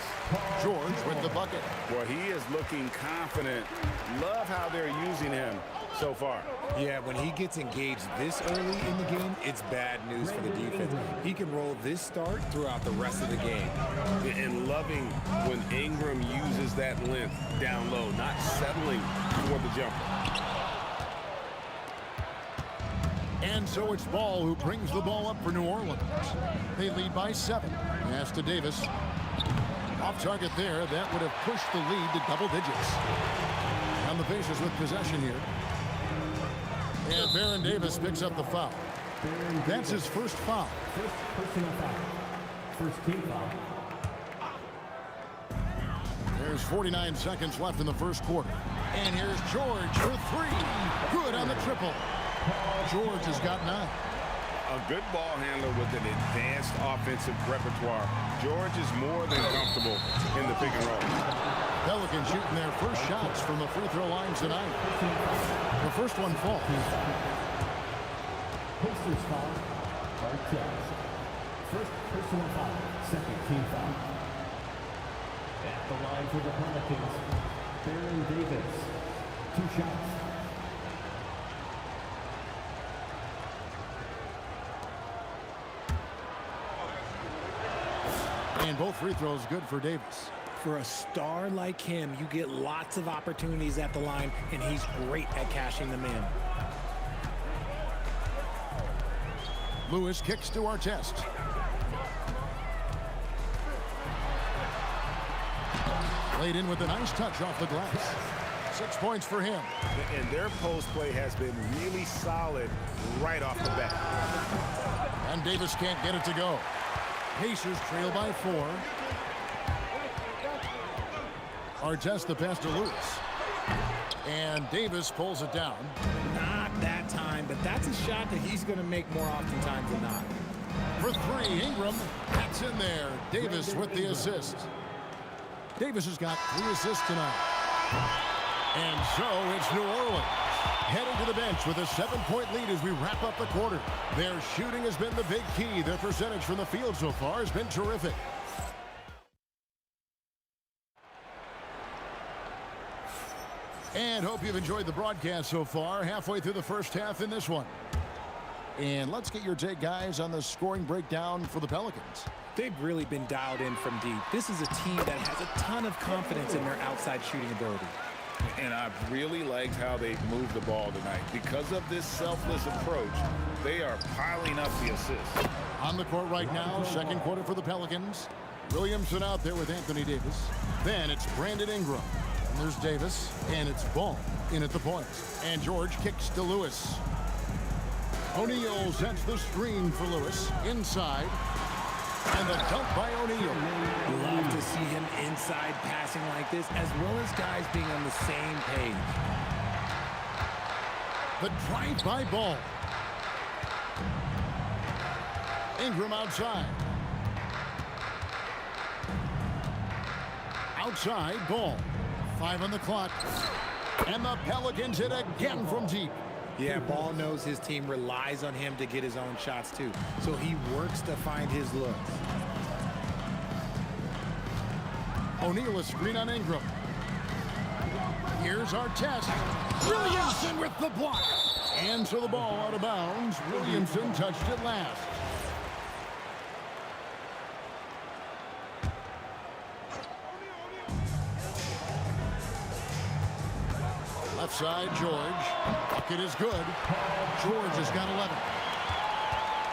George with the bucket. Well, he is looking confident. Love how they're using him so far. Yeah, when he gets engaged this early in the game, it's bad news for the defense. He can roll this start throughout the rest of the game. And loving when Ingram uses that length down low, not settling for the jumper. And so it's Ball who brings the ball up for New Orleans. They lead by 7. Pass to Davis. Off target there. That would have pushed the lead to double digits. On the Pacers with possession here. And Baron Davis picks up the foul. That's his first foul. First personal foul. First team foul. There's 49 seconds left in the first quarter. And here's George for 3. Good on the triple. George has got 9. A good ball handler with an advanced offensive repertoire. George is more than comfortable in the pick and roll. Pelicans shooting their first shots from the free throw line tonight. The first one falls. Pacers foul. Artest. First personal foul. Second team foul. At the line for the Pelicans, Baron Davis. 2 shots. And both free throws good for Davis. For a star like him, you get lots of opportunities at the line, and he's great at cashing them in. Lewis kicks to Artest. Laid in with a nice touch off the glass. 6 points for him. And their post play has been really solid right off the bat. And Davis can't get it to go. Pacers trail by 4. Artest the pass to Lewis. And Davis pulls it down. Not that time, but that's a shot that he's going to make more oftentimes than not. For 3, Ingram. That's in there. Davis with the assist. Davis has got 3 assists tonight. And so it's New Orleans heading to the bench with a 7-point lead as we wrap up the quarter. Their shooting has been the big key. Their percentage from the field so far has been terrific. And hope you've enjoyed the broadcast so far. Halfway through the first half in this one. And let's get your take, guys, on the scoring breakdown for the Pelicans. They've really been dialed in from deep. This is a team that has a ton of confidence in their outside shooting ability. And I've really liked how they've moved the ball tonight. Because of this selfless approach, they are piling up the assists. On the court right now, second quarter for the Pelicans. Williamson out there with Anthony Davis. Then it's Brandon Ingram. And there's Davis. And it's Ball in at the point. And George kicks to Lewis. O'Neal sets the screen for Lewis. Inside. And the dunk by O'Neal. Love to see him inside passing like this, as well as guys being on the same page. The drive by Ball. Ingram outside. Outside, Ball. 5 on the clock. And the Pelicans hit again from deep. Yeah, Ball knows his team relies on him to get his own shots too. So he works to find his looks. O'Neal a screen on Ingram. Here's our test. Williamson with the block. And so the ball out of bounds. Williamson touched it last. Left side, George. Bucket is good. George has got 11.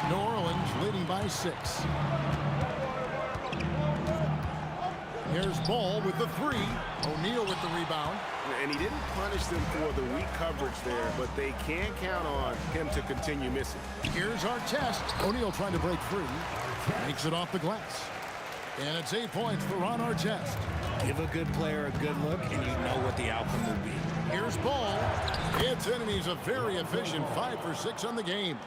New Orleans leading by 6. Here's Ball with the 3. O'Neal with the rebound. And he didn't punish them for the weak coverage there, but they can count on him to continue missing. Here's our test. O'Neal trying to break free. Makes it off the glass. And it's 8 points for Ron Artest. Give a good player a good look, and you know what the outcome will be. Here's Ball. It's in, and he's a very efficient 5 for 6 on the game.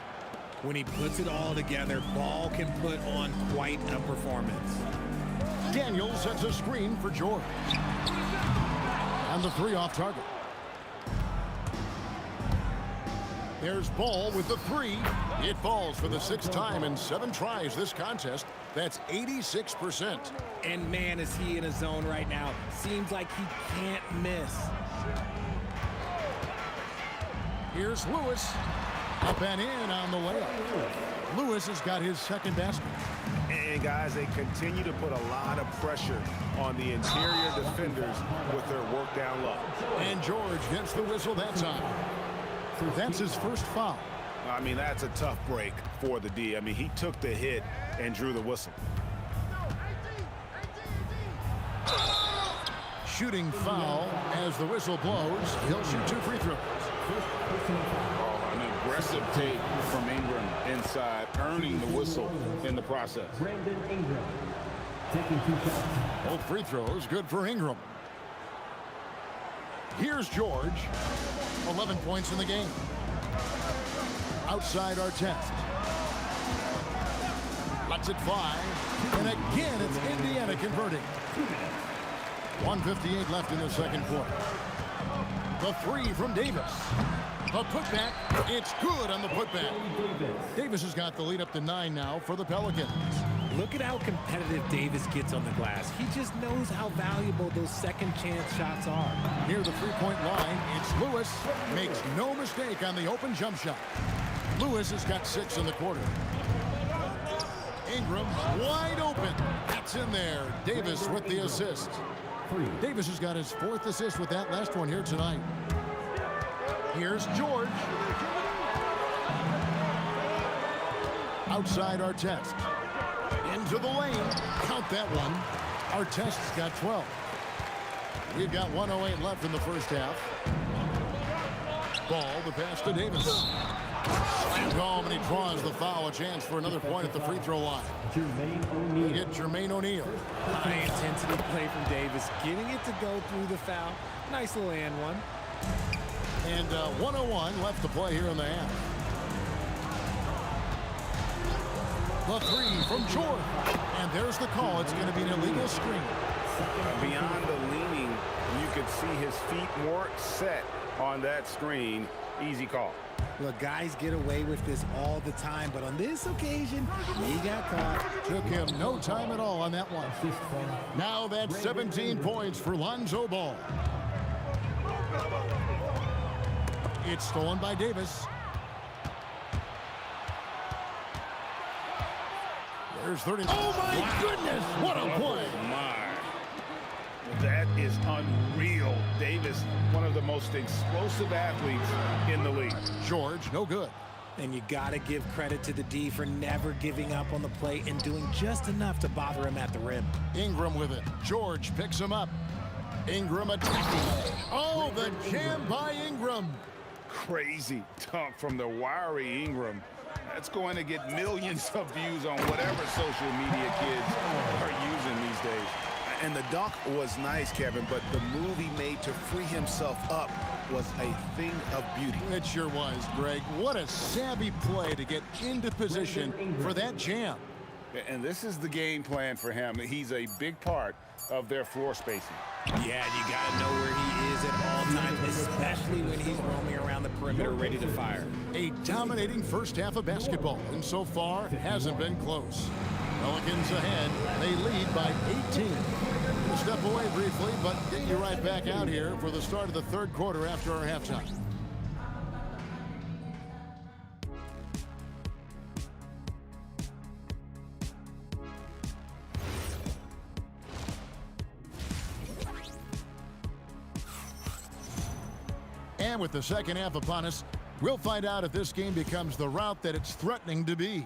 When he puts it all together, Ball can put on quite a performance. Daniels sets a screen for George. And the 3 off target. There's Ball with the 3. It falls for the 6th time in 7 tries this contest. That's 86%. And man, is he in a zone right now. Seems like he can't miss. Here's Lewis. Up and in on the layup. Lewis has got his 2nd basket. And guys, they continue to put a lot of pressure on the interior defenders with their work down low. And George gets the whistle that time. That's his first foul. I mean, that's a tough break for the D. I mean, he took the hit and drew the whistle. Shooting foul as the whistle blows. He'll shoot 2 free throws. An aggressive take from Ingram inside, earning the whistle in the process. Brandon Ingram taking 2 shots. Both free throws good for Ingram. Here's George. 11 points in the game. Outside Artest. Lets it fly. And again, it's Indiana converting. 1:58 left in the second quarter. The 3 from Davis. A putback. It's good on the putback. Davis has got the lead up to 9 now for the Pelicans. Look at how competitive Davis gets on the glass. He just knows how valuable those second chance shots are. Near the three-point line, it's Lewis. Makes no mistake on the open jump shot. Lewis has got 6 in the quarter. Ingram wide open. That's in there. Davis with the assist. Davis has got his 4th assist with that last one here tonight. Here's George. Outside Artest. Into the lane. Count that one. Artest's got 12. We've got 1:08 left in the first half. Ball, the pass to Davis. Slammed home, and he draws the foul. A chance for another point at the free throw line. We get Jermaine O'Neal. High-intensity play from Davis, getting it to go through the foul. Nice little and one. And 1:01 left to play here in the half. The three from Jordan. And there's the call. It's going to be an illegal screen. Beyond the leaning, you could see his feet more set on that screen. Easy call. Look, guys get away with this all the time, but on this occasion, he got caught. Took him no time at all on that one. Now that's 17 points for Lonzo Ball. It's stolen by Davis. There's 30. Oh, my goodness. What a play. My. That is unreal. Davis, one of the most explosive athletes in the league. George, no good. And you got to give credit to the D for never giving up on the play and doing just enough to bother him at the rim. Ingram with it. George picks him up. Ingram attacking. Oh, the jam by Ingram. Crazy dunk from the wiry Ingram. That's going to get millions of views on whatever social media kids are using these days. And the dunk was nice, Kevin, but the move he made to free himself up was a thing of beauty. It sure was, Greg. What a savvy play to get into position for that jam. And this is the game plan for him. He's a big part of their floor spacing. Yeah, you got to know where he is at all times, especially when he's roaming around the perimeter ready to fire. A dominating first half of basketball, and so far it hasn't been close. Pelicans ahead. They lead by 18. We'll step away briefly, but get you right back out here for the start of the third quarter after our halftime. And with the second half upon us, we'll find out if this game becomes the route that it's threatening to be.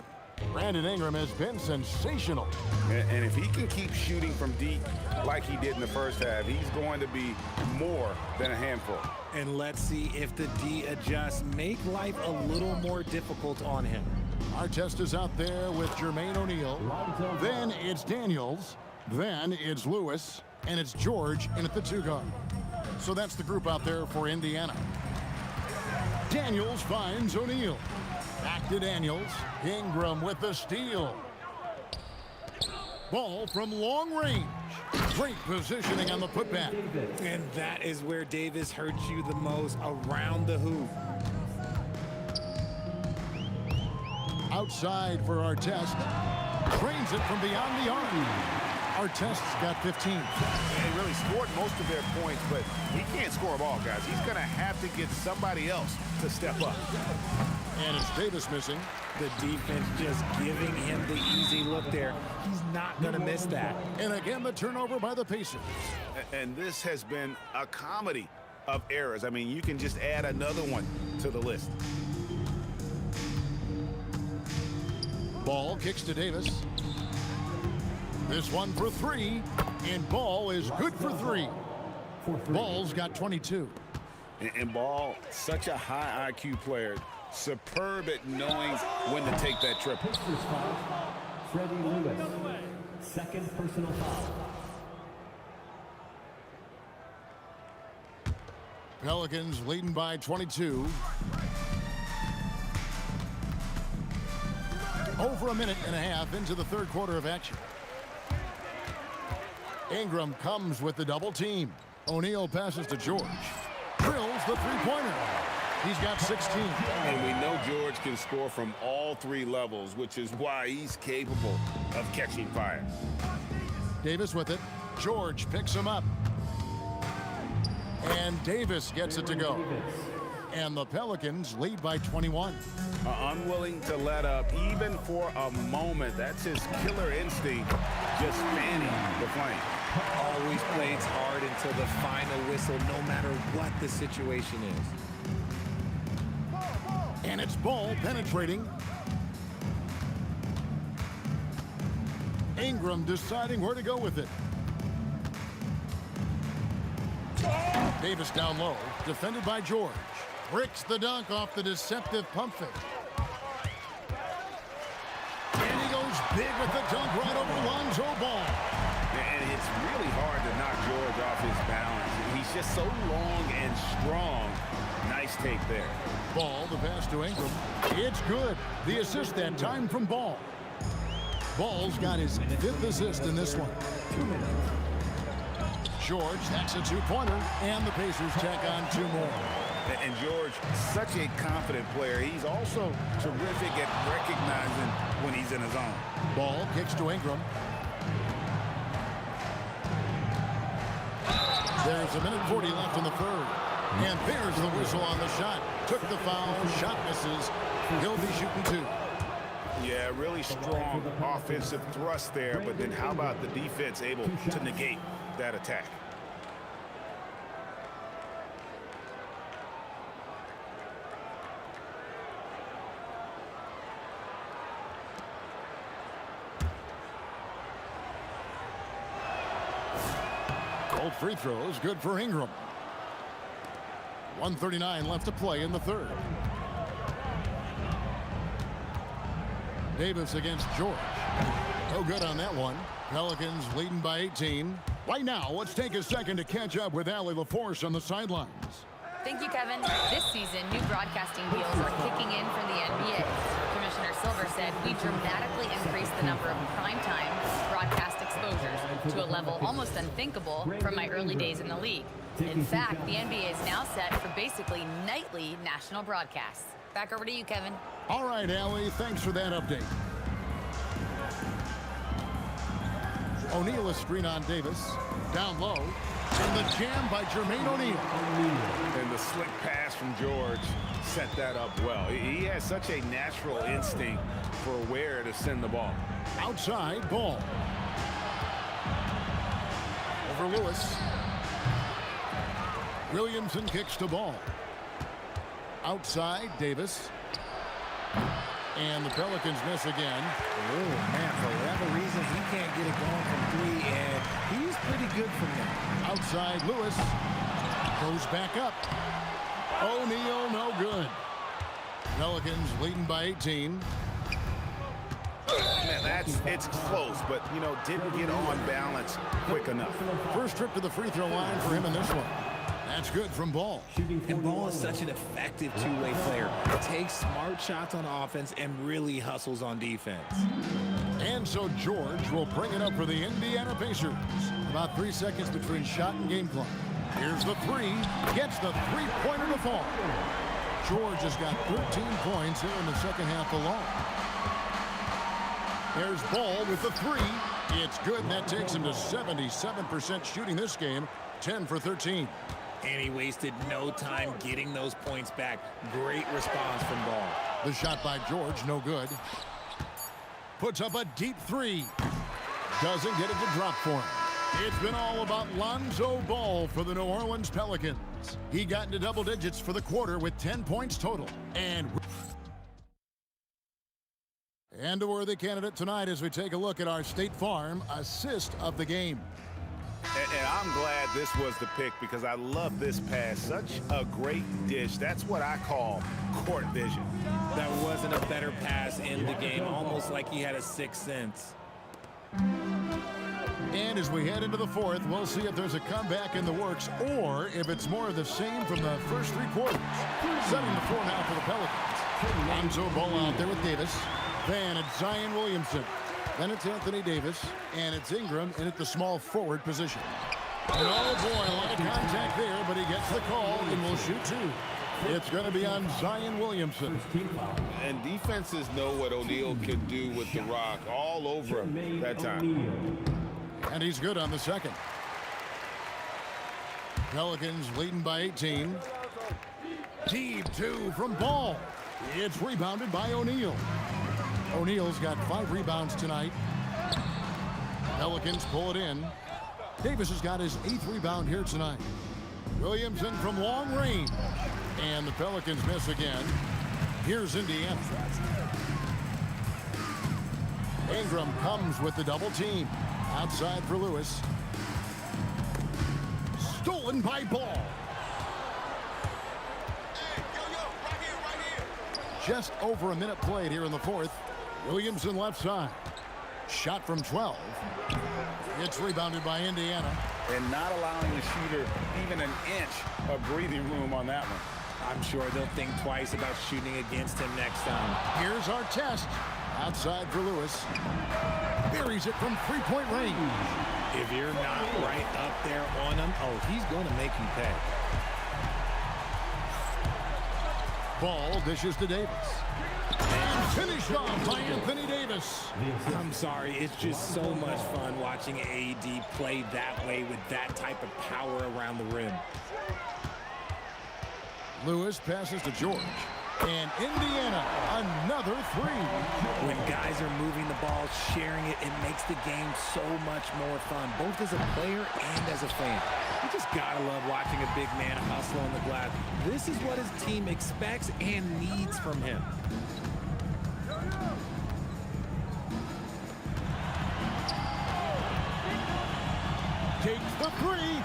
Brandon Ingram has been sensational. And if he can keep shooting from deep like he did in the first half, he's going to be more than a handful. And let's see if the D adjusts, make life a little more difficult on him. Our test is out there with Jermaine O'Neal. Then it's Daniels. Then it's Lewis. And it's George in at the two guard. So that's the group out there for Indiana. Daniels finds O'Neal. Back to Daniels. Ingram with the steal. Ball from long range. Great positioning on the putback. And that is where Davis hurts you the most, around the hoop. Outside for our test. Drains it from beyond the arc. Our test's got 15. They really scored most of their points, but he can't score them all, guys. He's going to have to get somebody else to step up. And it's Davis missing. The defense just giving him the easy look there. He's not going to miss that. And again, the turnover by the Pacers. And this has been a comedy of errors. I mean, you can just add another one to the list. Ball kicks to Davis. This one for three, and Ball is good for three. Ball's got 22. And Ball, such a high IQ player, superb at knowing when to take that triple. Freddie Lewis, second personal foul. Pelicans leading by 22. Over a minute and a half into the third quarter of action. Ingram comes with the double team. O'Neal passes to George. Drills the three-pointer. He's got 16. And we know George can score from all three levels, which is why he's capable of catching fire. Davis with it. George picks him up. And Davis gets it to go. And the Pelicans lead by 21. Unwilling to let up even for a moment. That's his killer instinct, just fanning the flame. Always plays hard until the final whistle, no matter what the situation is. And it's Ball penetrating. Ingram deciding where to go with it. Davis down low, defended by George. Bricks the dunk off the deceptive pump fake. And he goes big with the dunk right over Lonzo Ball. And it's really hard to knock George off his balance. He's just so long and strong. Nice take there. Ball, the pass to Ingram. It's good. The assist that time from Ball. Ball's got his 5th assist in this one. George, that's a 2-pointer, and the Pacers tack on 2 more. And George, such a confident player. He's also terrific at recognizing when he's in his zone. Ball kicks to Ingram. There's a minute 40 left in the 3rd. And there's the whistle on the shot. Took the foul, shot misses. He'll be shooting 2. Yeah, really strong offensive thrust there, but then how about the defense able to negate that attack? Both free throws good for Ingram. 1:39 left to play in the 3rd. Davis against George. No good on that one. Pelicans leading by 18. Right now, let's take a second to catch up with Allie LaForce on the sidelines. Thank you, Kevin. This season, new broadcasting deals are kicking in for the NBA. Commissioner Silver said we dramatically increased the number of primetime broadcast exposures to a level almost unthinkable from my early days in the league. In fact, the NBA is now set for basically nightly national broadcasts. Back over to you, Kevin. All right, Allie, thanks for that update. O'Neal, a screen on Davis. Down low. And the jam by Jermaine O'Neal. And the slick pass from George set that up well. He has such a natural instinct for where to send the ball. Outside, Ball. Over Lewis. Williamson kicks to Ball. Outside, Davis. And the Pelicans miss again. Oh, man, for whatever reason, he can't get it going from 3, and he's pretty good from there. Outside, Lewis. Goes back up. O'Neal, no good. Pelicans leading by 18. Man, it's close, but, you know, didn't get on balance quick enough. First trip to the free throw line for him in this one. That's good from Ball. And Ball is such an effective two-way player. Takes smart shots on offense and really hustles on defense. And so George will bring it up for the Indiana Pacers. About 3 seconds between shot and game clock. Here's the 3. Gets the 3-pointer to fall. George has got 13 points here in the second half alone. There's Ball with the 3. It's good. That takes him to 77% shooting this game. 10 for 13. And he wasted no time getting those points back. Great response from Ball. The shot by George, no good. Puts up a deep 3. Doesn't get it to drop for him. It's been all about Lonzo Ball for the New Orleans Pelicans. He got into double digits for the quarter with 10 points total. And a worthy candidate tonight as we take a look at our State Farm assist of the game. And I'm glad this was the pick because I love this pass. Such a great dish. That's what I call court vision. That wasn't a better pass in the game. Almost like he had a sixth sense. And as we head into the 4th, we'll see if there's a comeback in the works or if it's more of the same from the first 3 quarters. 7-4 now for the Pelicans. Lonzo Ball out there with Davis. Then it's Zion Williamson. Then it's Anthony Davis, and it's Ingram in at the small forward position. And oh boy, a lot of contact there, but he gets the call and will shoot 2. It's going to be on Zion Williamson. And defenses know what O'Neal can do with the rock all over him that time. And he's good on the second. Pelicans leading by 18. Deep 2 from Ball. It's rebounded by O'Neal. O'Neal's got 5 rebounds tonight. Pelicans pull it in. Davis has got his 8th rebound here tonight. Williamson from long range. And the Pelicans miss again. Here's Indiana. Ingram comes with the double team. Outside for Lewis. Stolen by Ball. just over a minute played here in the fourth. Williamson left side. Shot from 12. It's rebounded by Indiana. And not allowing the shooter even an inch of breathing room on that one. I'm sure they'll think twice about shooting against him next time. Here's our test. Outside for Lewis. Buries it from three-point range. If you're not right up there on him, oh, he's going to make you pay. Ball dishes to Davis. And finished off by Anthony Davis. I'm sorry, it's just so much fun watching AD play that way with that type of power around the rim. Lewis passes to George. And Indiana, another three. When guys are moving the ball, sharing it, it makes the game so much more fun, both as a player and as a fan. You just gotta love watching a big man hustle on the glass. This is what his team expects and needs from him. Takes the three.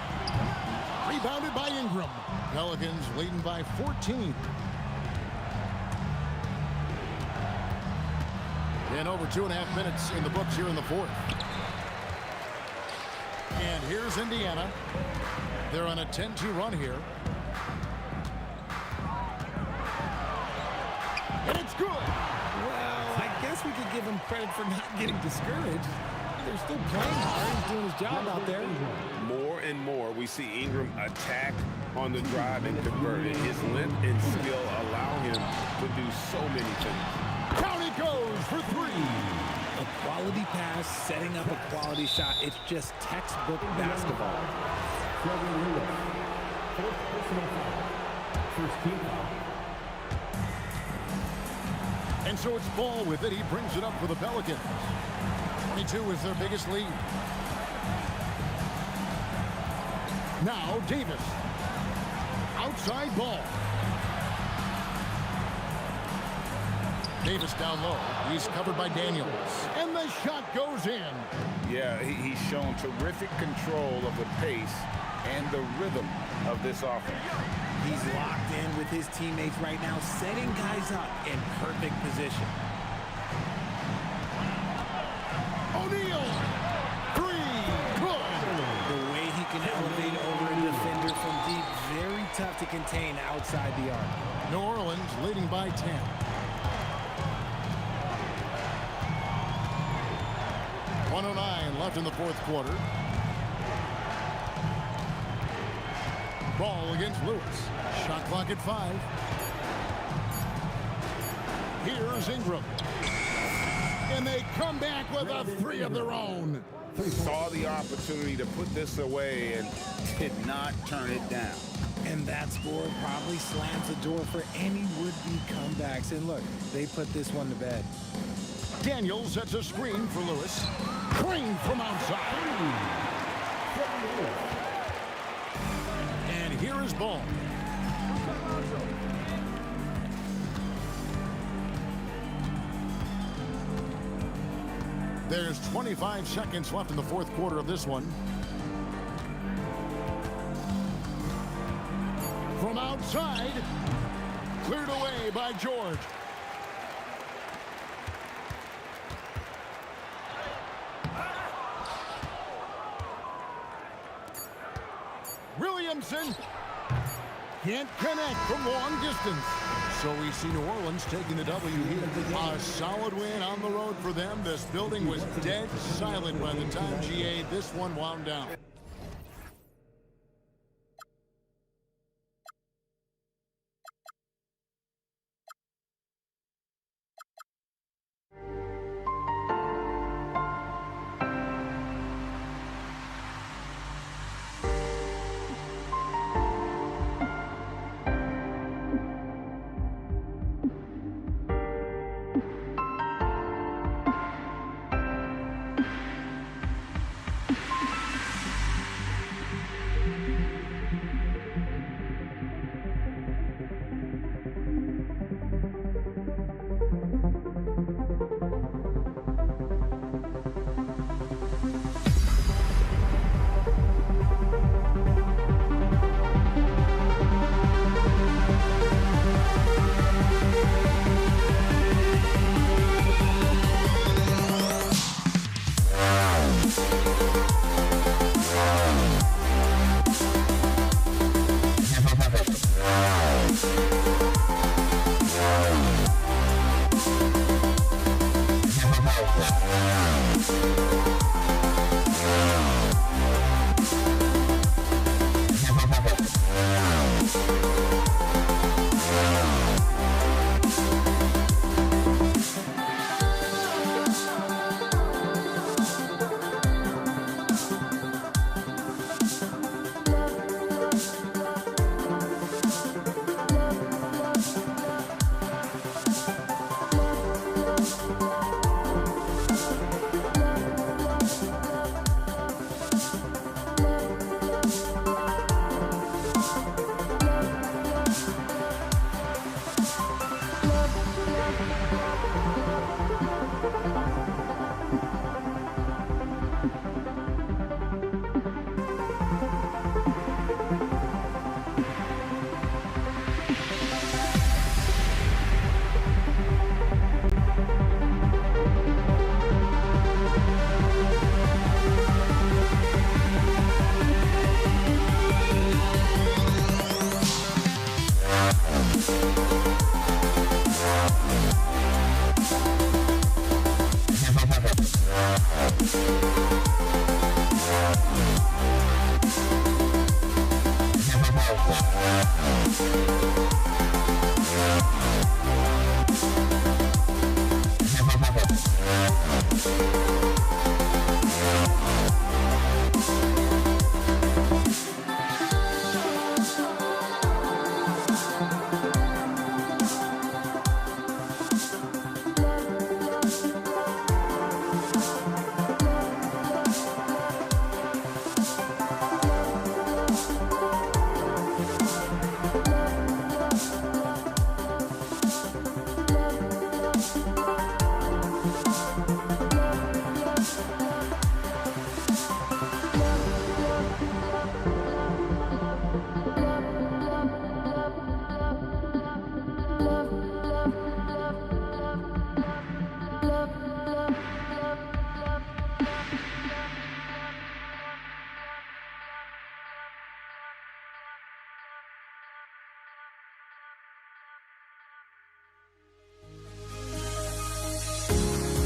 Rebounded by Ingram. Pelicans leading by 14. And over 2.5 minutes in the books here in the fourth. And here's Indiana. They're on a 10-2 run here. And it's good. Well, I guess we could give him credit for not getting discouraged. They're still playing hard. He's doing his job out there. More and more, we see Ingram attack on the drive and convert it. His length and skill allow him to do so many things. Down he goes for three. A quality pass, setting up a quality shot. It's just textbook basketball. First team foul. And so it's Ball with it. He brings it up for the Pelicans. 22 is their biggest lead. Now Davis. Outside Ball. Davis down low. He's covered by Daniels. And the shot goes in. Yeah, he's shown terrific control of the pace and the rhythm of this offense. He's locked in with his teammates right now, setting guys up in perfect position. O'Neal. Three. Good. The way he can elevate over a defender from deep, very tough to contain outside the arc. New Orleans leading by 10. .109 left in the fourth quarter. Ball against Lewis. Shot clock at 5. Here's Ingram. And they come back with a three of their own. Saw the opportunity to put this away and did not turn it down. And that score probably slams the door for any would-be comebacks. And look, they put this one to bed. Daniels sets a screen for Lewis. Green from outside. And here is Ball. There's 25 seconds left in the fourth quarter of this one. From outside, cleared away by George. Williamson can't connect from long distance. So we see New Orleans taking the W here. A solid win on the road for them. This building was dead silent by the time GA this one wound down.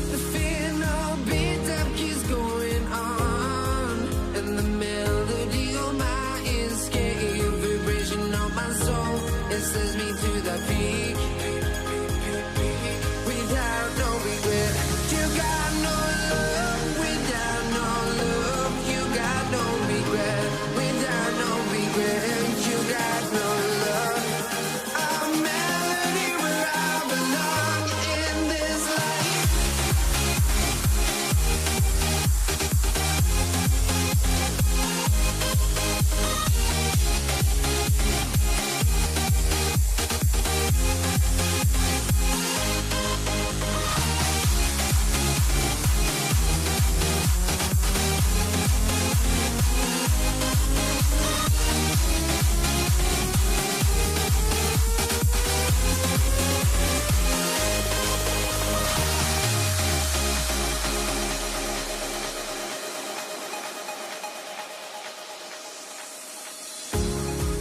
The fear no beat up keeps going on, and the melody on my escape, vibration on my soul, it sends me to the peak. Without no regret, you got no love. Without no love, you got no regret. Without no regret, you got no love. A melody where I belong in this life.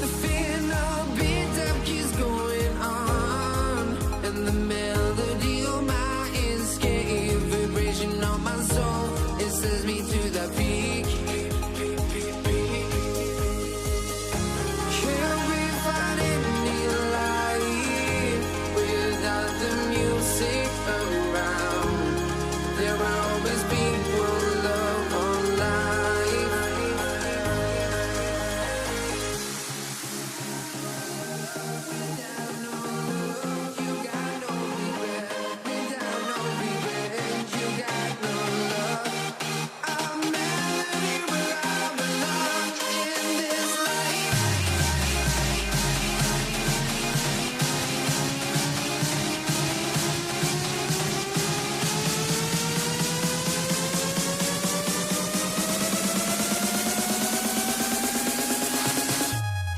The fear no beat up keeps going on, and the melody on my escape, vibration on my soul, it sends me to the peak. Can't we find any light without the music around? There will always be one love on life.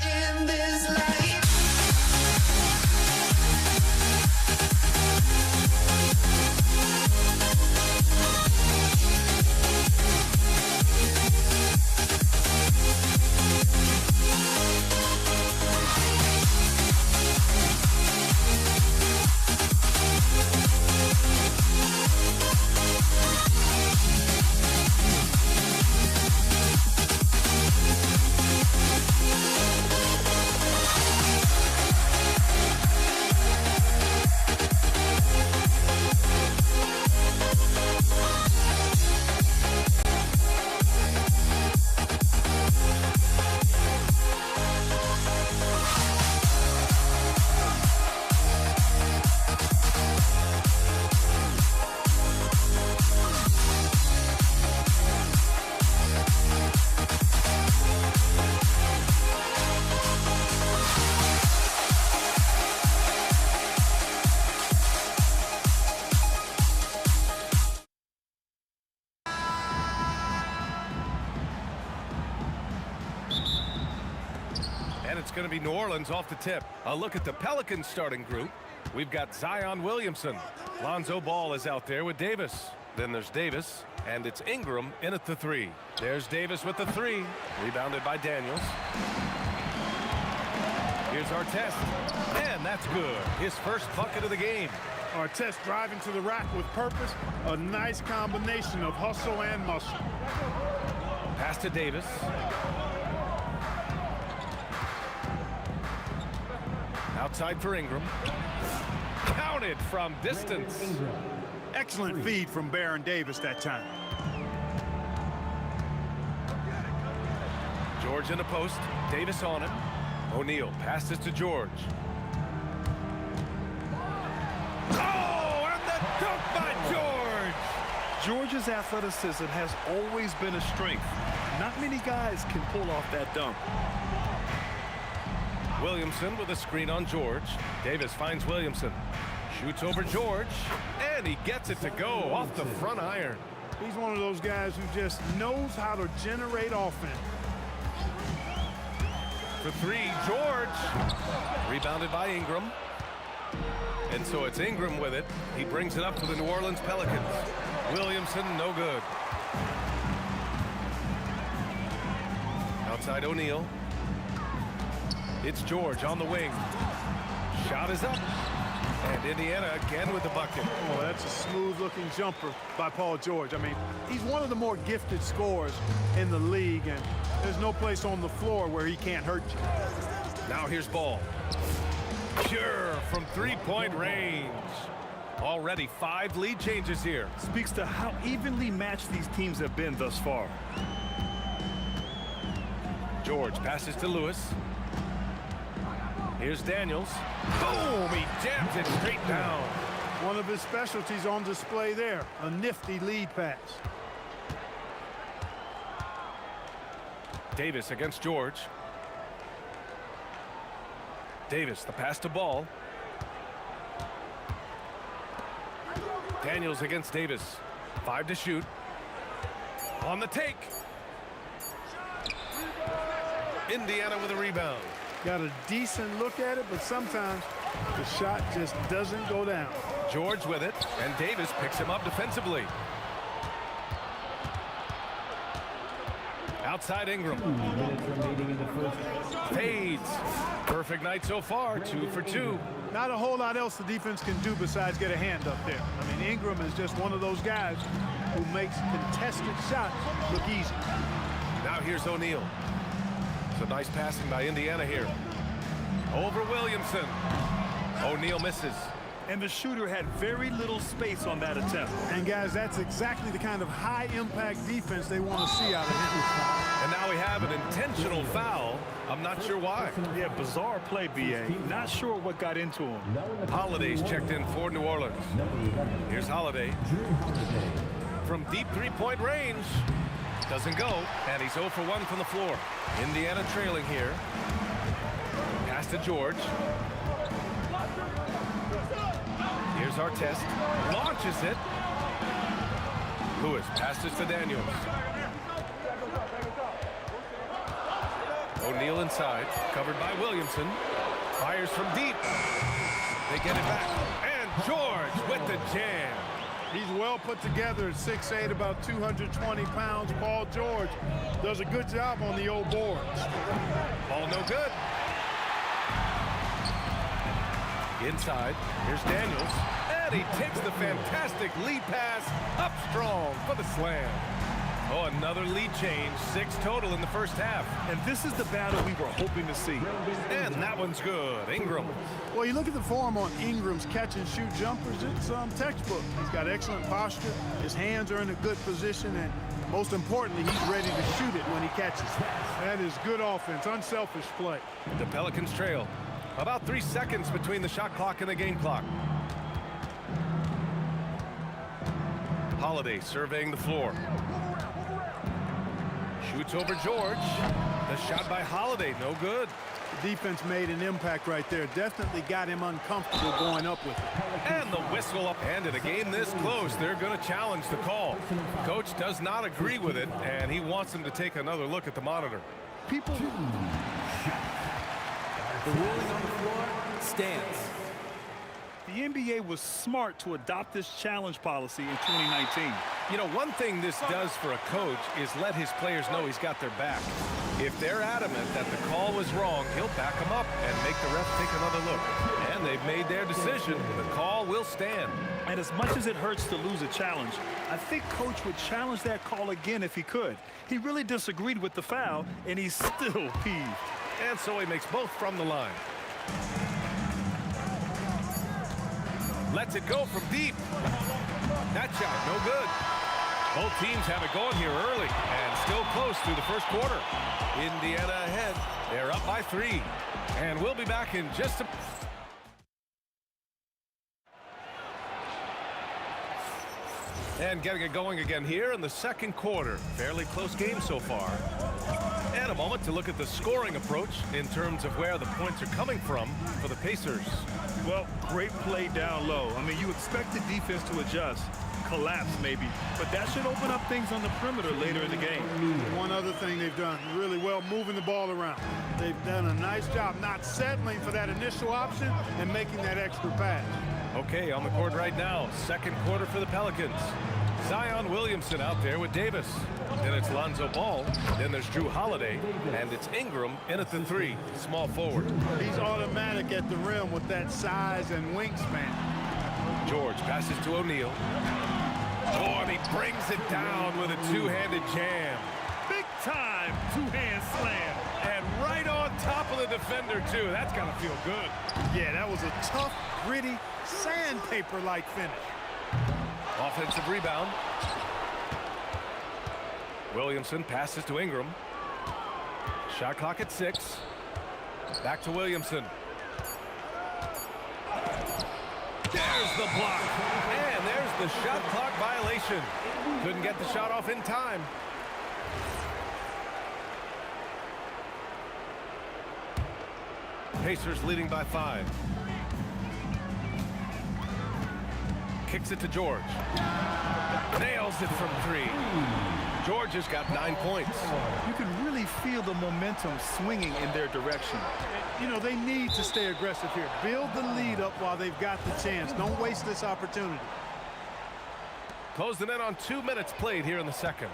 In this life. And it's going to be New Orleans off the tip. A look at the Pelicans starting group. We've got Zion Williamson. Lonzo Ball is out there with Davis. Then there's Davis, and it's Ingram in at the 3. There's Davis with the 3. Rebounded by Daniels. Here's Artest. And that's good. His first bucket of the game. Artest driving to the rack with purpose. A nice combination of hustle and muscle. Pass to Davis. Outside for Ingram. Counted from distance. Excellent feed from Baron Davis that time. George in the post. Davis on him. O'Neal passes to George. Oh, and the dunk by George! George's athleticism has always been a strength. Not many guys can pull off that dunk. Williamson with a screen on George. Davis finds Williamson. Shoots over George, and he gets it to go off the front iron. He's one of those guys who just knows how to generate offense. For three, George. Rebounded by Ingram. And so it's Ingram with it. He brings it up to the New Orleans Pelicans. Williamson, no good. Outside O'Neal. It's George on the wing. Shot is up. And Indiana again with the bucket. Oh, that's a smooth-looking jumper by Paul George. I mean, he's one of the more gifted scorers in the league, and there's no place on the floor where he can't hurt you. Now here's Ball. Pure from three-point range. Already 5 lead changes here. Speaks to how evenly matched these teams have been thus far. George passes to Lewis. Here's Daniels. Boom! He jams it straight down. One of his specialties on display there. A nifty lead pass. Davis against George. Davis, the pass to Ball. Daniels against Davis. 5 to shoot. On the take. Indiana with a rebound. Got a decent look at it, but sometimes the shot just doesn't go down. George with it, and Davis picks him up defensively. Outside Ingram. Fades. Perfect night so far, 2 for 2. Not a whole lot else the defense can do besides get a hand up there. I mean, Ingram is just one of those guys who makes contested shots look easy. Now here's O'Neal. So nice passing by Indiana here. Over Williamson. O'Neal misses. And the shooter had very little space on that attempt. And guys, that's exactly the kind of high-impact defense they want to see out of him. And now we have an intentional foul. I'm not sure why. Yeah, bizarre play, B.A. Not sure what got into him. Holiday's checked in for New Orleans. Here's Holiday. From deep three-point range. Doesn't go, and he's 0 for 1 from the floor. Indiana trailing here. Pass to George. Here's Artest. Launches it. Lewis passes to Daniels. O'Neal inside. Covered by Williamson. Fires from deep. They get it back. And George with the jam. He's well put together at 6'8", about 220 pounds. Paul George does a good job on the old boards. Ball no good. Inside, here's Daniels. And he takes the fantastic lead pass up strong for the slam. Oh, another lead change. 6 total in the first half. And this is the battle we were hoping to see. And that one's good. Ingram. Well, you look at the form on Ingram's catch-and-shoot jumpers, it's textbook. He's got excellent posture. His hands are in a good position, and most importantly, he's ready to shoot it when he catches. That is good offense, unselfish play. The Pelicans trail. About 3 seconds between the shot clock and the game clock. Holiday surveying the floor. Shoots over George. The shot by Holiday, no good. The defense made an impact right there. Definitely got him uncomfortable going up with it. And the whistle up. And in a game this close, they're going to challenge the call. Coach does not agree with it, and he wants them to take another look at the monitor. The ruling on the floor stands. The NBA was smart to adopt this challenge policy in 2019. You know, one thing this does for a coach is let his players know he's got their back. If they're adamant that the call was wrong, he'll back them up and make the ref take another look. And they've made their decision. The call will stand. And as much as it hurts to lose a challenge, I think Coach would challenge that call again if he could. He really disagreed with the foul, and he's still peeved. And so he makes both from the line. Lets it go from deep. That shot, no good. Both teams have it going here early and still close through the first quarter. Indiana ahead. They're up by 3. And we'll be back in just a... And getting it going again here in the second quarter. Fairly close game so far. And a moment to look at the scoring approach in terms of where the points are coming from for the Pacers. Well, great play down low. I mean, you expect the defense to adjust, collapse maybe, but that should open up things on the perimeter later in the game. One other thing they've done really well, moving the ball around. They've done a nice job not settling for that initial option and making that extra pass. Okay, on the court right now, second quarter for the Pelicans. Zion Williamson out there with Davis. Then it's Lonzo Ball. Then there's Drew Holiday. And it's Ingram in at the 3, small forward. He's automatic at the rim with that size and wingspan. George passes to O'Neal. Oh, and he brings it down with a two-handed jam. Big time two-hand slam. And right on top of the defender, too. That's got to feel good. Yeah, that was a tough, gritty, sandpaper-like finish. Offensive rebound. Williamson passes to Ingram. Shot clock at 6. Back to Williamson. There's the block. And there's the shot clock violation. Couldn't get the shot off in time. Pacers leading by 5. Kicks it to George. Nails it from 3. George has got 9 points. You can really feel the momentum swinging in their direction. You know, they need to stay aggressive here. Build the lead up while they've got the chance. Don't waste this opportunity. Closing in on 2 minutes played here in the second.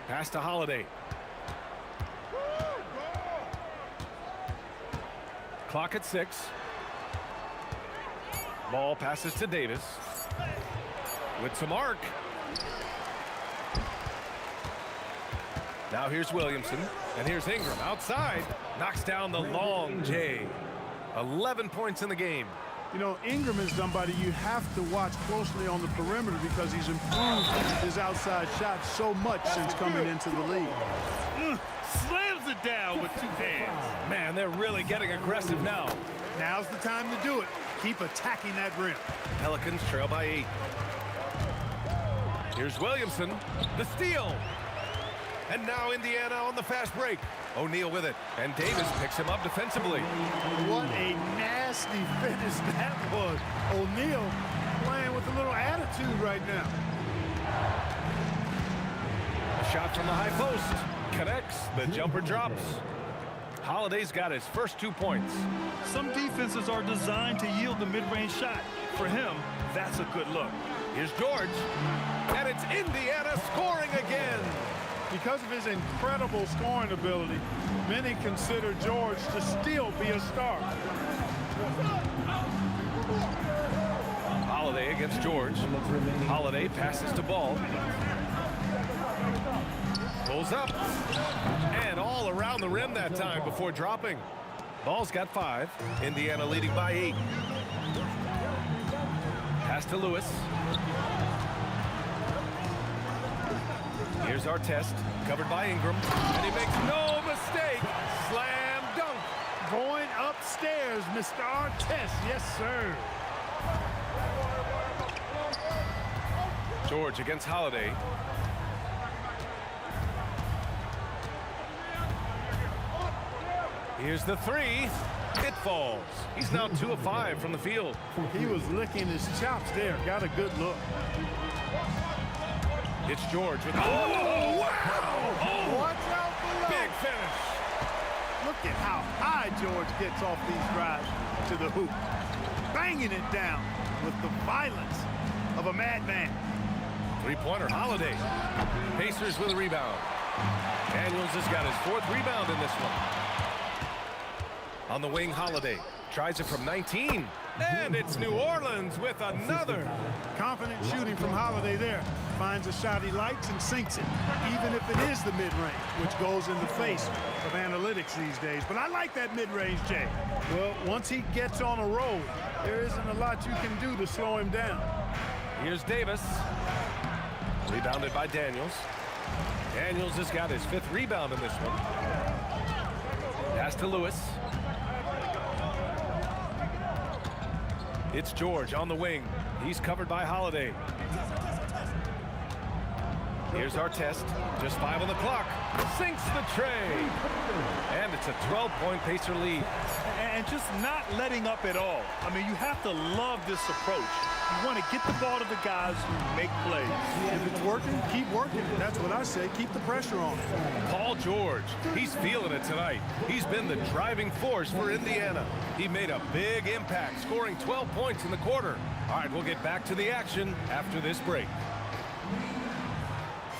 Pass to Holiday. Clock at 6. Ball passes to Davis. With some arc. Now here's Williamson. And here's Ingram outside. Knocks down the long J. 11 points in the game. You know, Ingram is somebody you have to watch closely on the perimeter because he's improved his outside shot so much since coming into the league. Slams it down with 2 hands. Man, they're really getting aggressive now. Now's the time to do it. Keep attacking that rim. Pelicans trail by 8. Here's Williamson. The steal. And now Indiana on the fast break. O'Neal with it. And Davis picks him up defensively. What a nasty finish that was. O'Neal playing with a little attitude right now. A shot from the high post. Connects. The jumper drops. Holiday's got his first 2 points. Some defenses are designed to yield the mid-range shot. For him, that's a good look. Here's George. And it's Indiana scoring again. Because of his incredible scoring ability, many consider George to still be a star. Holiday against George. Holiday passes to Ball. Pulls up. And all around the rim that time before dropping. Ball's got 5. Indiana leading by 8. Pass to Lewis. Here's our test, covered by Ingram, and he makes no mistake. Slam dunk. Going upstairs, Mr. Artest. Yes, sir. George against Holiday. Here's the 3. It falls. He's now 2 of 5 from the field. He was licking his chops there. Got a good look. It's George with... Oh, wow! Oh, watch out below. Big finish. Look at how high George gets off these drives to the hoop. Banging it down with the violence of a madman. 3-pointer Holiday. Pacers with a rebound. Daniels has got his 4th rebound in this one. On the wing, Holiday tries it from 19. And it's New Orleans with another. Confident shooting from Holiday there. Finds a shot he likes and sinks it, even if it is the mid-range, which goes in the face of analytics these days. But I like that mid-range, Jay. Well, once he gets on a roll, there isn't a lot you can do to slow him down. Here's Davis. Rebounded by Daniels. Daniels has got his 5th rebound in this one. Pass to Lewis. It's George on the wing. He's covered by Holiday. Here's our test. Just 5 on the clock. Sinks the tray. And it's a 12-point Pacer lead. And just not letting up at all. I mean, you have to love this approach. You want to get the ball to the guys who make plays. If it's working, keep working. That's what I say. Keep the pressure on it. Paul George, he's feeling it tonight. He's been the driving force for Indiana. He made a big impact, scoring 12 points in the quarter. All right, we'll get back to the action after this break.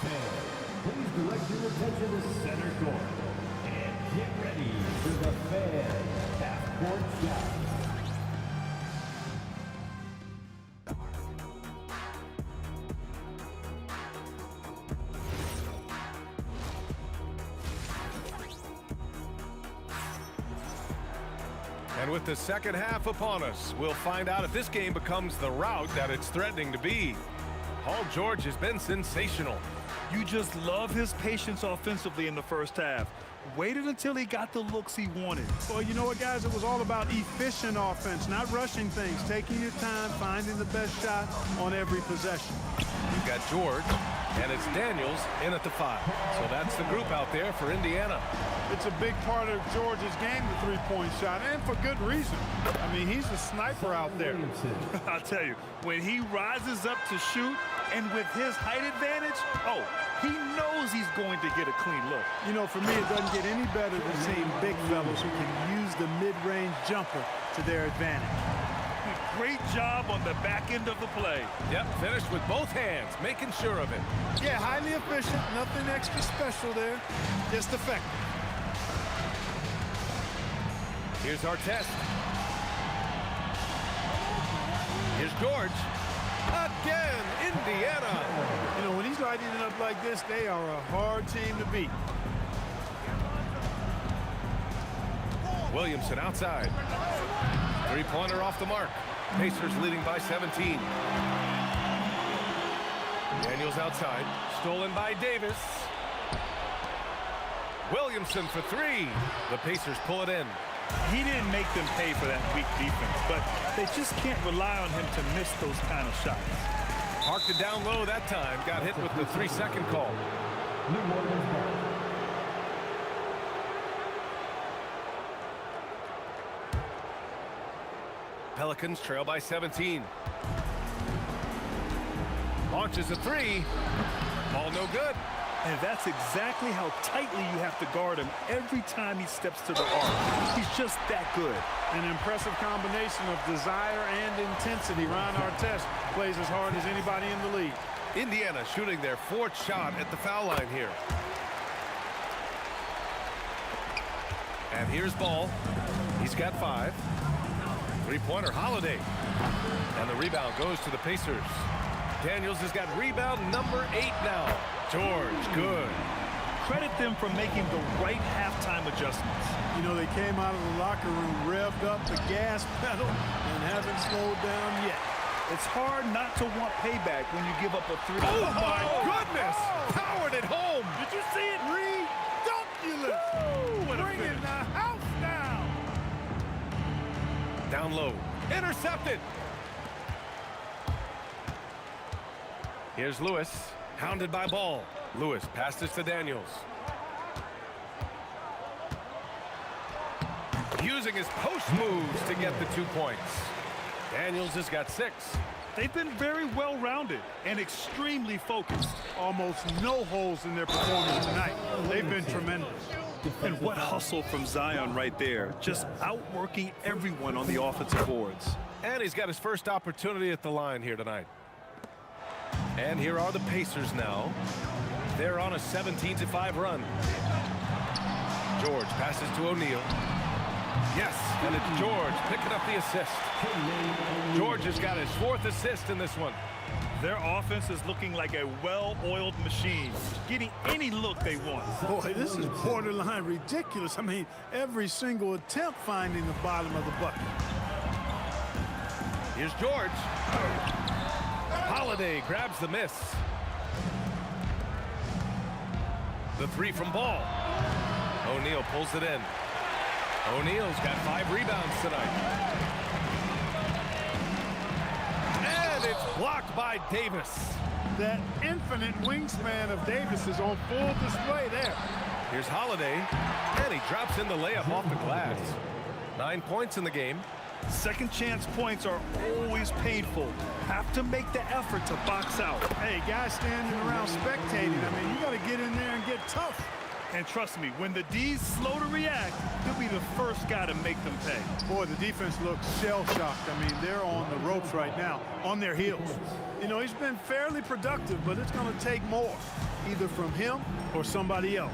Please direct your attention to center court and get ready for the fan half-court shot. And with the second half upon us, we'll find out if this game becomes the rout that it's threatening to be. Paul George has been sensational. You just love his patience offensively in the first half. Waited until he got the looks he wanted. Well, you know what, guys? It was all about efficient offense, not rushing things, taking your time, finding the best shot on every possession. You've got George, and it's Daniels in at the 5. So that's the group out there for Indiana. It's a big part of George's game, the three-point shot, and for good reason. I mean, he's a sniper out there. I'll tell you, when he rises up to shoot, and with his height advantage, oh, he knows he's going to get a clean look. You know, for me, it doesn't get any better than seeing big fellas who can use the mid-range jumper to their advantage. Great job on the back end of the play. Yep, finished with both hands, making sure of it. Yeah, highly efficient, nothing extra special there, just effective. Here's our test. Here's George. Again, Indiana. You know, when he's lighting it up like this, they are a hard team to beat. Williamson outside. Three-pointer off the mark. Pacers leading by 17. Daniels outside. Stolen by Davis. Williamson for 3. The Pacers pull it in. He didn't make them pay for that weak defense, but they just can't rely on him to miss those kind of shots. Parked it down low that time. Got hit with the 3-second call. Pelicans trail by 17. Launches a 3. Ball no good. And that's exactly how tightly you have to guard him every time he steps to the arc. He's just that good. An impressive combination of desire and intensity. Ron Artest plays as hard as anybody in the league. Indiana shooting their 4th shot at the foul line here. And here's Ball. He's got 5. Three-pointer Holiday. And the rebound goes to the Pacers. Daniels has got rebound number 8 now. George, good. Credit them for making the right halftime adjustments. You know, they came out of the locker room, revved up the gas pedal, and haven't slowed down yet. It's hard not to want payback when you give up a 3. Oh, my goodness! Powered it home! Did you see it? Redunculous! Bringing the house down! Down low. Intercepted! Here's Lewis. Hounded by Ball. Lewis passes to Daniels. Using his post moves to get the 2 points. Daniels has got 6. They've been very well-rounded and extremely focused. Almost no holes in their performance tonight. They've been tremendous. And what hustle from Zion right there. Just outworking everyone on the offensive boards. And he's got his first opportunity at the line here tonight. And here are the Pacers now. They're on a 17-5 run. George passes to O'Neal. Yes, and it's George picking up the assist. George has got his 4th assist in this one. Their offense is looking like a well-oiled machine, getting any look they want. Boy, this is borderline ridiculous. I mean, every single attempt finding the bottom of the bucket. Here's George. Holiday grabs the miss. The 3 from Ball. O'Neal pulls it in. O'Neal's got 5 rebounds tonight. And it's blocked by Davis. That infinite wingspan of Davis is on full display there. Here's Holiday, and he drops in the layup off the glass. 9 points in the game. Second chance points are always painful. Have to make the effort to box out. Hey, guys standing around spectating, I mean, you got to get in there and get tough. And trust me, when the D's slow to react, he'll be the first guy to make them pay. Boy, the defense looks shell-shocked. I mean, they're on the ropes right now, on their heels. You know, he's been fairly productive, but it's going to take more, either from him or somebody else.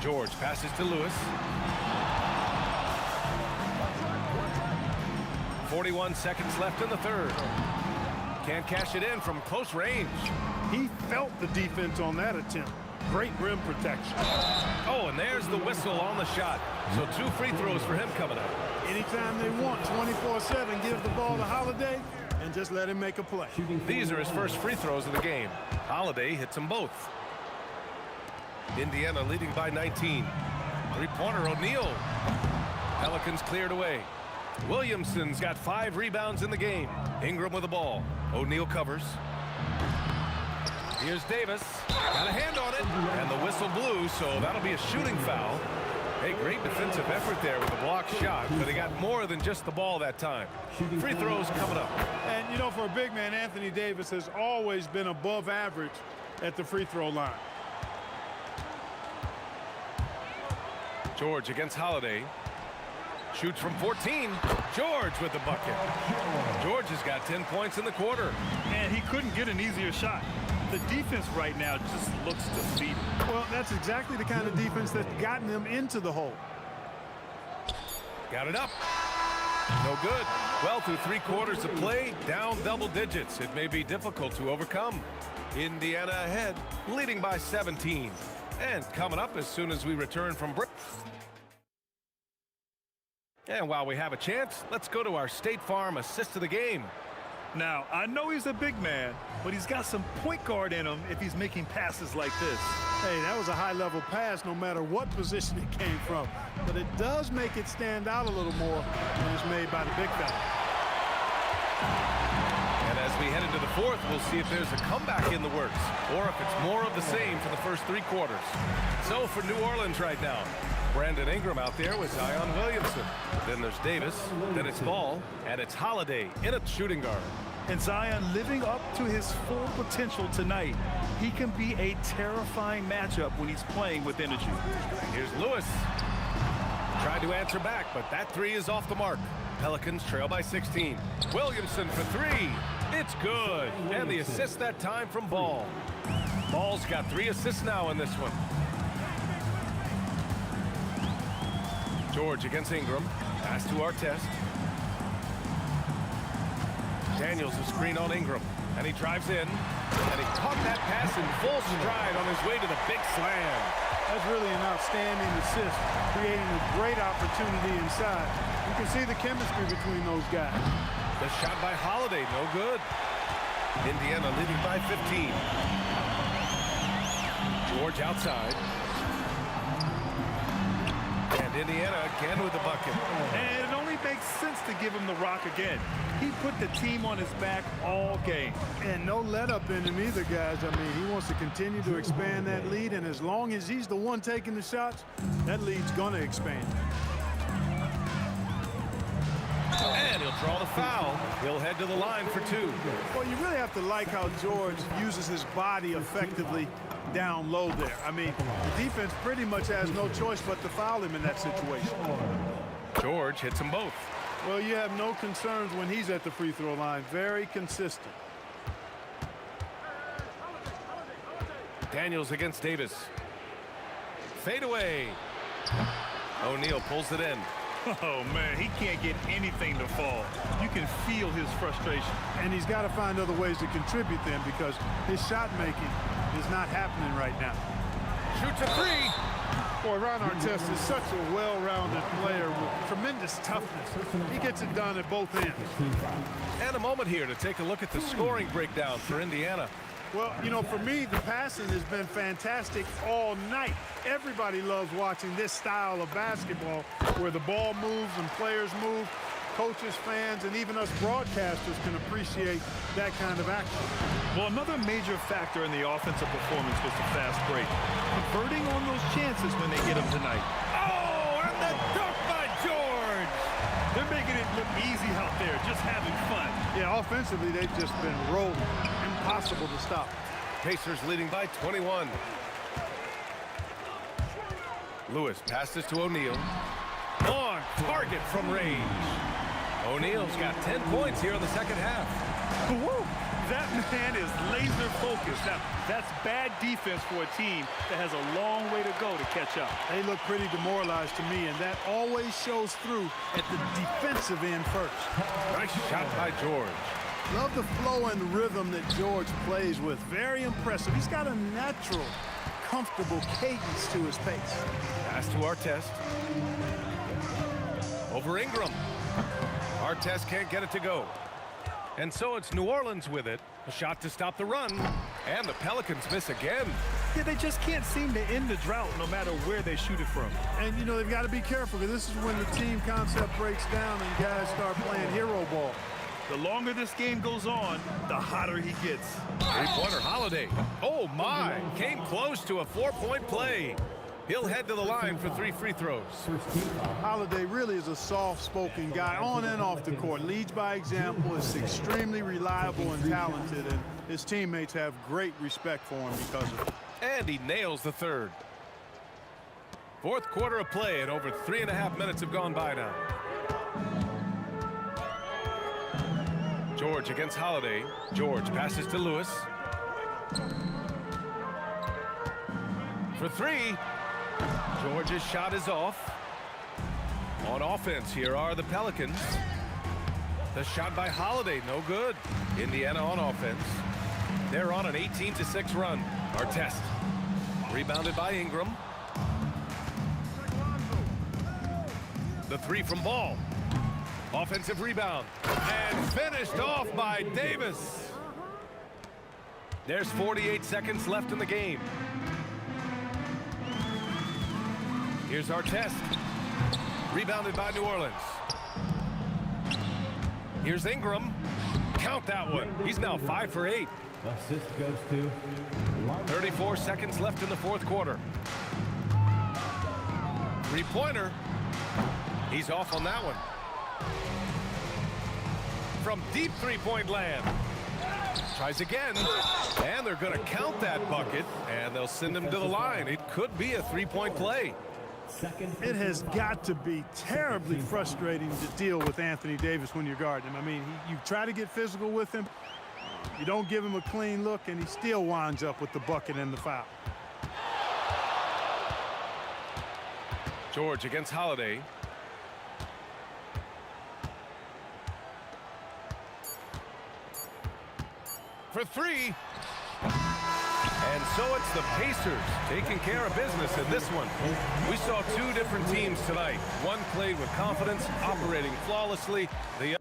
George passes to Lewis. 41 seconds left in the third. Can't cash it in from close range. He felt the defense on that attempt. Great rim protection. Oh, and there's the whistle on the shot. So 2 free throws for him coming up. Anytime they want, 24/7, give the ball to Holiday and just let him make a play. These are his first free throws of the game. Holiday hits them both. Indiana leading by 19. 3-pointer O'Neal. Pelicans cleared away. Williamson's got 5 rebounds in the game. Ingram with the ball. O'Neal covers. Here's Davis. Got a hand on it. And the whistle blew, so that'll be a shooting foul. Hey, great defensive effort there with the block shot, but he got more than just the ball that time. Free throws coming up. And, you know, for a big man, Anthony Davis has always been above average at the free throw line. George against Holiday. Shoots from 14. George with the bucket. George has got 10 points in the quarter. And he couldn't get an easier shot. The defense right now just looks defeated. Well, that's exactly the kind of defense that's gotten them into the hole. Got it up. No good. Well, through 3 quarters of play, down double digits. It may be difficult to overcome. Indiana ahead, leading by 17. And coming up as soon as we return from break. And while we have a chance, let's go to our State Farm assist of the game. Now, I know he's a big man, but he's got some point guard in him if he's making passes like this. Hey, that was a high-level pass no matter what position it came from. But it does make it stand out a little more when it's made by the big fella. And as we head into the fourth, we'll see if there's a comeback in the works or if it's more of the same for the first 3 quarters. So for New Orleans right now, Brandon Ingram out there with Zion Williamson. Then there's Davis, then it's Ball, and it's Holiday in a shooting guard. And Zion living up to his full potential tonight. He can be a terrifying matchup when he's playing with energy. Here's Lewis. Tried to answer back, but that 3 is off the mark. Pelicans trail by 16. Williamson for 3. It's good. And the assist that time from Ball. Ball's got 3 assists now in this one. George against Ingram. Pass to Artest. Daniels a screen on Ingram. And he drives in. And he caught that pass in full stride on his way to the big slam. That's really an outstanding assist, creating a great opportunity inside. You can see the chemistry between those guys. The shot by Holiday, no good. Indiana leading by 15. George outside. And Indiana again with the bucket. And it only makes sense to give him the rock again. He put the team on his back all game. And no let up in him either, guys. I mean, he wants to continue to expand that lead, and as long as he's the one taking the shots, that lead's going to expand. And he'll draw the foul. He'll head to the line for 2. Well, you really have to like how George uses his body effectively down low there. I mean, the defense pretty much has no choice but to foul him in that situation. George hits them both. Well, you have no concerns when he's at the free throw line. Very consistent. Daniels against Davis. Fade away. O'Neal pulls it in. Oh, man, he can't get anything to fall. You can feel his frustration. And he's got to find other ways to contribute then because his shot making is not happening right now. Shoots a three. Boy, Ron Artest is such a well-rounded player with tremendous toughness. He gets it done at both ends. And a moment here to take a look at the scoring breakdown for Indiana. Well, you know, for me, the passing has been fantastic all night. Everybody loves watching this style of basketball where the ball moves and players move. Coaches, fans, and even us broadcasters can appreciate that kind of action. Well, another major factor in the offensive performance was the fast break. Converting on those chances when they get them tonight. Oh, and the dunk by George! They're making it look easy out there, just having fun. Yeah, offensively, they've just been rolling. Impossible to stop. Pacers leading by 21. Lewis passes to O'Neal. On target from range. O'Neal's got 10 points here in the second half. Woo! That man is laser focused. Now, that's bad defense for a team that has a long way to go to catch up. They look pretty demoralized to me, and that always shows through at the defensive end first. Nice shot by George. Love the flow and rhythm that George plays with. Very impressive. He's got a natural, comfortable cadence to his pace. Pass to Artest. Over Ingram. Artest can't get it to go. And so it's New Orleans with it. A shot to stop the run. And the Pelicans miss again. Yeah, they just can't seem to end the drought no matter where they shoot it from. And, you know, they've got to be careful because this is when the team concept breaks down and guys start playing hero ball. The longer this game goes on, the hotter he gets. Three-pointer Holiday. Oh, my. Came close to a 4-point play. He'll head to the line for 3 free throws. Holiday really is a soft-spoken guy on and off the court. Leads by example, is extremely reliable and talented, and his teammates have great respect for him because of it. And he nails the third. Fourth quarter of play, and over 3.5 minutes have gone by now. George against Holiday. George passes to Lewis. For three. George's shot is off. On offense, here are the Pelicans. The shot by Holiday, no good. Indiana on offense. They're on an 18-6 run. Artest. Rebounded by Ingram. The three from Ball. Offensive rebound. And finished off by Davis. There's 48 seconds left in the game. Here's Artest. Rebounded by New Orleans. Here's Ingram. Count that one. He's now 5 for 8. Assist goes to 34 seconds left in the fourth quarter. Three-pointer. He's off on that one. From deep three-point land. Tries again. And they're going to count that bucket. And they'll send him to the line. It could be a three-point play. It has got to be terribly frustrating to deal with Anthony Davis when you're guarding him. I mean, you try to get physical with him, you don't give him a clean look, and he still winds up with the bucket and the foul. George against Holiday. For three. And so it's the Pacers taking care of business in this one. We saw two different teams tonight. One played with confidence, operating flawlessly. The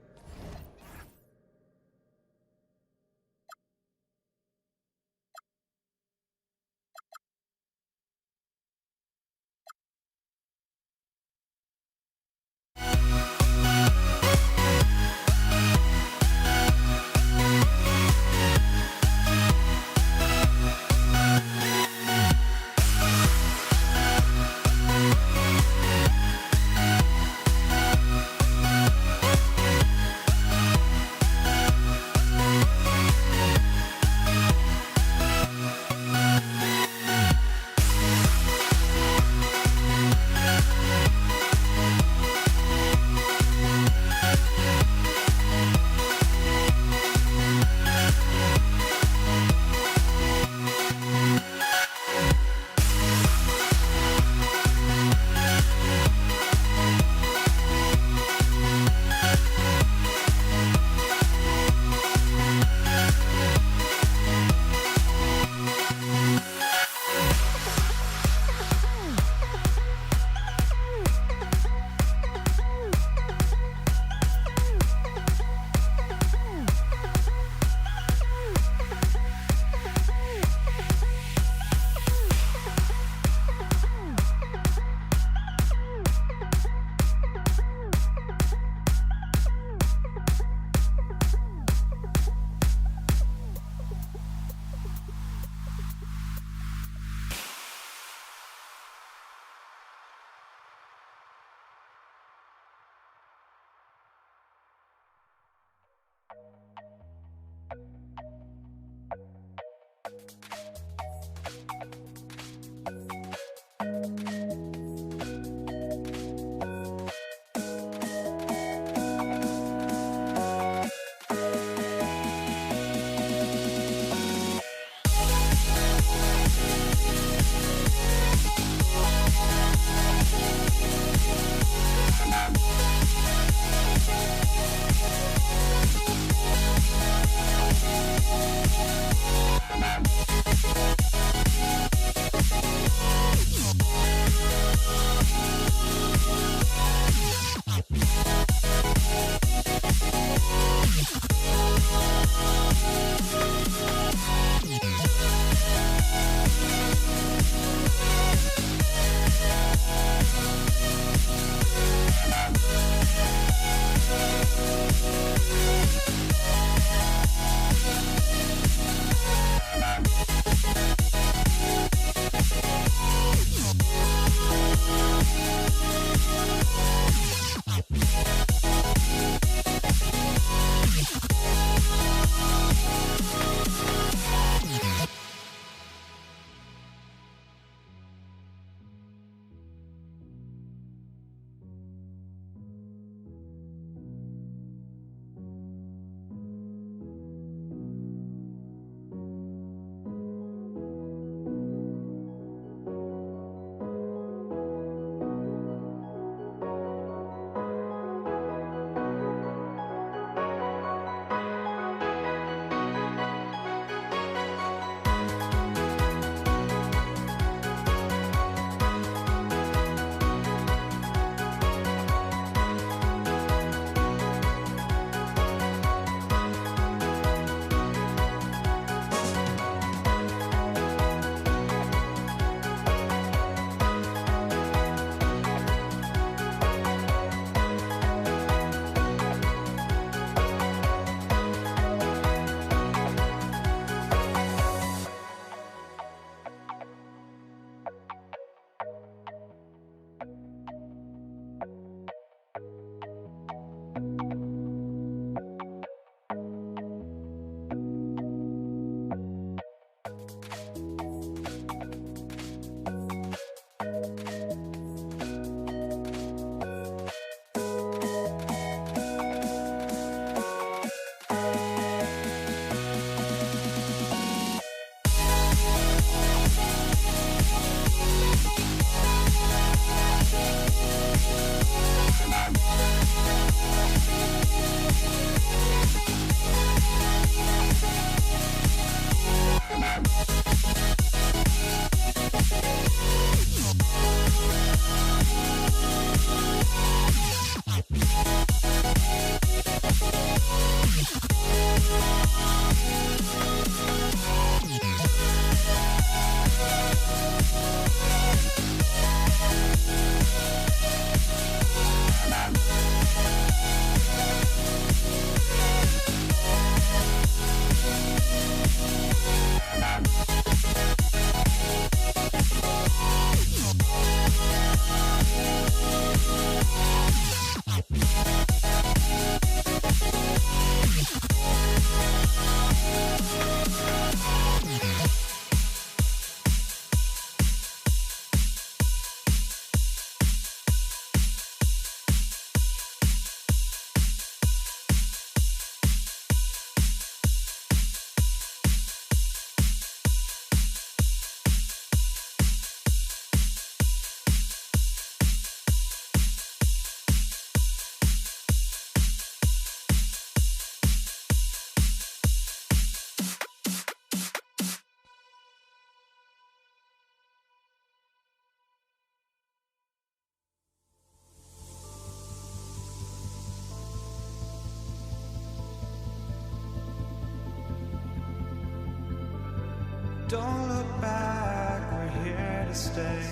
Don't look back, we're here to stay.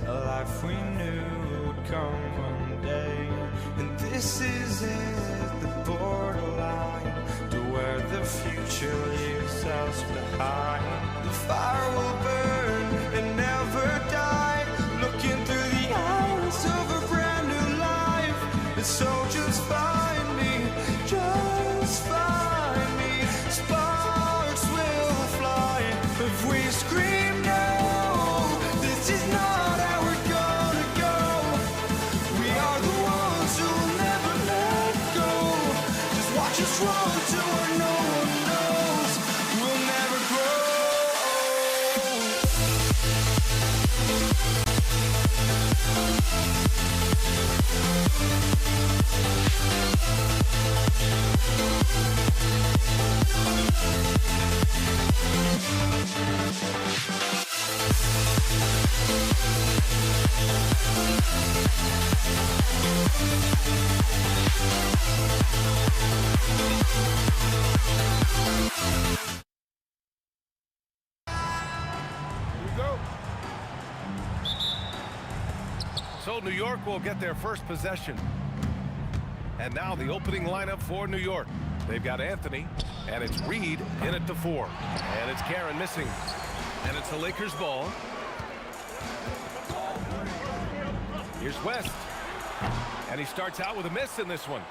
A life we knew would come one day. And this is it, the borderline to where the future leaves us behind. The fire will burn and never die, looking through the eyes of a brand new life. And so just find me, spark If we scream no, this is not how we're gonna go. We are the ones who'll never let go. Just watch us run to where no one knows. We'll never grow. So New York will get their first possession. And now the opening lineup for New York. They've got Anthony, and it's Reed in at the 4. And it's Karen missing. And it's the Lakers ball. Here's West. And he starts out with a miss in this one.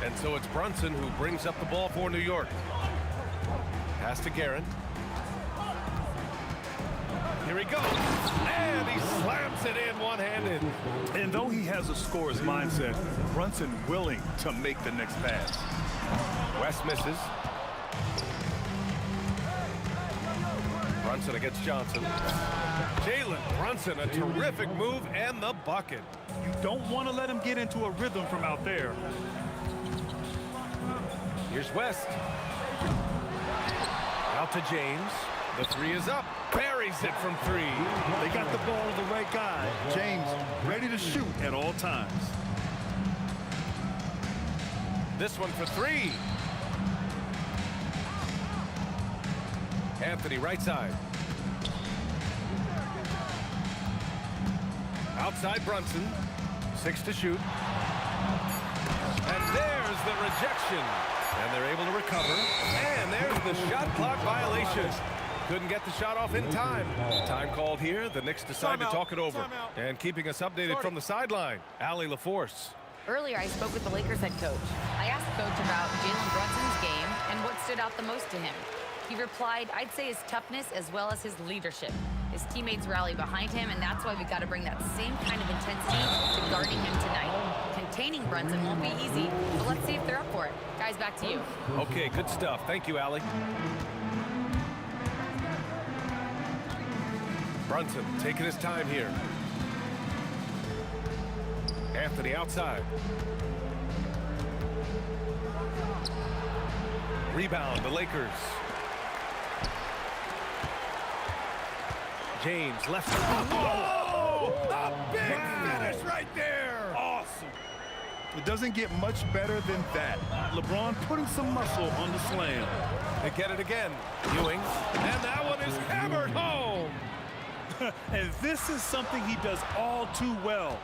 And so it's Brunson who brings up the ball for New York. Pass to Guerin. Here he goes, and he slams it in one-handed. And though he has a scorer's mindset, Brunson willing to make the next pass. West misses. Brunson against Johnson. Jalen Brunson, a terrific move, and the bucket. You don't want to let him get into a rhythm from out there. Here's West. Out to James. The 3 is up. Buries it from 3. They got the ball to the right guy. James ready to shoot at all times. This one for 3. Anthony right side. Outside Brunson. 6 to shoot. And there's the rejection. And they're able to recover. And there's the shot clock violation. Couldn't get the shot off in time. Time called here. The Knicks decide to talk it over. And keeping us updated from the sideline, Allie LaForce. Earlier, I spoke with the Lakers head coach. I asked Coach about Jalen Brunson's game and what stood out the most to him. He replied, I'd say his toughness as well as his leadership. His teammates rally behind him, and that's why we've got to bring that same kind of intensity to guarding him tonight. Containing Brunson won't be easy, but let's see if they're up for it. Guys, back to you. Okay, good stuff. Thank you, Allie. Brunson taking his time here. Anthony outside. Rebound, the Lakers. James left. Oh! A big finish right there! Awesome. It doesn't get much better than that. LeBron putting some muscle on the slam. They get it again. Ewing. And that one is hammered home. And this is something he does all too well.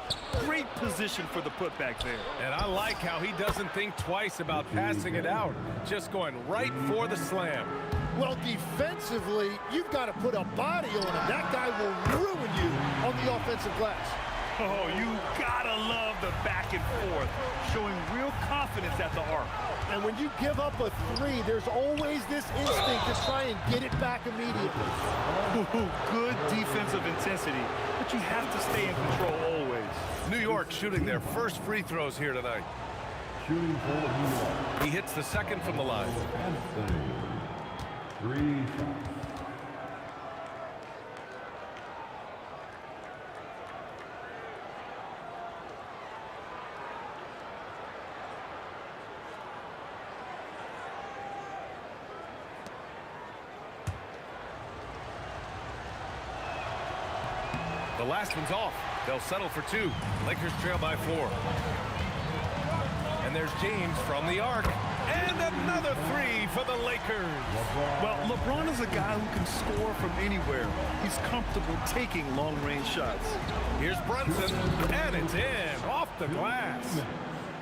Great position for the putback there. And I like how he doesn't think twice about passing it out. Just going right for the slam. Well, defensively, you've got to put a body on him. That guy will ruin you on the offensive glass. Oh, you gotta love the back and forth, showing real confidence at the arc. And when you give up a 3, there's always this instinct to try and get it back immediately. Ooh, good defensive intensity, but you have to stay in control always. New York shooting their first free throws here tonight. Shooting for New York. He hits the second from the line. Anthony. 3 shots. The last one's off. They'll settle for 2. Lakers trail by 4. And there's James from the arc. And another 3 for the Lakers. Well, LeBron is a guy who can score from anywhere. He's comfortable taking long-range shots. Here's Brunson, and it's in, off the glass.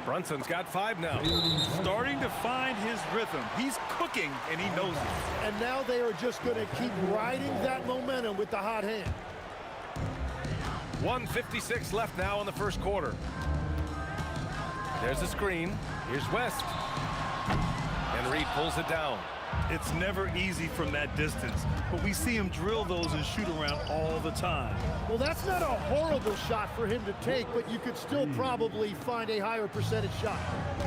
Brunson's got 5 now. Starting to find his rhythm. He's cooking, and he knows it. And now they are just going to keep riding that momentum with the hot hand. 1:56 left now in the first quarter. There's a screen. Here's West. And Reed pulls it down. It's never easy from that distance, but we see him drill those and shoot around all the time. Well, that's not a horrible shot for him to take, but you could still probably find a higher percentage shot.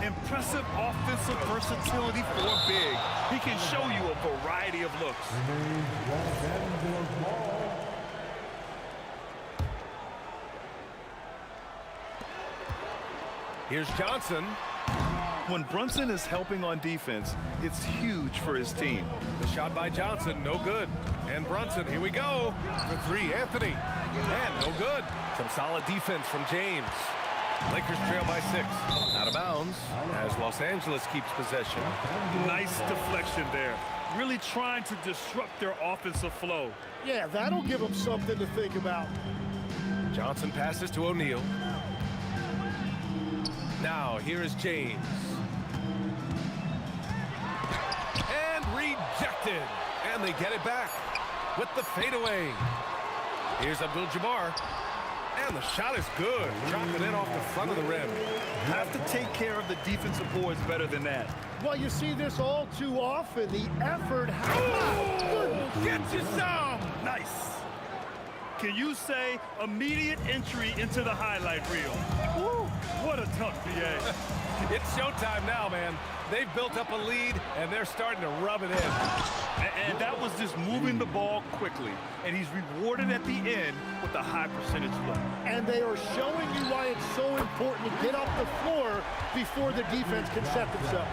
Impressive offensive versatility for a big. He can show you a variety of looks. Here's Johnson. When Brunson is helping on defense, it's huge for his team. The shot by Johnson, no good. And Brunson, here we go. For three, Anthony. And no good. Some solid defense from James. Lakers trail by 6. Out of bounds as Los Angeles keeps possession. Nice deflection there. Really trying to disrupt their offensive flow. Yeah, that'll give them something to think about. Johnson passes to O'Neal. Now, here is James. And rejected. And they get it back with the fadeaway. Here's Abdul-Jabbar. And the shot is good. Dropping it off the front of the rim. Have to take care of the defensive boards better than that. Well, you see this all too often. The effort. Get you some. Nice. Can you say immediate entry into the highlight reel? Woo, what a tough BA. It's showtime now, man. They've built up a lead, and they're starting to rub it in. And that was just moving the ball quickly. And he's rewarded at the end with a high percentage look. And they are showing you why it's so important to get off the floor before the defense can set themselves.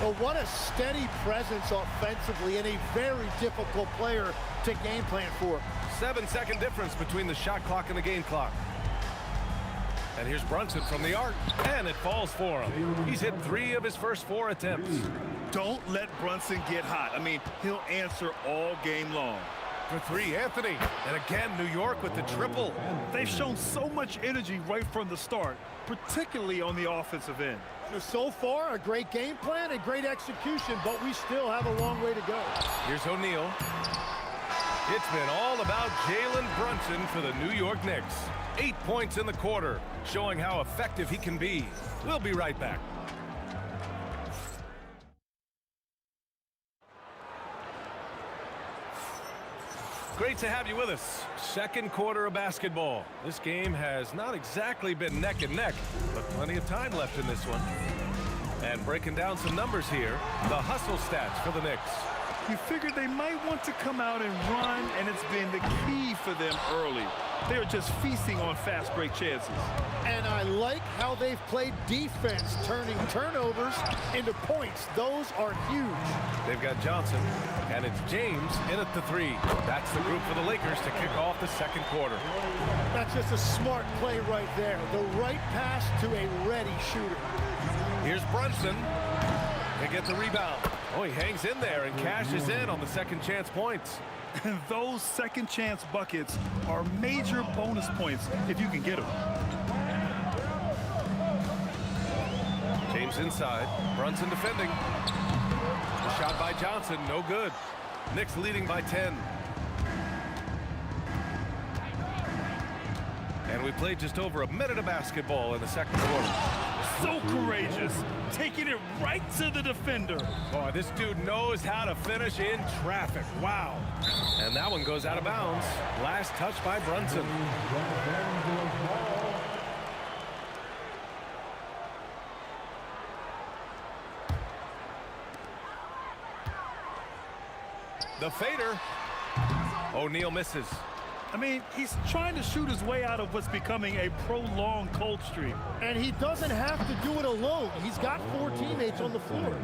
Well, what a steady presence offensively and a very difficult player to game plan for. 7-second difference between the shot clock and the game clock. And here's Brunson from the arc, and it falls for him. He's hit 3 of his first 4 attempts. Don't let Brunson get hot. I mean, he'll answer all game long. For 3, Anthony. And again, New York with the triple. They've shown so much energy right from the start, particularly on the offensive end. So far, a great game plan and great execution, but we still have a long way to go. Here's O'Neal. It's been all about Jalen Brunson for the New York Knicks. 8 points in the quarter, showing how effective he can be. We'll be right back. Great to have you with us. Second quarter of basketball. This game has not exactly been neck and neck, but plenty of time left in this one. And breaking down some numbers here, the hustle stats for the Knicks. You figured they might want to come out and run, and it's been the key for them early. They're just feasting on fast break chances. And I like how they've played defense, turning turnovers into points. Those are huge. They've got Johnson, and it's James in at the 3. That's the group for the Lakers to kick off the second quarter. That's just a smart play right there. The right pass to a ready shooter. Here's Brunson. They get the rebound. Oh, he hangs in there and cashes in on the second chance points. And those second chance buckets are major bonus points if you can get them. James inside. Brunson defending. The shot by Johnson, no good. Knicks leading by 10. And we played just over a minute of basketball in the second quarter. So courageous, taking it right to the defender. Boy, this dude knows how to finish in traffic. Wow. And that one goes out of bounds. Last touch by Brunson. The fader. O'Neal misses. I mean, he's trying to shoot his way out of what's becoming a prolonged cold streak. And he doesn't have to do it alone. He's got 4 teammates on the floor.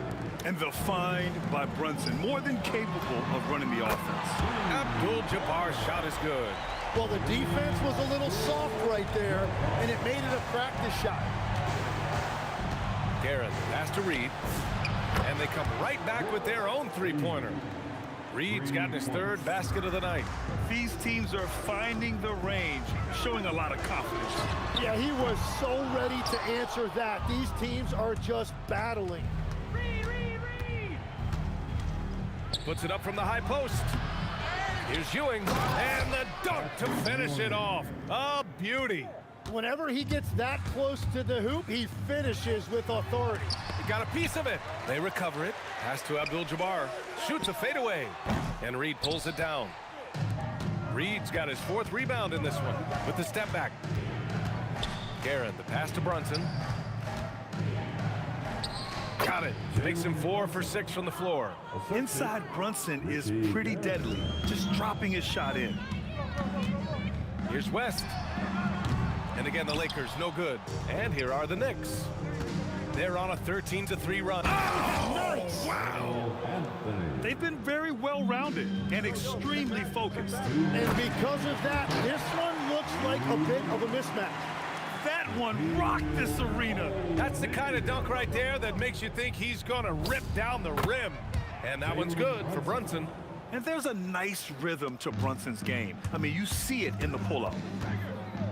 And the find by Brunson, more than capable of running the offense. Abdul-Jabbar's shot is good. Well, the defense was a little soft right there, and it made it a practice shot. Garrett pass to Reed. And they come right back with their own three-pointer. Reed's gotten his 3rd basket of the night. These teams are finding the range, showing a lot of confidence. Yeah, he was so ready to answer that. These teams are just battling. Reed. Puts it up from the high post. Here's Ewing, and the dunk to finish it off. A beauty. Whenever he gets that close to the hoop, he finishes with authority. got a piece of it. They recover it. Pass to Abdul-Jabbar. Shoots a fadeaway. And Reed pulls it down. Reed's got his 4th rebound in this one with the step back. Guerin, the pass to Brunson. Got it. Makes him 4 for 6 from the floor. Inside Brunson is pretty deadly, just dropping his shot in. Here's West. And again, the Lakers no good. And here are the Knicks. They're on a 13-3 run. Oh, nice. Wow. They've been very well-rounded and extremely focused. And because of that, this one looks like a bit of a mismatch. That one rocked this arena. That's the kind of dunk right there that makes you think he's going to rip down the rim. And that one's good for Brunson. And there's a nice rhythm to Brunson's game. I mean, you see it in the pull-up.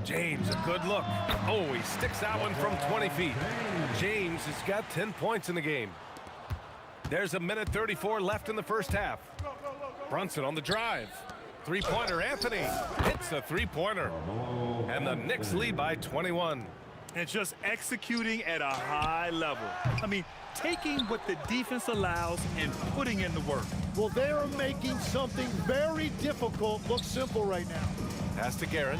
James, a good look. Oh, he sticks that one from 20 feet. James has got 10 points in the game. There's a minute 34 left in the first half. Brunson on the drive. Three-pointer, Anthony hits the three-pointer. And the Knicks lead by 21. And just executing at a high level. I mean, taking what the defense allows and putting in the work. Well, they are making something very difficult look simple right now. Pass to Guerin.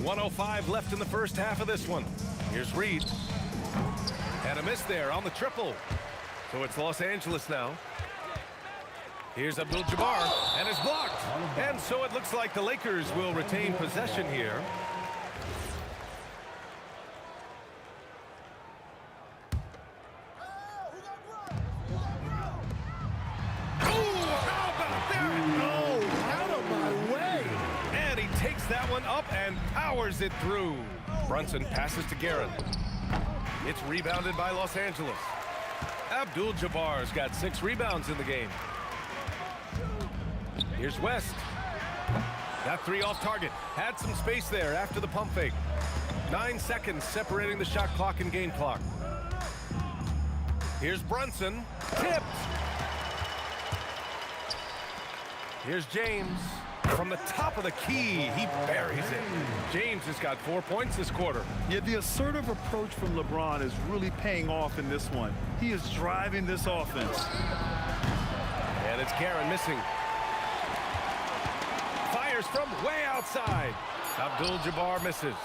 1:05 left in the first half of this one. Here's Reed. And a miss there on the triple. So it's Los Angeles now. Here's Abdul-Jabbar, and it's blocked. And so it looks like the Lakers will retain possession here. That one up and powers it through. Brunson passes to Guerin. It's rebounded by Los Angeles. Abdul-Jabbar's got 6 rebounds in the game. Here's West. Got 3 off target. Had some space there after the pump fake. 9 seconds separating the shot clock and game clock. Here's Brunson. Tipped. Here's James. From the top of the key, he buries it. James has got 4 points this quarter. Yeah, the assertive approach from LeBron is really paying off in this one. He is driving this offense. And it's Guerin missing. Fires from way outside. Abdul-Jabbar misses.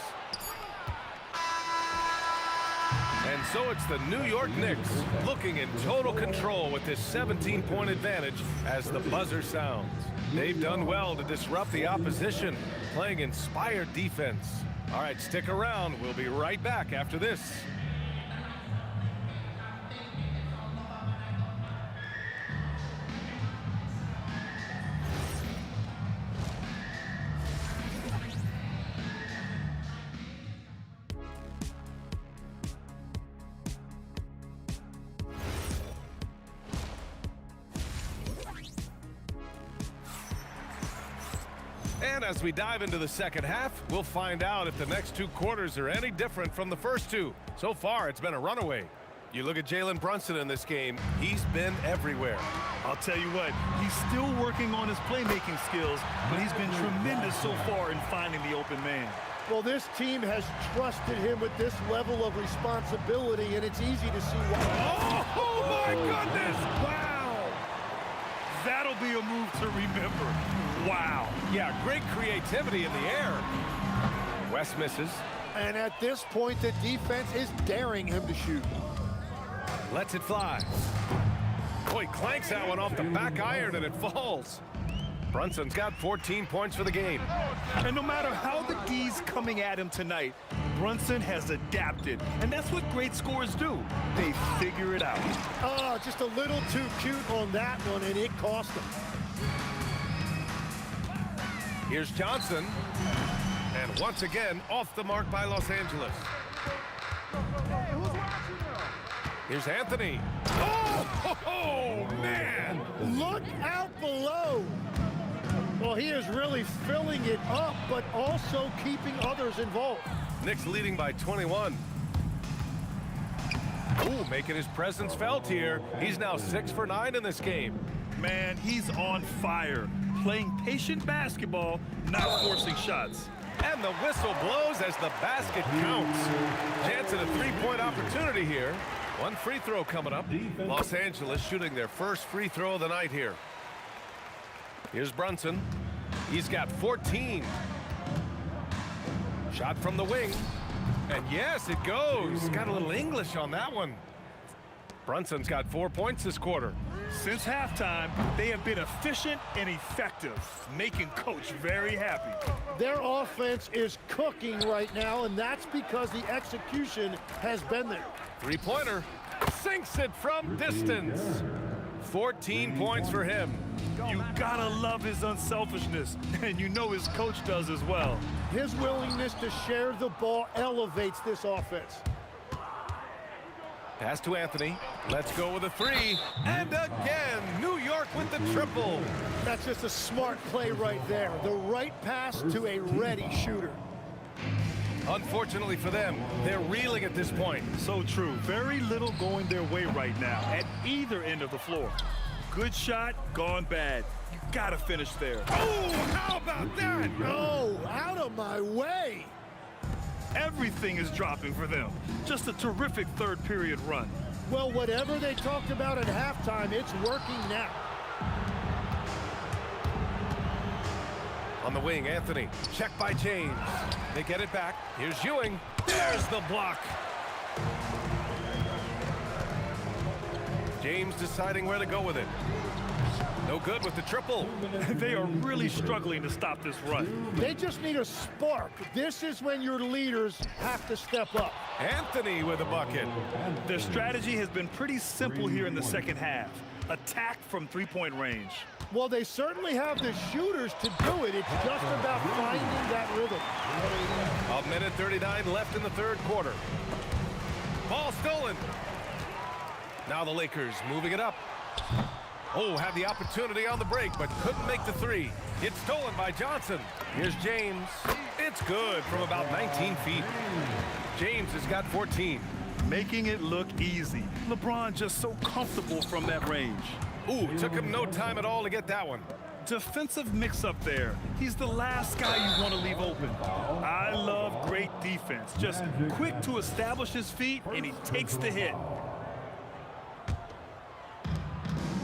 And so it's the New York Knicks looking in total control with this 17-point advantage as the buzzer sounds. They've done well to disrupt the opposition, playing inspired defense. All right, stick around. We'll be right back after this. And as we dive into the second half, we'll find out if the next 2 quarters are any different from the first 2. So far, it's been a runaway. You look at Jalen Brunson in this game, he's been everywhere. I'll tell you what, he's still working on his playmaking skills, but he's been tremendous so far in finding the open man. Well, this team has trusted him with this level of responsibility, and it's easy to see why. Oh my goodness! Wow! That'll be a move to remember. Wow. Yeah, great creativity in the air. West misses. And at this point, the defense is daring him to shoot. Lets it fly. Boy, clanks that one off the back iron and it falls. Brunson's got 14 points for the game. And no matter how the D's coming at him tonight, Brunson has adapted. And that's what great scorers do. They figure it out. Oh, just a little too cute on that one, and it cost him. Here's Johnson. And once again, off the mark by Los Angeles. Here's Anthony. Oh, man! Look out below. Well, he is really filling it up, but also keeping others involved. Knicks leading by 21. Ooh, making his presence felt here. He's now 6 for 9 in this game. Man, he's on fire. Playing patient basketball, not forcing shots. And the whistle blows as the basket counts. Chance at a three-point opportunity here. One free throw coming up. Los Angeles shooting their first free throw of the night here. Here's Brunson. He's got 14. Shot from the wing. And yes, it goes. Got a little English on that one. Brunson's got 4 points this quarter. Since halftime, they have been efficient and effective, making Coach very happy. Their offense is cooking right now, and that's because the execution has been there. Three-pointer. Sinks it from distance. 14 points for him. You gotta love his unselfishness, and you know his coach does as well. His willingness to share the ball elevates this offense. Pass to Anthony. Let's go with a three. And again, New York with the triple. That's just a smart play right there. The right pass to a ready shooter. Unfortunately for them, they're reeling at this point. So true. Very little going their way right now at either end of the floor. Good shot, gone bad. You gotta finish there. Oh, how about that? No, out of my way. Everything is dropping for them. Just a terrific third period run. Well, whatever they talked about at halftime, it's working now. On the wing, Anthony. Check by James. They get it back. Here's Ewing. There's the block. James deciding where to go with it. No good with the triple. They are really struggling to stop this run. They just need a spark. This is when your leaders have to step up. Anthony with a bucket. Their strategy has been pretty simple here in the second half. Attack from three-point range. Well, they certainly have the shooters to do it. It's just about finding that rhythm. A minute 39 left in the third quarter. Ball stolen. Now the Lakers moving it up. Oh, had the opportunity on the break, but couldn't make the three. It's stolen by Johnson. Here's James. It's good from about 19 feet. James has got 14. Making it look easy. LeBron just so comfortable from that range. Ooh, took him no time at all to get that one. Defensive mix-up there. He's the last guy you want to leave open. I love great defense. Just quick to establish his feet, and he takes the hit.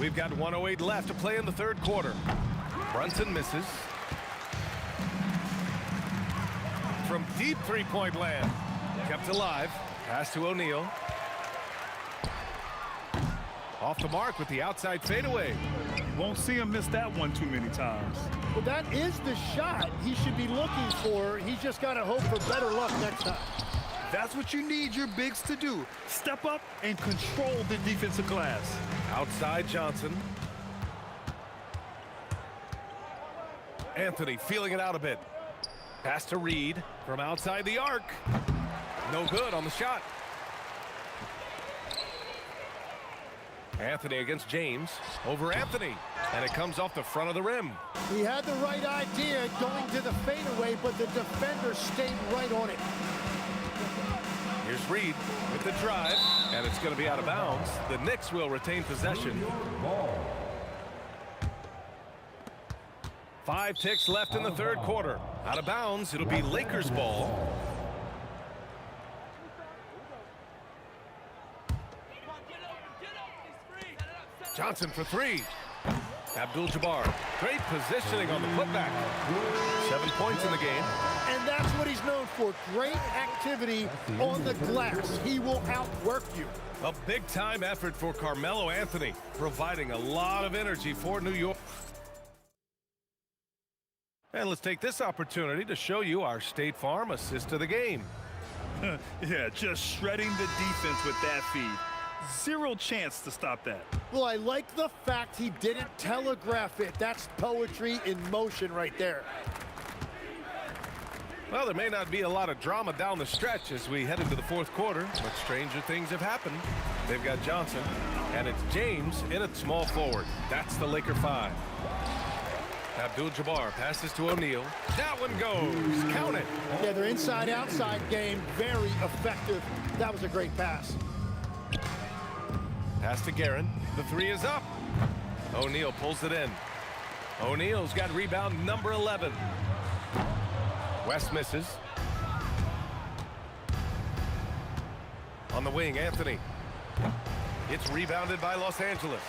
We've got 1:08 left to play in the third quarter. Brunson misses. From deep three-point land. Kept alive. Pass to O'Neal. Off the mark with the outside fadeaway. Won't see him miss that one too many times. Well, that is the shot he should be looking for. He's just got to hope for better luck next time. That's what you need your bigs to do. Step up and control the defensive glass. Outside Johnson. Anthony feeling it out a bit. Pass to Reed from outside the arc. No good on the shot. Anthony against James. Over Anthony. And it comes off the front of the rim. He had the right idea going to the fadeaway, but the defender stayed right on it. Here's Reed with the drive, and it's going to be out of bounds. The Knicks will retain possession. 5 ticks left in the third quarter. Out of bounds, it'll be Lakers ball. Johnson for three. Abdul-Jabbar. Great positioning on the putback. 7 points in the game. And that's what he's known for. Great activity on the glass. He will outwork you. A big-time effort for Carmelo Anthony, providing a lot of energy for New York. And let's take this opportunity to show you our State Farm assist of the game. Yeah, just shredding the defense with that feed. Zero chance to stop that. Well, I like the fact he didn't telegraph it. That's poetry in motion right there. Well, there may not be a lot of drama down the stretch as we head into the fourth quarter, but stranger things have happened. They've got Johnson, and it's James in at small forward. That's the Laker 5. Abdul-Jabbar passes to O'Neal. That one goes. Count it. Yeah, their inside-outside game, very effective. That was a great pass. Pass to Guerin. The three is up. O'Neal pulls it in. O'Neal's got rebound number 11. West misses. On the wing, Anthony. It's rebounded by Los Angeles.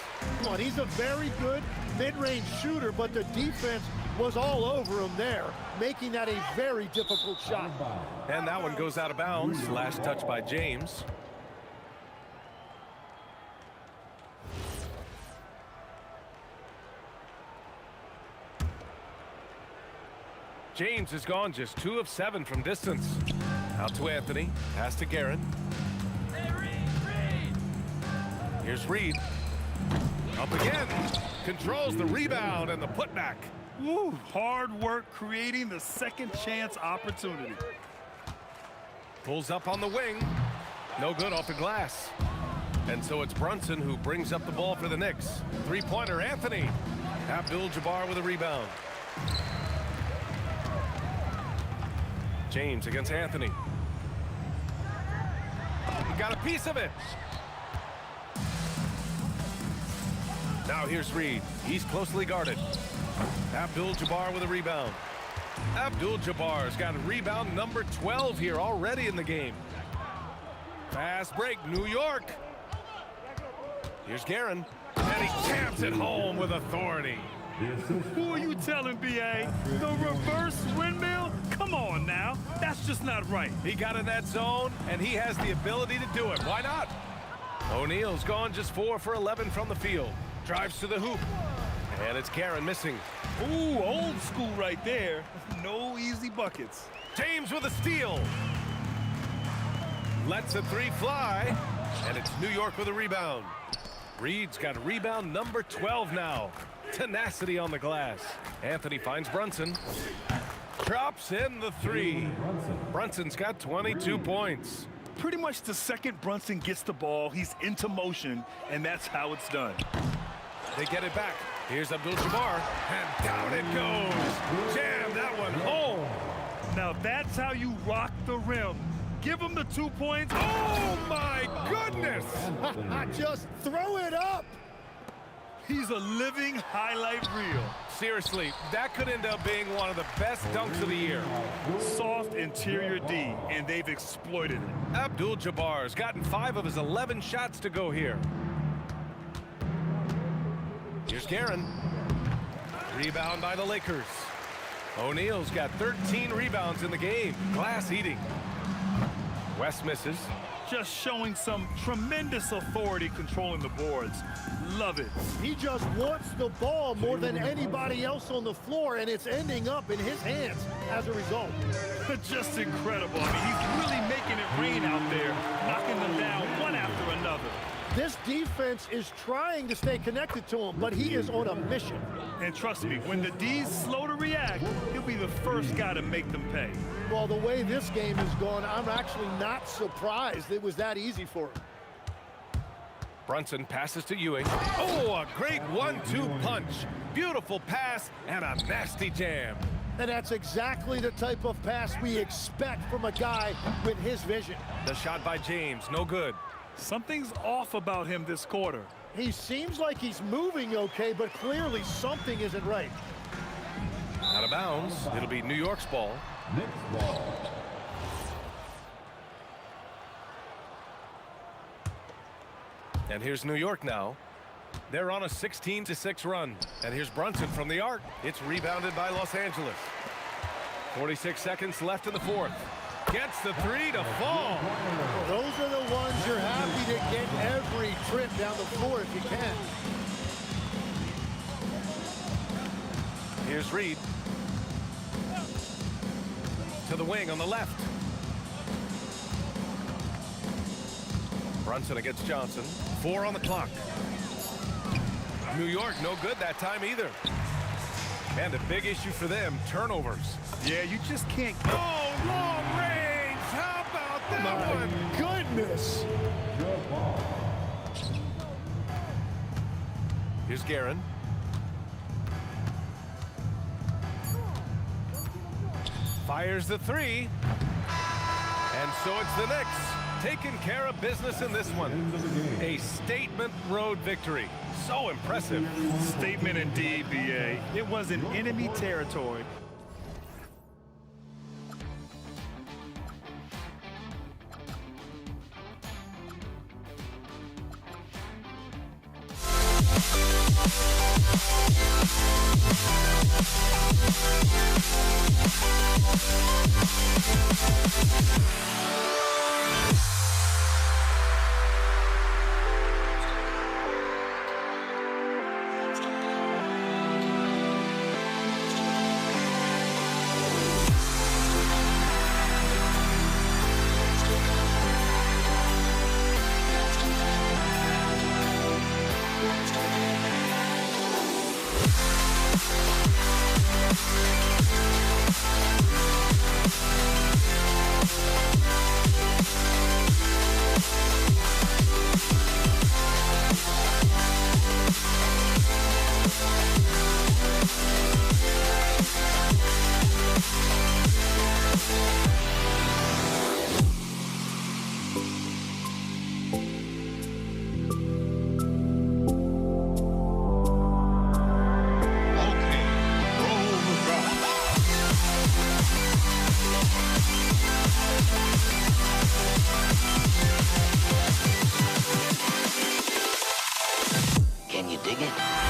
Come on, he's a very good mid-range shooter, but the defense was all over him there, making that a very difficult shot. And that one goes out of bounds. Last touch by James. James has gone just 2 of 7 from distance. Out to Anthony. Pass to Guerin. Here's Reed. Up again. Controls the rebound and the putback. Woo, hard work creating the second chance opportunity. Pulls up on the wing. No good off the glass. And so it's Brunson who brings up the ball for the Knicks. Three-pointer, Anthony. Abdul-Jabbar with a rebound. James against Anthony. He got a piece of it. Now here's Reed. He's closely guarded. Abdul-Jabbar with a rebound. Abdul-Jabbar's got a rebound number 12 here already in the game. Fast break, New York. Here's Guerin. And he jams it home with authority. Who are you telling, B.A.? The reverse windmill? Come on now. That's just not right. He got in that zone, and he has the ability to do it. Why not? O'Neal's gone just 4 for 11 from the field. Drives to the hoop. And it's Guerin missing. Ooh, old school right there. No easy buckets. James with a steal. Lets a 3 fly. And it's New York with a rebound. Reed's got rebound number 12 now. Tenacity on the glass. Anthony finds Brunson. Drops in the 3. Brunson's got 22 points. Pretty much the second Brunson gets the ball, he's into motion, and that's how it's done. They get it back. Here's Abdul-Jabbar, and down it goes. Jam that one home. Now that's how you rock the rim. Give him the 2 points. Oh, my goodness. Just throw it up. He's a living highlight reel. Seriously, that could end up being one of the best dunks of the year. Soft interior D, and they've exploited it. Abdul-Jabbar's gotten 5 of his 11 shots to go here. Here's Guerin. Rebound by the Lakers. O'Neal's got 13 rebounds in the game. Glass eating. West misses. Just showing some tremendous authority controlling the boards. Love it. He just wants the ball more than anybody else on the floor, and it's ending up in his hands as a result. Just incredible. I mean, he's really making it rain out there, knocking them down one after another. This defense is trying to stay connected to him, but he is on a mission. And trust me, when the D's slow to react, he'll be the first guy to make them pay. Well, the way this game has gone, I'm actually not surprised it was that easy for him. Brunson passes to Ewing. Oh, a great 1-2 punch. Beautiful pass and a nasty jam. And that's exactly the type of pass we expect from a guy with his vision. The shot by James, no good. Something's off about him this quarter. He seems like he's moving okay, but clearly something isn't right. Out of bounds. It'll be New York's ball. Next ball. And here's New York now. They're on a 16-6 run. And here's Brunson from the arc. It's rebounded by Los Angeles. 46 seconds left in the 4th. Gets the 3 to fall. Those are the ones you're happy to get every trip down the floor if you can. Here's Reed. To the wing on the left. Brunson against Johnson. 4 on the clock. New York no good that time either. And a big issue for them, turnovers. Yeah, you just can't. Oh, long range! How about that one? Goodness! Here's Guerin. Fires the 3. And so it's the Knicks taking care of business in this one. A statement road victory. So impressive. Statement indeed, B.A. It was in enemy territory. Can you dig it?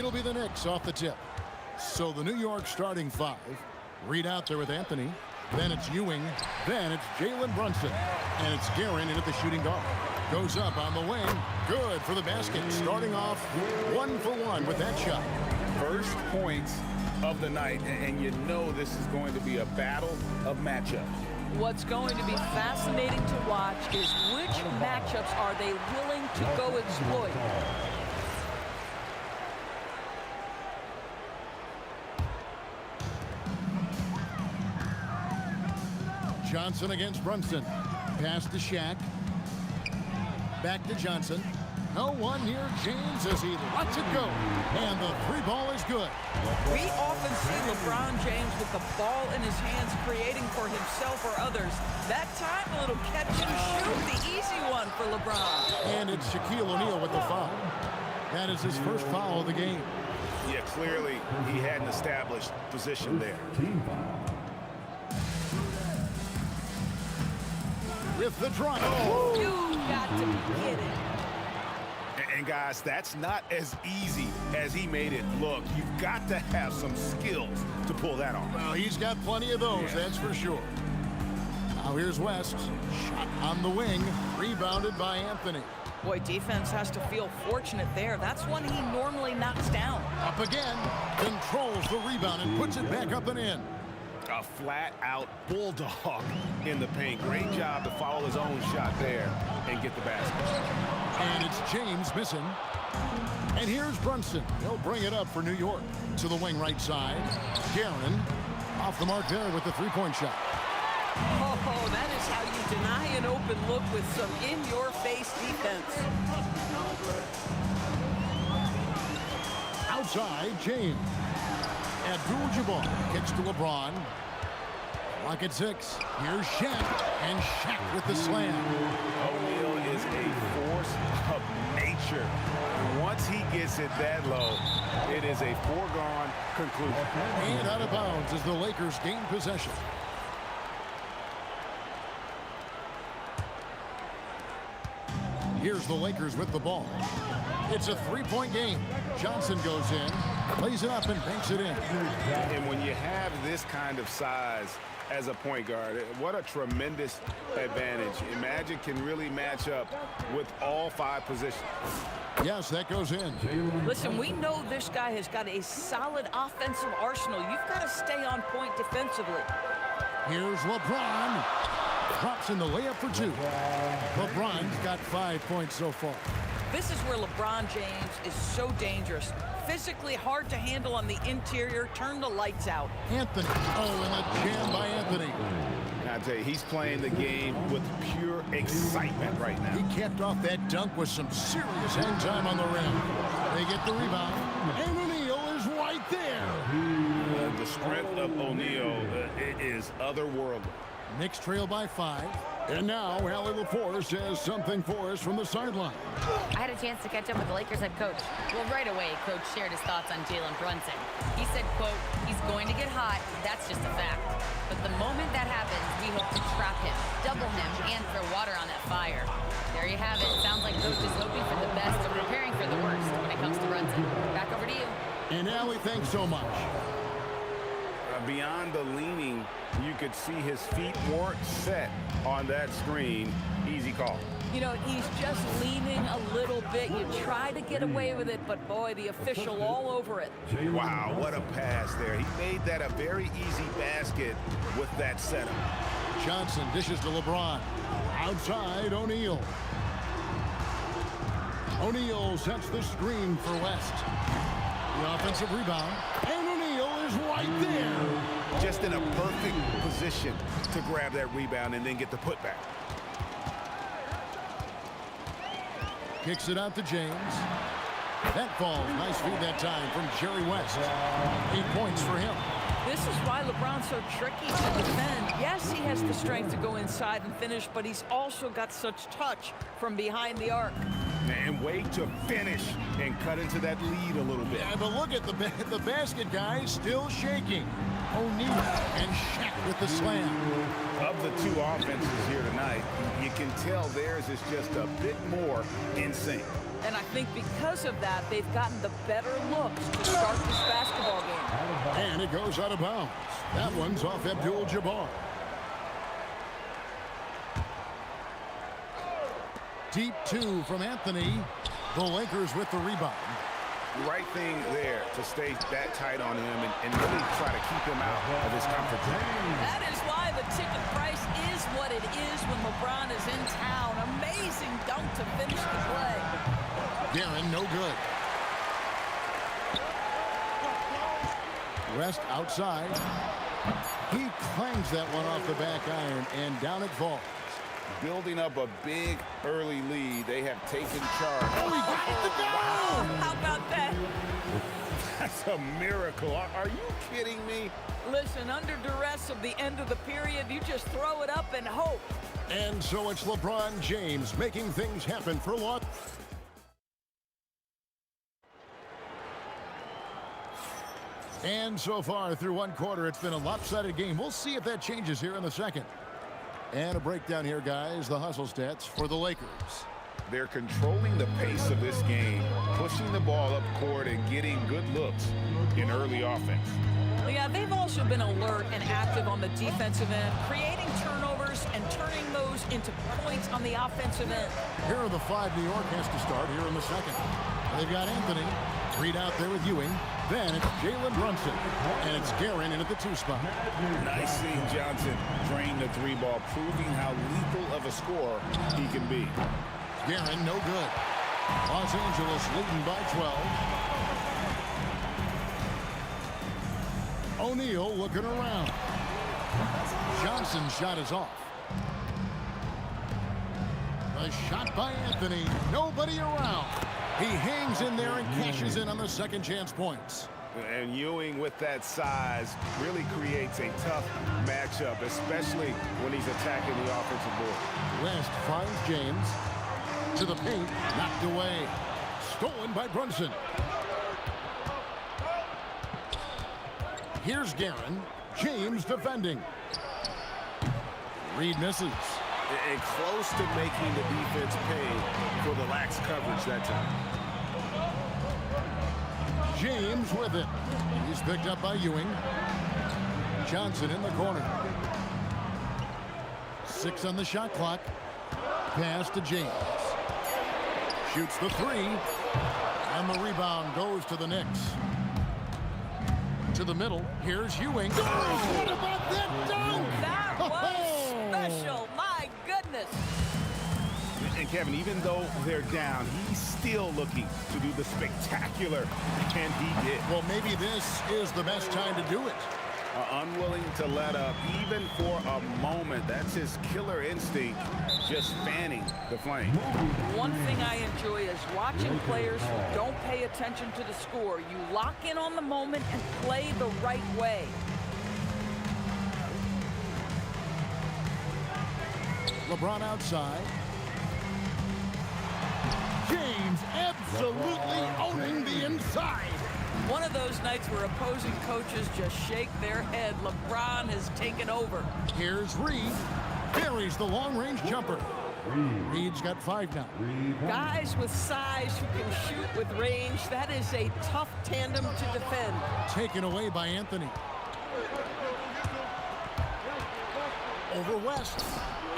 It'll be the Knicks off the tip. So the New York starting 5. Reed out there with Anthony. Then it's Ewing. Then it's Jalen Brunson. And it's Guerin in at the shooting guard. Goes up on the wing. Good for the basket. Starting off 1 for 1 with that shot. First points of the night, and you know this is going to be a battle of matchups. What's going to be fascinating to watch is which matchups are they willing to go exploit. Johnson against Brunson. Pass to Shaq. Back to Johnson. No one near James as he lets it go. And the 3 ball is good. We often see LeBron James with the ball in his hands creating for himself or others. That time, a little catch and shoot, the easy one for LeBron. And it's Shaquille O'Neal with the foul. That is his first foul of the game. Yeah, clearly he had an established position there. With the drive. Oh. You got to be kidding. And guys, that's not as easy as he made it look. You've got to have some skills to pull that off. Well, he's got plenty of those, that's for sure. Now here's West. Shot on the wing. Rebounded by Anthony. Boy, defense has to feel fortunate there. That's one he normally knocks down. Up again. Controls the rebound and puts it back up and in. A flat-out bulldog in the paint. Great job to follow his own shot there and get the basket. And it's James missing. And here's Brunson. He'll bring it up for New York. To the wing right side. Guerin off the mark there with the 3-point shot. Oh, that is how you deny an open look with some in-your-face defense. Outside, James. Abdul-Jabbar kicks to LeBron. Clock at 6. Here's Shaq. And Shaq with the slam. O'Neal is a force of nature. Once he gets it that low, it is a foregone conclusion. And out of bounds as the Lakers gain possession. Here's the Lakers with the ball. It's a 3-point game. Johnson goes in, plays it up, and banks it in. And when you have this kind of size as a point guard, what a tremendous advantage. Magic can really match up with all 5 positions. Yes, that goes in. Listen, we know this guy has got a solid offensive arsenal. You've got to stay on point defensively. Here's LeBron. Drops in the layup for 2. LeBron's got 5 points so far. This is where LeBron James is so dangerous. Physically hard to handle on the interior. Turn the lights out. Anthony. Oh, and a jam by Anthony. And I tell you, he's playing the game with pure excitement right now. He capped off that dunk with some serious hang time on the rim. They get the rebound. And O'Neal is right there. The strength of O'Neal is otherworldly. Knicks trail by 5. And now Allie LaForce has something for us from the sideline. I had a chance to catch up with the Lakers head coach. Well, right away, coach shared his thoughts on Jalen Brunson. He said, quote, he's going to get hot. That's just a fact. But the moment that happens, we hope to trap him, double him, and throw water on that fire. There you have it. Sounds like coach is hoping for the best and preparing for the worst when it comes to Brunson. Back over to you. And Allie, thanks so much. Beyond the leaning, you could see his feet weren't set on that screen. Easy call. You know, he's just leaning a little bit. You try to get away with it, but boy, the official all over it. Wow, what a pass there. He made that a very easy basket with that setup. Johnson dishes to LeBron. Outside, O'Neal. O'Neal sets the screen for West. The offensive rebound. And O'Neal is right there. Just in a perfect position to grab that rebound and then get the putback. Kicks it out to James. That falls. Nice feed that time from Jerry West. 8 points for him. This is why LeBron's so tricky to defend. Yes, he has the strength to go inside and finish, but he's also got such touch from behind the arc. And wait to finish and cut into that lead a little bit. Yeah, but look at the basket, guys, still shaking. O'Neal and Shaq with the slam. Of the two offenses here tonight, you can tell theirs is just a bit more in sync. And I think because of that, they've gotten the better looks to start this basketball game. And it goes out of bounds. That one's off Abdul-Jabbar. Deep two from Anthony. The Lakers with the rebound. Right thing there to stay that tight on him and really try to keep him out of his comfort zone. That is why the ticket price is what it is when LeBron is in town. Amazing dunk to finish the play. Guerin, no good. West outside. He clangs that one off the back iron, and down it falls. Building up a big early lead. They have taken charge. Oh, he got it to go! How about that? That's a miracle. Are you kidding me? Listen, under duress of the end of the period, you just throw it up and hope. And so it's LeBron James making things happen for Los. And so far through one quarter, it's been a lopsided game. We'll see if that changes here in the second. And a breakdown here, guys. The hustle stats for the Lakers. They're controlling the pace of this game, pushing the ball up court and getting good looks in early offense. Yeah, they've also been alert and active on the defensive end, creating turnovers and turning those into points on the offensive end. Here are the five New York has to start here in the second. They've got Anthony. Reed out there with Ewing. Then it's Jalen Brunson. And it's Guerin in at the two spot. Nice seeing Johnson drain the three ball, proving how lethal of a scorer he can be. Guerin, no good. Los Angeles leading by 12. O'Neal looking around. Johnson's shot is off. The shot by Anthony. Nobody around. He hangs in there and cashes in on the second chance points. And Ewing with that size really creates a tough matchup, especially when he's attacking the offensive board. West finds James. To the paint. Knocked away. Stolen by Brunson. Here's Guerin. James defending. Reed misses. And close to making the defense pay for the lax coverage that time. James with it. He's picked up by Ewing. Johnson in the corner. 6 on the shot clock. Pass to James. Shoots the three. And the rebound goes to the Knicks. To the middle. Here's Ewing. Oh, what about that dunk? That was special. My goodness. And Kevin, even though they're down, he's still looking to do the spectacular, and he did. Well, maybe this is the best time to do it. Unwilling to let up, even for a moment. That's his killer instinct, just fanning the flame. One thing I enjoy is watching players who don't pay attention to the score. You lock in on the moment and play the right way. LeBron outside. James absolutely owning the inside. One of those nights where opposing coaches just shake their head. LeBron has taken over. Here's Reed. Buries the long-range jumper. Reed's got 5 now. Guys with size who can shoot with range, that is a tough tandem to defend. Taken away by Anthony. Over West.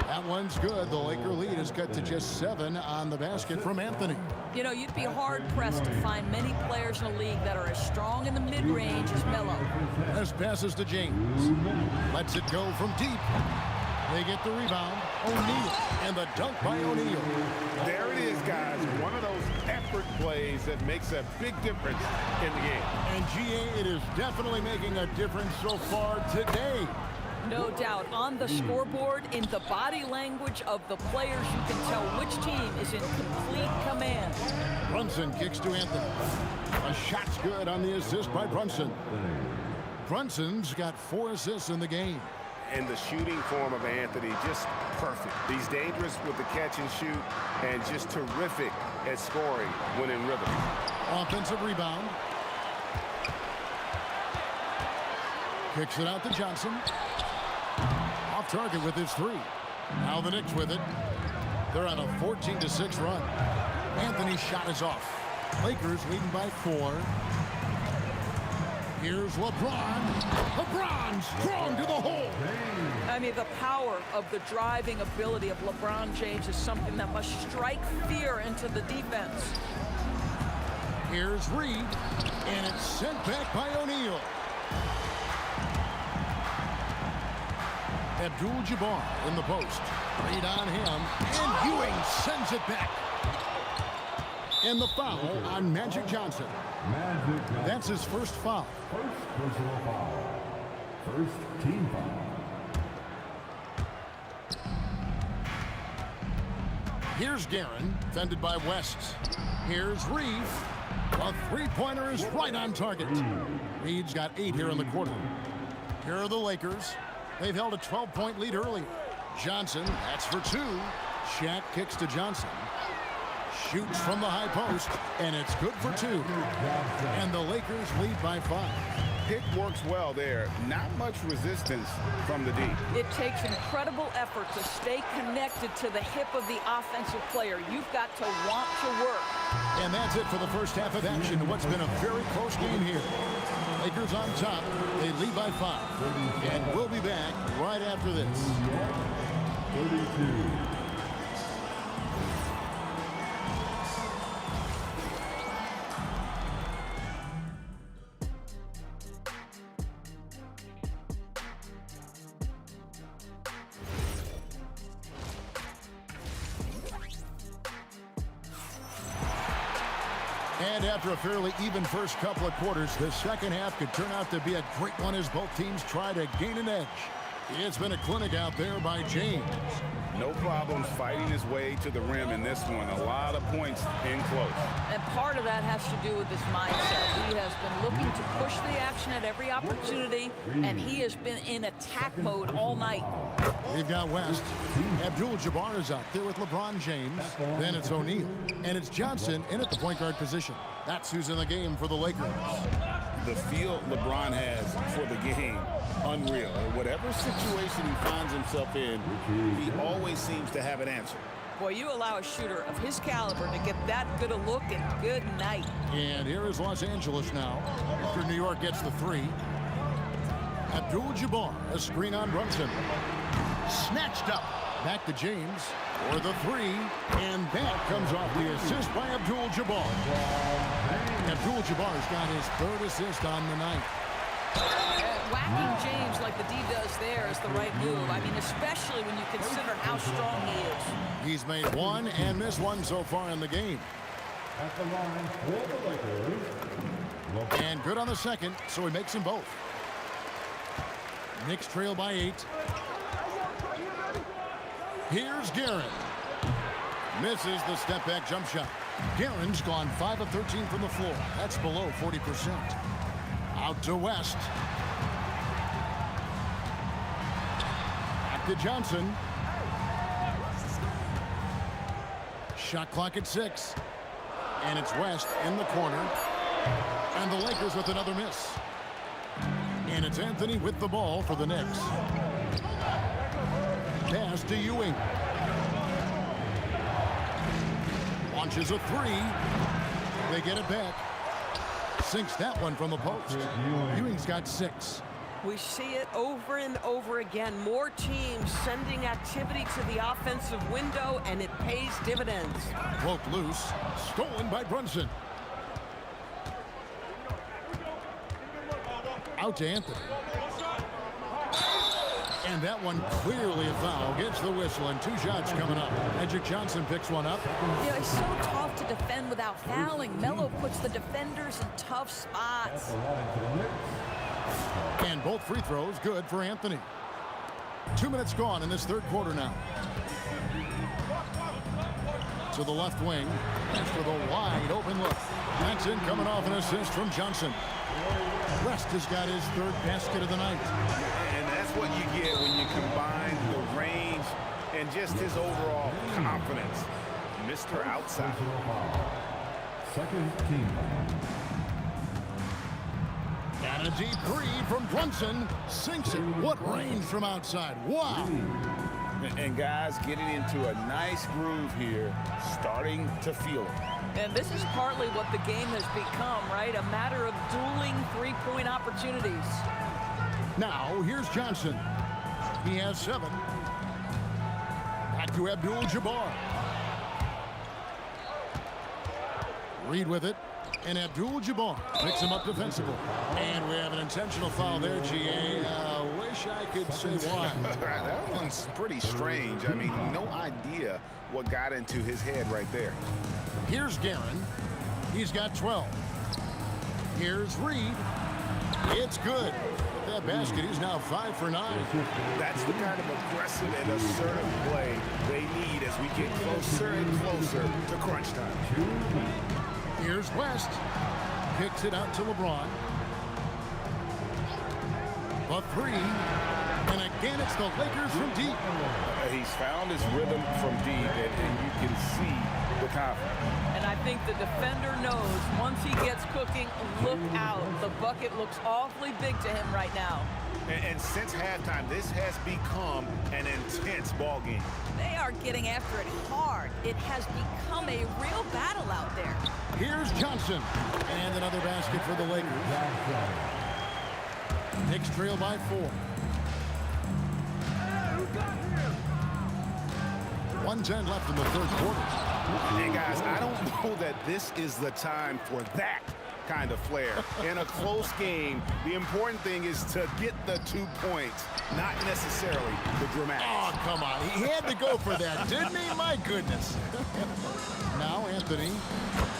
That one's good. The Laker lead is cut to just 7 on the basket from Anthony. You know, you'd be hard-pressed to find many players in the league that are as strong in the mid-range as Melo. This passes to James. Lets it go from deep. They get the rebound. O'Neal. And the dunk by O'Neal. There it is, guys. One of those effort plays that makes a big difference in the game. And GA, it is definitely making a difference so far today. No doubt. On the scoreboard, in the body language of the players, you can tell which team is in complete command. Brunson kicks to Anthony. A shot's good on the assist by Brunson. Brunson's got 4 assists in the game. And the shooting form of Anthony, just perfect. He's dangerous with the catch and shoot and just terrific at scoring when in rhythm. Offensive rebound. Kicks it out to Johnson. Off target with his three. Now the Knicks with it. They're on a 14-6 run. Anthony's shot is off. Lakers leading by 4. Here's LeBron. LeBron strong to the hole. I mean, the power of the driving ability of LeBron James is something that must strike fear into the defense. Here's Reed, and it's sent back by O'Neal. Abdul-Jabbar in the post. Reed on him, and Ewing sends it back. And the foul on Magic Johnson. That's his first foul. First personal foul. First team foul. Here's Guerin, fended by West. Here's Reed. A three-pointer is right on target. Reed's got 8 here in the quarter. Here are the Lakers. They've held a 12-point lead earlier. Johnson, that's for 2. Shaq kicks to Johnson. Shoots from the high post, and it's good for 2. And the Lakers lead by 5. Pick works well there. Not much resistance from the D. It takes incredible effort to stay connected to the hip of the offensive player. You've got to want to work. And that's it for the first half of action in what's been a very close game here. Lakers on top. They lead by 5. And we'll be back right after this. 32. And after a fairly even first couple of quarters, the second half could turn out to be a great one as both teams try to gain an edge. It's been a clinic out there by James. No problems fighting his way to the rim in this one. A lot of points in close. And part of that has to do with his mindset. He has been looking to push the action at every opportunity, and he has been in attack mode all night. We've got West. Abdul-Jabbar is out there with LeBron James. Then it's O'Neal. And it's Johnson in at the point guard position. That's who's in the game for the Lakers. The feel LeBron has for the game, unreal. Whatever situation he finds himself in, he always seems to have an answer. Boy, you allow a shooter of his caliber to get that good a look, and good night. And here is Los Angeles now after New York gets the 3. Abdul-Jabbar, a screen on Brunson. Snatched up. Back to James for the 3. And that comes off the assist by Abdul-Jabbar. Abdul-Jabbar's got his 3rd assist on the night. Whacking James like the D does there is the right move. I mean, especially when you consider how strong he is. He's made 1 and missed 1 so far in the game. At the line for the Lakers. And good on the second, so he makes them both. Knicks trail by 8. Here's Guerin. Misses the step-back jump shot. Guerin's gone 5 of 13 from the floor. That's below 40%. Out to West. Back to Johnson. Shot clock at 6. And it's West in the corner. And the Lakers with another miss. And it's Anthony with the ball for the Knicks. Pass to Ewing. Launches a 3. They get it back. Sinks that one from the post. Ewing's got 6. We see it over and over again. More teams sending activity to the offensive window, and it pays dividends. Broke loose. Stolen by Brunson. Out to Anthony. And that one clearly a foul. Gets the whistle, and 2 shots coming up. Magic Johnson picks one up. You know, it's so tough to defend without fouling. Melo puts the defenders in tough spots. And both free throws good for Anthony. 2 minutes gone in this 3rd quarter now. To the left wing. After the wide open look. That's in, coming off an assist from Johnson. West has got his 3rd basket of the night. And that's what you get when you combine the range and just his overall confidence. Mr. Outside. Second team. And And a deep three from Brunson. Sinks it. What range from outside. Wow. And guys getting into a nice groove here, starting to feel it. And this is partly what the game has become, right? A matter of dueling three-point opportunities. Now, here's Johnson. He has 7. Back to Abdul-Jabbar. Reed with it. And Abdul-Jabbar picks him up defensively. And we have an intentional foul there, G.A. Wish I could say why. That one's pretty strange. I mean, no idea what got into his head right there. Here's Guerin. He's got 12. Here's Reed. It's good. With that basket, he's now 5 for 9. That's the kind of aggressive and assertive play they need as we get closer and closer to crunch time. Here's West. Kicks it out to LeBron. A 3. And again, it's the Lakers from deep. He's found his rhythm from deep, and you can see the confidence. And I think the defender knows once he gets cooking, look out. The bucket looks awfully big to him right now. And since halftime, this has become an intense ball game. They are getting after it hard. It has become a real battle out there. Here's Johnson. And another basket for the Lakers. Knicks trail by 4. 1:10 left in the third quarter. Hey, guys, I don't know that this is the time for that kind of flair. In a close game, the important thing is to get the 2 points, not necessarily the dramatics. Oh, come on. He had to go for that, didn't he? My goodness. Now Anthony.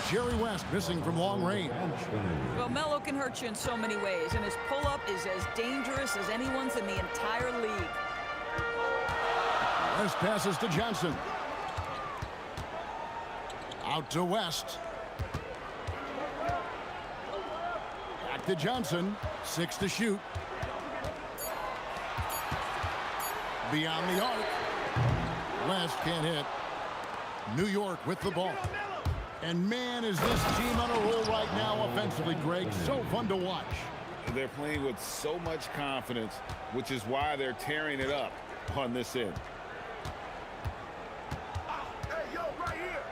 Jerry West missing from long range. Well, Melo can hurt you in so many ways, and his pull-up is as dangerous as anyone's in the entire league. West passes to Johnson. Out to West. Back to Johnson. 6 to shoot. Beyond the arc. West can't hit. New York with the ball. And man, is this team on a roll right now offensively, Greg. So fun to watch. They're playing with so much confidence, which is why they're tearing it up on this end.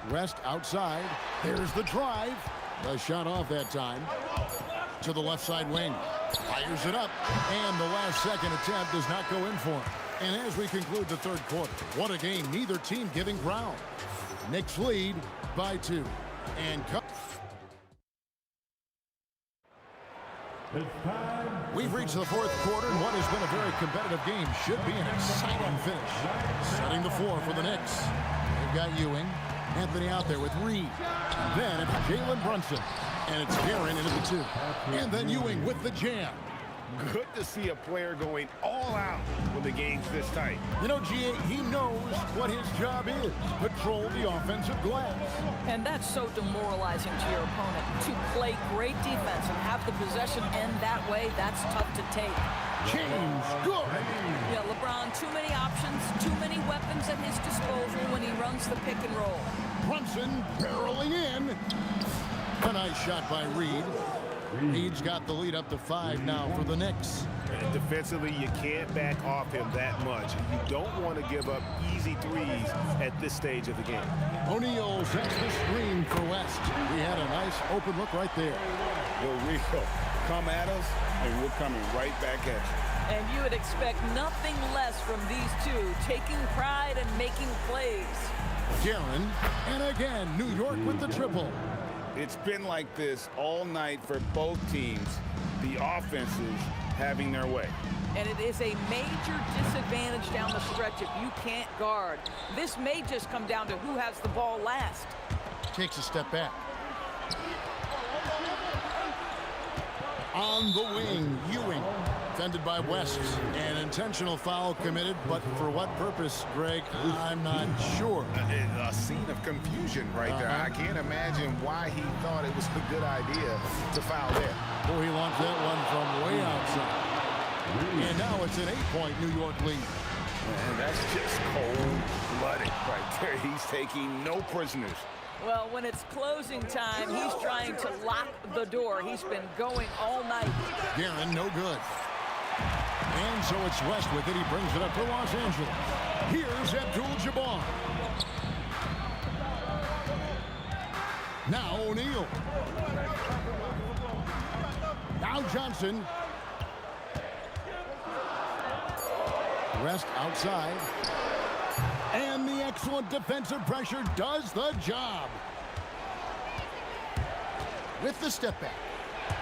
West outside. There's the drive. The shot off that time. To the left side wing. Fires it up. And the last second attempt does not go in for him. And as we conclude the third quarter, what a game. Neither team giving ground. Knicks lead by 2. And we've reached the fourth quarter, and what has been a very competitive game should be an exciting finish. Setting the floor for the Knicks. They've got Ewing. Anthony out there with Reed. Then it's Jalen Brunson. And it's Guerin into the 2. And then Ewing with the jam. Good to see a player going all out when the game's this tight. You know, G.A., he knows what his job is. Control the offensive glass. And that's so demoralizing to your opponent. To play great defense and have the possession end that way, that's tough to take. James, good. Yeah, LeBron, too many options, too many weapons at his disposal when he runs the pick and roll. Brunson barreling in. A nice shot by Reed. Reed's got the lead up to 5 now for the Knicks. And defensively, you can't back off him that much. You don't want to give up easy threes at this stage of the game. O'Neal sets the screen for West. He had a nice open look right there. Rio, come at us, and we're coming right back at you. And you would expect nothing less from these two, taking pride and making plays. Guerin, and again, New York with the triple. It's been like this all night for both teams. The offenses having their way. And it is a major disadvantage down the stretch if you can't guard. This may just come down to who has the ball last. Takes a step back. On the wing, Ewing. Defended by West. An intentional foul committed, but for what purpose, Greg? I'm not sure. A scene of confusion right there. I can't imagine why he thought it was a good idea to foul there. Boy, he launched that one from way outside. And now it's an 8-point New York lead. And that's just cold-blooded right there. He's taking no prisoners Well, when it's closing time, he's trying to lock the door. He's been going all night. Guerin, no good. And so it's West with it. He brings it up to Los Angeles. Here's Abdul-Jabbar. Now O'Neal. Now Johnson. West outside. And the excellent defensive pressure does the job. With the step back.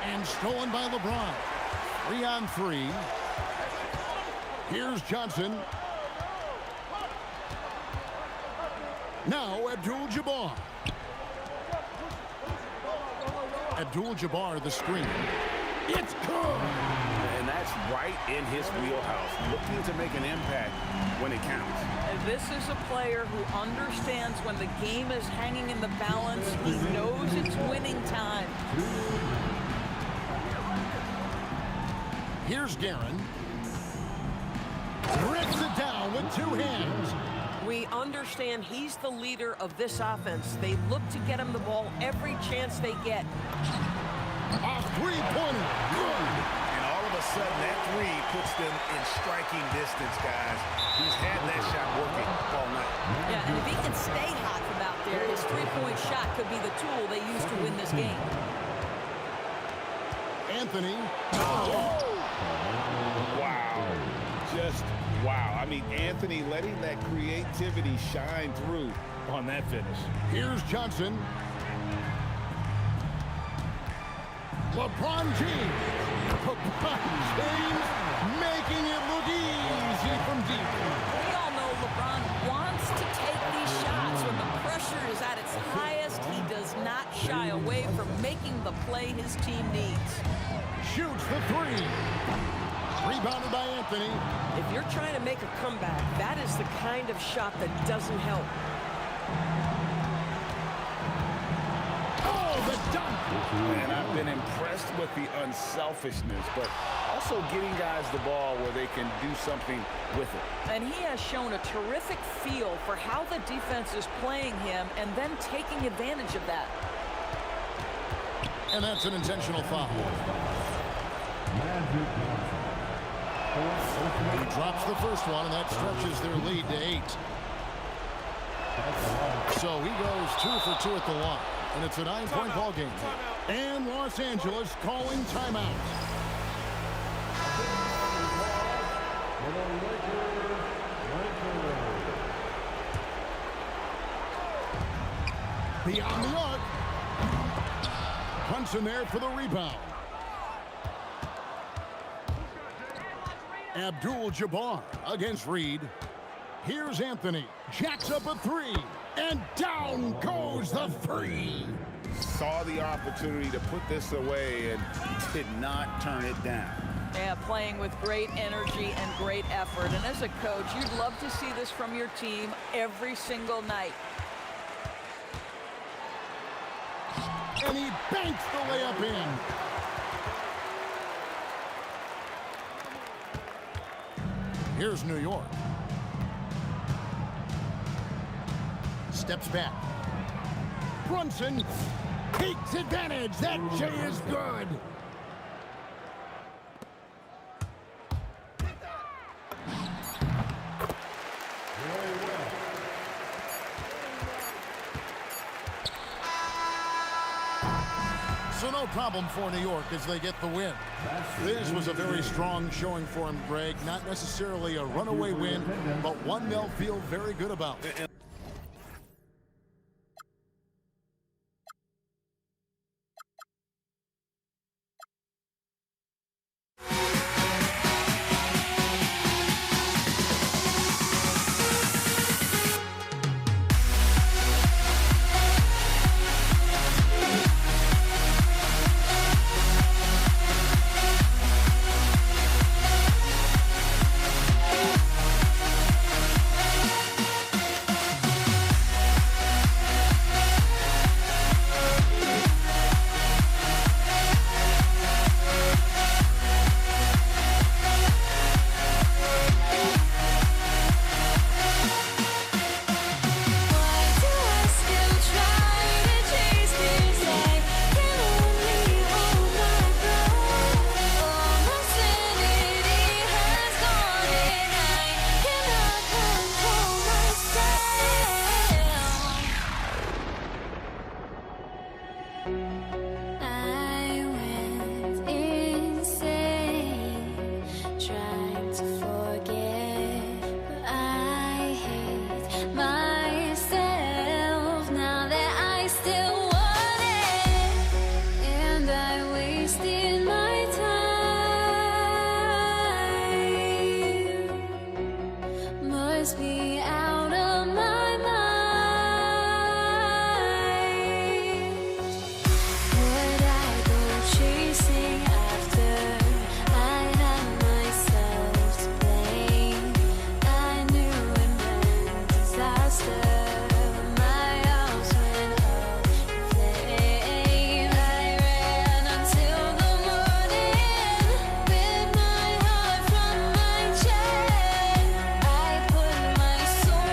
And stolen by LeBron. 3-on-3. Here's Johnson. Now Abdul-Jabbar. Abdul-Jabbar the screen. It's good. And that's right in his wheelhouse. Looking to make an impact when it counts. And this is a player who understands when the game is hanging in the balance. He knows it's winning time. Here's Guerin. Rips it down with two hands. We understand he's the leader of this offense. They look to get him the ball every chance they get. A three-pointer. Good. And all of a sudden, that three puts them in striking distance, guys. He's had that shot working all night. Yeah, and if he can stay hot from out there, his three-point shot could be the tool they use to win this game. Anthony. Wow. Just wow. I mean, Anthony letting that creativity shine through on that finish. Here's Johnson. LeBron James. LeBron James making it look easy from deep. We all know LeBron wants to take these shots. When the pressure is at its highest, he does not shy away from making the play his team needs. Shoots the three. Rebounded by Anthony. If you're trying to make a comeback, that is the kind of shot that doesn't help. Oh, the dunk. And I've been impressed with the unselfishness, but also getting guys the ball where they can do something with it. And he has shown a terrific feel for how the defense is playing him and then taking advantage of that. And that's an intentional foul. He drops the first one, and that stretches their lead to 8. So he goes 2 for 2 at the line, and it's a 9-point ball game. And Los Angeles calling timeout. Beyond the arc. Brunson there for the rebound. Abdul-Jabbar against Reed. Here's Anthony. Jacks up a three. And down goes the three. Saw the opportunity to put this away and did not turn it down. Yeah, playing with great energy and great effort. And as a coach, you'd love to see this from your team every single night. And he banks the layup in. Here's New York. Steps back. Brunson takes advantage. That J is good. So no problem for New York as they get the win. This was a very strong showing for him, Greg. Not necessarily a runaway win, but one they'll feel very good about. must be out of my mind. Would I go chasing after? I had myself to blame. I knew it meant disaster. My house went up in flames. I ran until the morning with my heart from my chest. I put my soul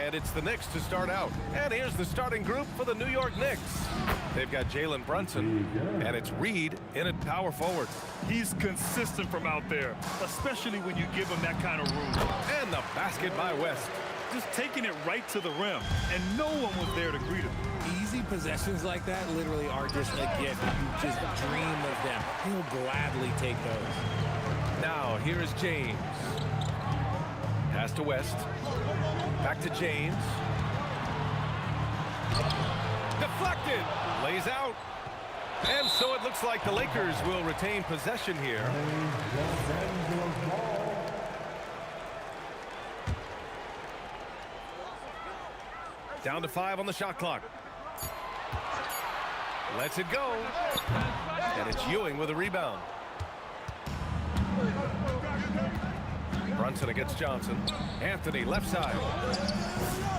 And it's the Knicks to start out. And here's the starting group for the New York Knicks. They've got Jalen Brunson, and it's Reed in at power forward. He's consistent from out there, especially when you give him that kind of room. And the basket by West. Just taking it right to the rim, and no one was there to greet him. Easy possessions like that literally are just a gift. You just dream of them. He'll gladly take those. Now, here is James. Pass to West. Back to James. Deflected. Lays out. And so it looks like the Lakers will retain possession here. Down to 5 on the shot clock. Lets it go. And it's Ewing with a rebound. Brunson against Johnson. Anthony left side.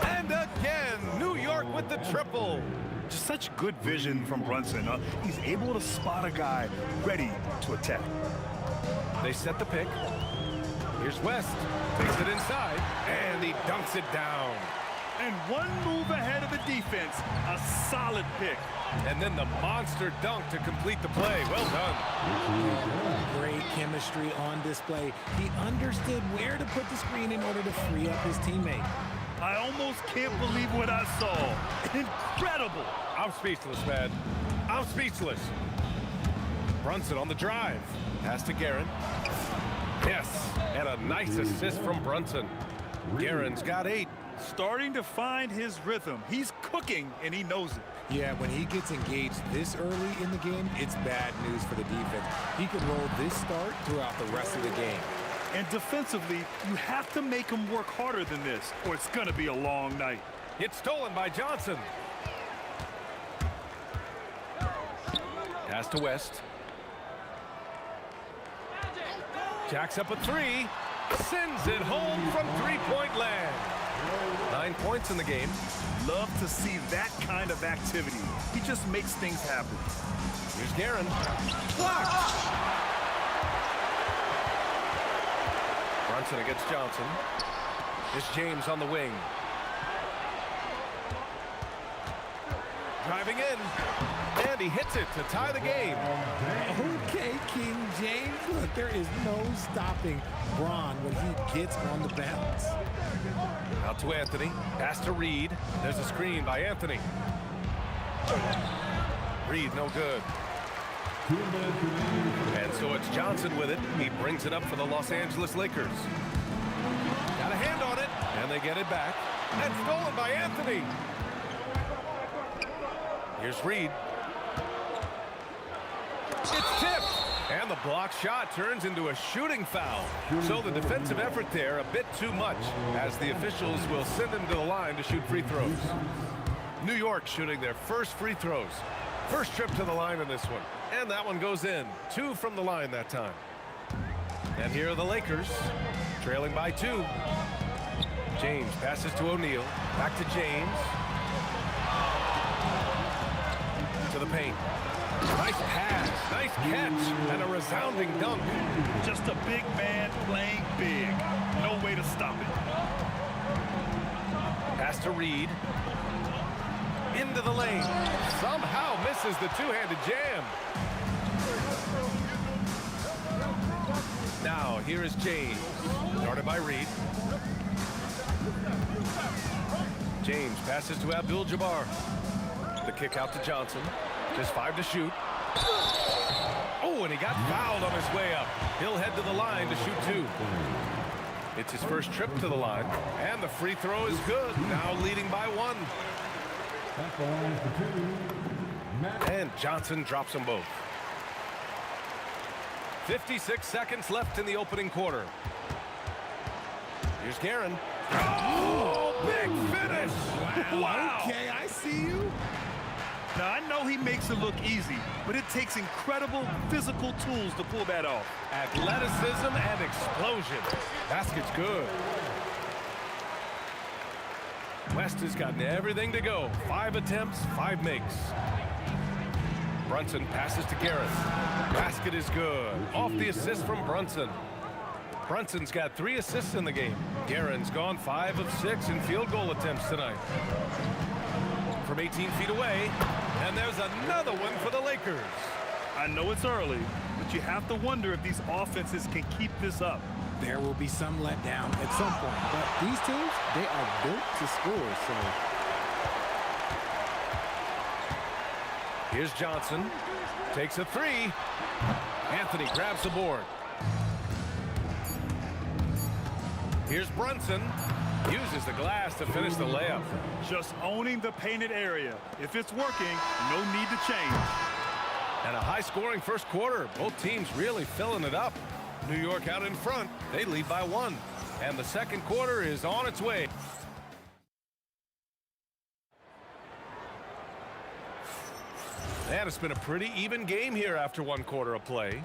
And again, New York with the triple. Just such good vision from Brunson. He's able to spot a guy ready to attack. They set the pick. Here's West. Takes it inside. And he dunks it down. And one move ahead of the defense. A solid pick. And then the monster dunk to complete the play. Well done. Great chemistry on display. He understood where to put the screen in order to free up his teammate. I almost can't believe what I saw. Incredible. I'm speechless, man. I'm speechless. Brunson on the drive. Pass to Guerin. Yes, and a nice assist from Brunson. Guerin's got 8. Starting to find his rhythm. He's cooking, and he knows it. Yeah, when he gets engaged this early in the game, it's bad news for the defense. He could roll this start throughout the rest of the game. And defensively, you have to make him work harder than this, or it's going to be a long night. It's stolen by Johnson. Pass to West. Jacks up a 3. Sends it home from three-point land. 9 points in the game. Love to see that kind of activity. He just makes things happen. Here's Guerin. Blocked. Brunson against Johnson. Here's James on the wing. Driving in. And he hits it to tie the game. Okay, King James. Look, there is no stopping Bron when he gets on the bounce. Out to Anthony. Pass to Reed. There's a screen by Anthony. Reed, no good. And so it's Johnson with it. He brings it up for the Los Angeles Lakers. Got a hand on it, and they get it back. And stolen by Anthony. Here's Reed. It's tipped. And the block shot turns into a shooting foul. So the defensive effort there a bit too much, as the officials will send him to the line to shoot free throws. New York shooting their first free throws. First trip to the line in this one. And that one goes in. 2 from the line that time. And here are the Lakers, trailing by 2. James passes to O'Neal. Back to James. To the paint. Nice pass, nice catch, and a resounding dunk. Just a big man playing big. No way to stop it. Pass to Reed. Into the lane. Somehow misses the two-handed jam. Now, here is James. Started by Reed. James passes to Abdul-Jabbar. The kick out to Johnson. Just 5 to shoot. Oh, and he got fouled on his way up. He'll head to the line to shoot 2. It's his first trip to the line, and the free throw is good. Now leading by 1. And Johnson drops them both. 56 seconds left in the opening quarter. Here's Guerin. Oh, big finish! Wow. Okay, I see you. Now, I know he makes it look easy, but it takes incredible physical tools to pull that off. Athleticism and explosion. Basket's good. West has gotten everything to go. 5 attempts, 5 makes. Brunson passes to Guerin. Basket is good. Off the assist from Brunson. Brunson's got 3 assists in the game. Guerin's gone 5 of 6 in field goal attempts tonight. From 18 feet away, and there's another one for the Lakers. I know it's early, but you have to wonder if these offenses can keep this up. There will be some letdown at some point, but these teams, they are built to score, so. Here's Johnson. Takes a 3. Anthony grabs the board. Here's Brunson. Uses the glass to finish the layup. Just owning the painted area. If it's working, no need to change. And a high-scoring first quarter. Both teams really filling it up. New York out in front. They lead by 1. And the second quarter is on its way. And it's been a pretty even game here after 1 quarter of play.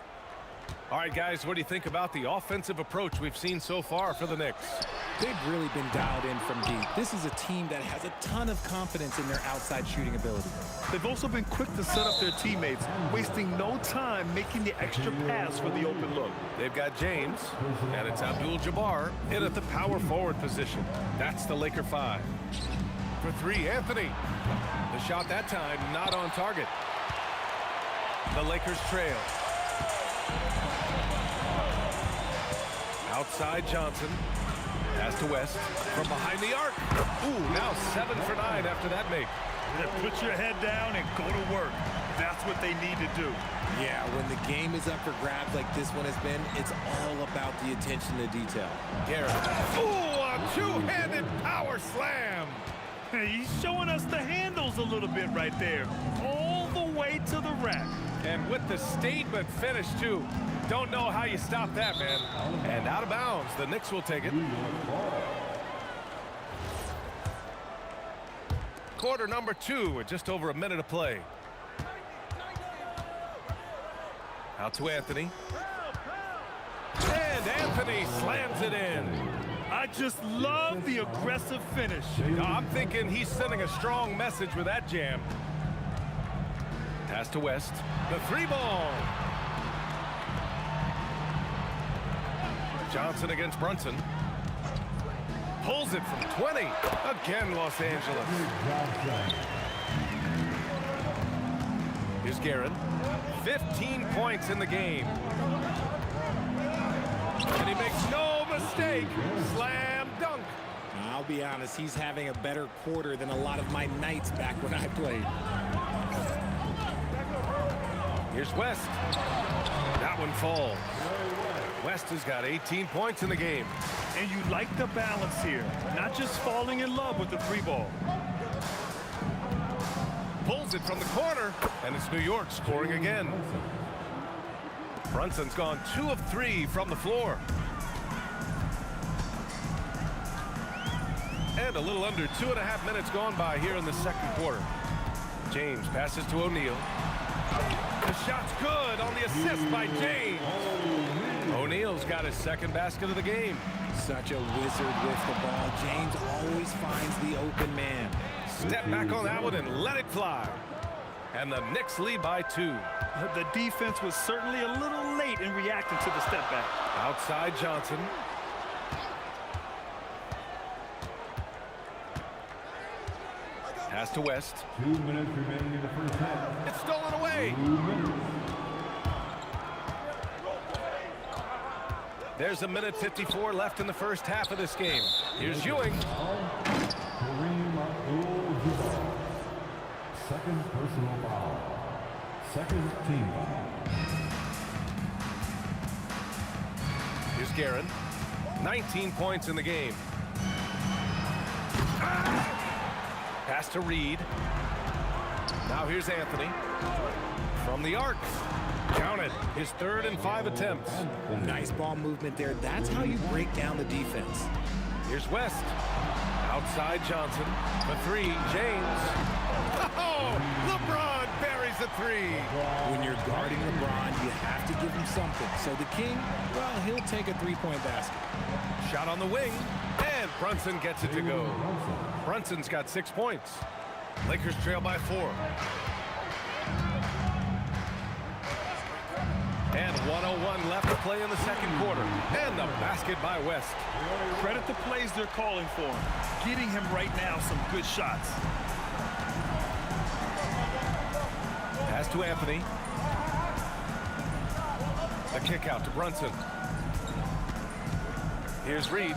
All right, guys, what do you think about the offensive approach we've seen so far for the Knicks? They've really been dialed in from deep. This is a team that has a ton of confidence in their outside shooting ability. They've also been quick to set up their teammates, wasting no time making the extra pass for the open look. They've got James, and it's Abdul-Jabbar in at the power forward position. That's the Laker 5. For 3, Anthony. The shot that time not on target. The Lakers trail. Outside Johnson. Pass to West. From behind the arc. Ooh, now 7 for 9 after that make. Put your head down and go to work. That's what they need to do. Yeah, when the game is up for grabs like this one has been, it's all about the attention to detail. Garrett. Ooh, a two-handed power slam. He's showing us the handles a little bit right there. All the way to the rack. And with the statement finish, too. Don't know how you stop that, man. And out of bounds, the Knicks will take it. Quarter number 2 with just over a minute to play. Out to Anthony. And Anthony slams it in. I just love the aggressive finish. I'm thinking he's sending a strong message with that jam. Pass to West. The 3-ball. Johnson against Brunson. Pulls it from 20. Again, Los Angeles. Here's Guerin. 15 points in the game. And he makes no mistake. Slam dunk. I'll be honest, he's having a better quarter than a lot of my nights back when I played. Here's West. That one falls. West has got 18 points in the game. And you like the balance here. Not just falling in love with the 3-ball. Pulls it from the corner, and it's New York scoring again. Brunson's gone 2 of 3 from the floor. And a little under 2.5 minutes gone by here in the second quarter. James passes to O'Neal. The shot's good on the assist by James. O'Neal's got his second basket of the game. Such a wizard with the ball. James always finds the open man. Step back on that one and let it fly. And the Knicks lead by 2. The defense was certainly a little late in reacting to the step back. Outside Johnson. Pass to West. 2 minutes remaining in the first half. It's stolen away. 2 minutes. There's a minute 54 left in the first half of this game. Here's Ewing. Second personal foul. Second team foul. Here's Guerin. 19 points in the game. Pass to Reed. Now here's Anthony. From the arc. Counted. His 3rd and 5 attempts. Nice ball movement there. That's how you break down the defense. Here's West. Outside Johnson. The 3. James. Oh! LeBron buries a 3. When you're guarding LeBron, you have to give him something. So the King, well, he'll take a 3-point basket. Shot on the wing. And Brunson gets it to go. Brunson's got 6 points. Lakers trail by 4. And 1:01 left to play in the second quarter. And the basket by West. Credit the plays they're calling for him. Getting him right now some good shots. Pass to Anthony. The kick out to Brunson. Here's Reed.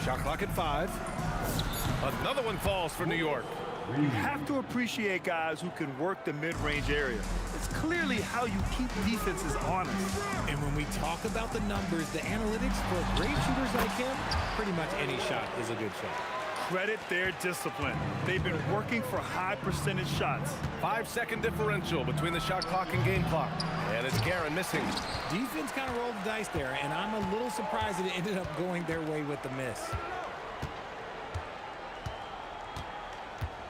Shot clock at 5. Another one falls for New York. You have to appreciate guys who can work the mid-range area. It's clearly how you keep defenses honest. And when we talk about the numbers, the analytics for great shooters like him, pretty much any shot is a good shot. Credit their discipline. They've been working for high percentage shots. 5-second differential between the shot clock and game clock. And it's Guerin missing. Defense kind of rolled the dice there, and I'm a little surprised that it ended up going their way with the miss.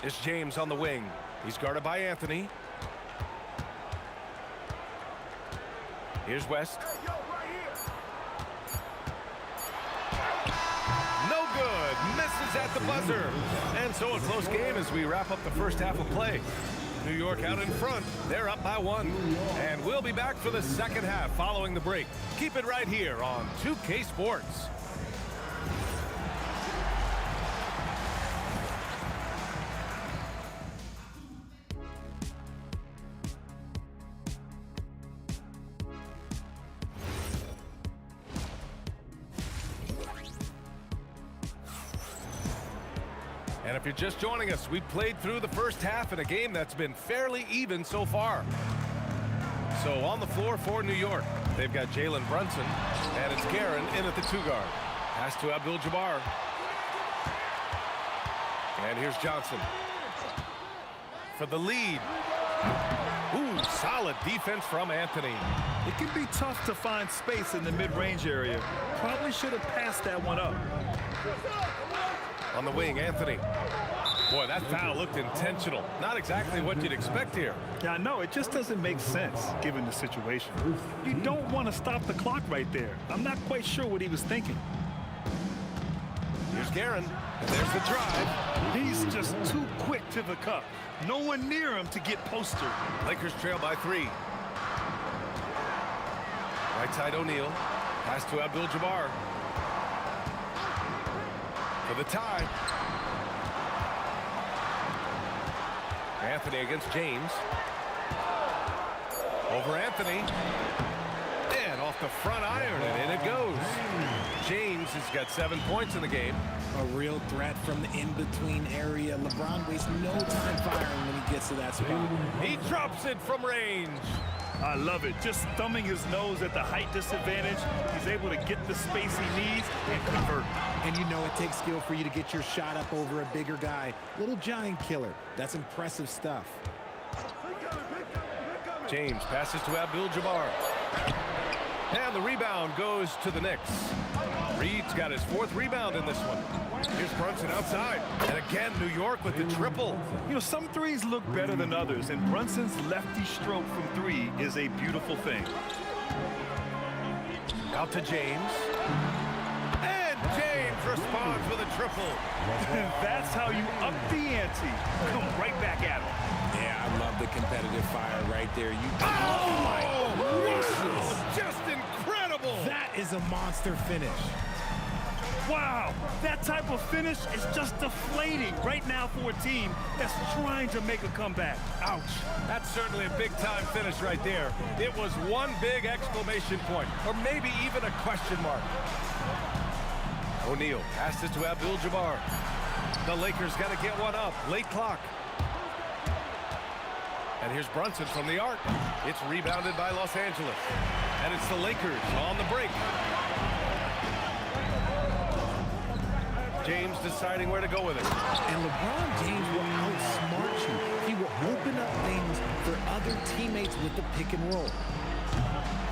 It's James on the wing. He's guarded by Anthony. Here's West. No good. Misses at the buzzer. And so a close game as we wrap up the first half of play. New York out in front. They're up by 1. And we'll be back for the second half following the break. Keep it right here on 2K Sports. And if you're just joining us, we played through the first half in a game that's been fairly even so far. So on the floor for New York, they've got Jalen Brunson, and it's Guerin in at the 2-guard. Pass to Abdul-Jabbar. And here's Johnson for the lead. Ooh, solid defense from Anthony. It can be tough to find space in the mid-range area. Probably should have passed that one up. On the wing, Anthony. Boy, that foul looked intentional. Not exactly what you'd expect here. Yeah, I know. It just doesn't make sense, given the situation. You don't want to stop the clock right there. I'm not quite sure what he was thinking. Here's Guerin. And there's the drive. He's just too quick to the cup. No one near him to get postered. Lakers trail by 3. Right side O'Neal. Pass to Abdul-Jabbar. For the tie. Anthony against James. Over Anthony. And off the front iron, and in it goes. James has got 7 points in the game. A real threat from the in-between area. LeBron wastes no time firing when he gets to that spot. He drops it from range. I love it. Just thumbing his nose at the height disadvantage. He's able to get the space he needs and convert. And you know it takes skill for you to get your shot up over a bigger guy. Little giant killer. That's impressive stuff. James passes to Abdul-Jabbar. And the rebound goes to the Knicks. Reed's got his 4th rebound in this one. Here's Brunson outside. And again, New York with the triple. You know, some threes look better than others, and Brunson's lefty stroke from 3 is a beautiful thing. Out to James. And James responds with a triple. That's how you up the ante. Come right back at him. Yeah, I love the competitive fire right there. Just incredible. That is a monster finish. Wow, that type of finish is just deflating right now for a team that's trying to make a comeback. Ouch. That's certainly a big-time finish right there. It was one big exclamation point, or maybe even a question mark. O'Neal passes to Abdul-Jabbar. The Lakers got to get one up. Late clock. And here's Brunson from the arc. It's rebounded by Los Angeles. And it's the Lakers on the break. James deciding where to go with it. And LeBron James will outsmart you. He will open up things for other teammates with the pick and roll.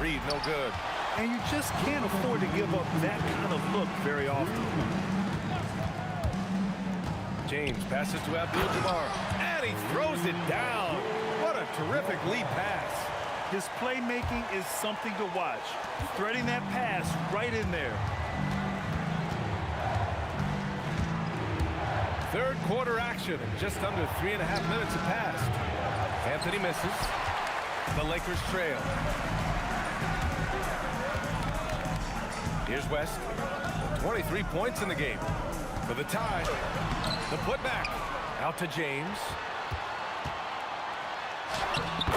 Reed, no good. And you just can't afford to give up that kind of look very often. James passes to Abdul-Jabbar. And he throws it down. What a terrific lead pass. His playmaking is something to watch. Threading that pass right in there. Third quarter action, and just under 3.5 minutes have passed. Anthony misses. The Lakers trail. Here's West. 23 points in the game. For the tie. The putback. Out to James.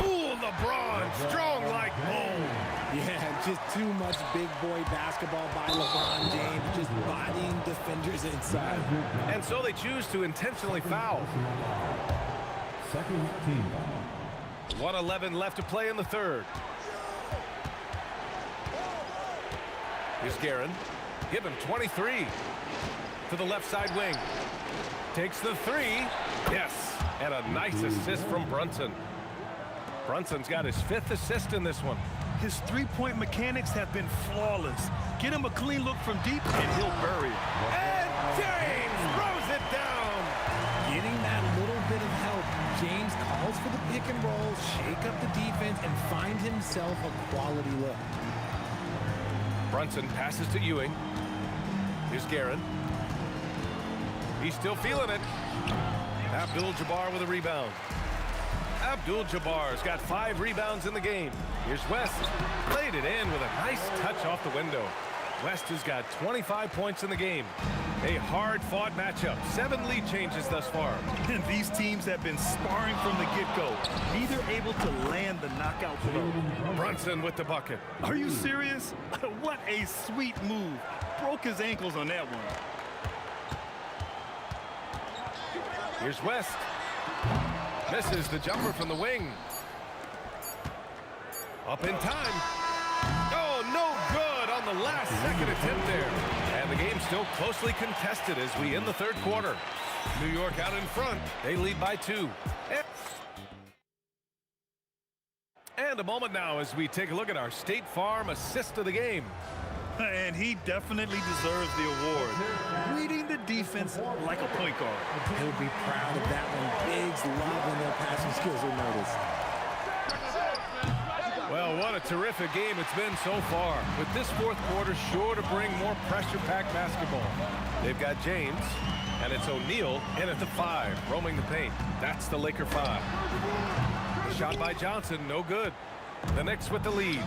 Ooh, LeBron, strong like bull. Yeah, just too much big boy basketball by LeBron James, just bodying defenders inside. And so they choose to intentionally foul. Second team. 1:11 left to play in the third. Here's Guerin. Give him 23. To the left side wing. Takes the three. Yes. And a nice assist from Brunson. Brunson's got his 5th assist in this one. His three-point mechanics have been flawless. Get him a clean look from deep, and he'll bury it. And James throws it down. Getting that little bit of help, James calls for the pick and roll, shake up the defense, and find himself a quality look. Brunson passes to Ewing. Here's Guerin. He's still feeling it. Abdul-Jabbar with a rebound. Abdul-Jabbar's got 5 rebounds in the game. Here's West. Laid it in with a nice touch off the window. West has got 25 points in the game. A hard-fought matchup. 7 lead changes thus far. And these teams have been sparring from the get-go. Neither able to land the knockout blow. Brunson with the bucket. Are you serious? What a sweet move. Broke his ankles on that one. Here's West. Misses the jumper from the wing. Up in time. Oh, no good on the last second attempt there. And the game's still closely contested as we end the third quarter. New York out in front. They lead by 2. And a moment now as we take a look at our State Farm assist of the game. And he definitely deserves the award. Reading the defense like a point guard. He'll be proud of that one. Biggs love when their passing skills are noticed. Well, what a terrific game it's been so far. With this fourth quarter sure to bring more pressure-packed basketball. They've got James, and it's O'Neal in at the 5, roaming the paint. That's the Laker 5. The shot by Johnson, no good. The Knicks with the lead.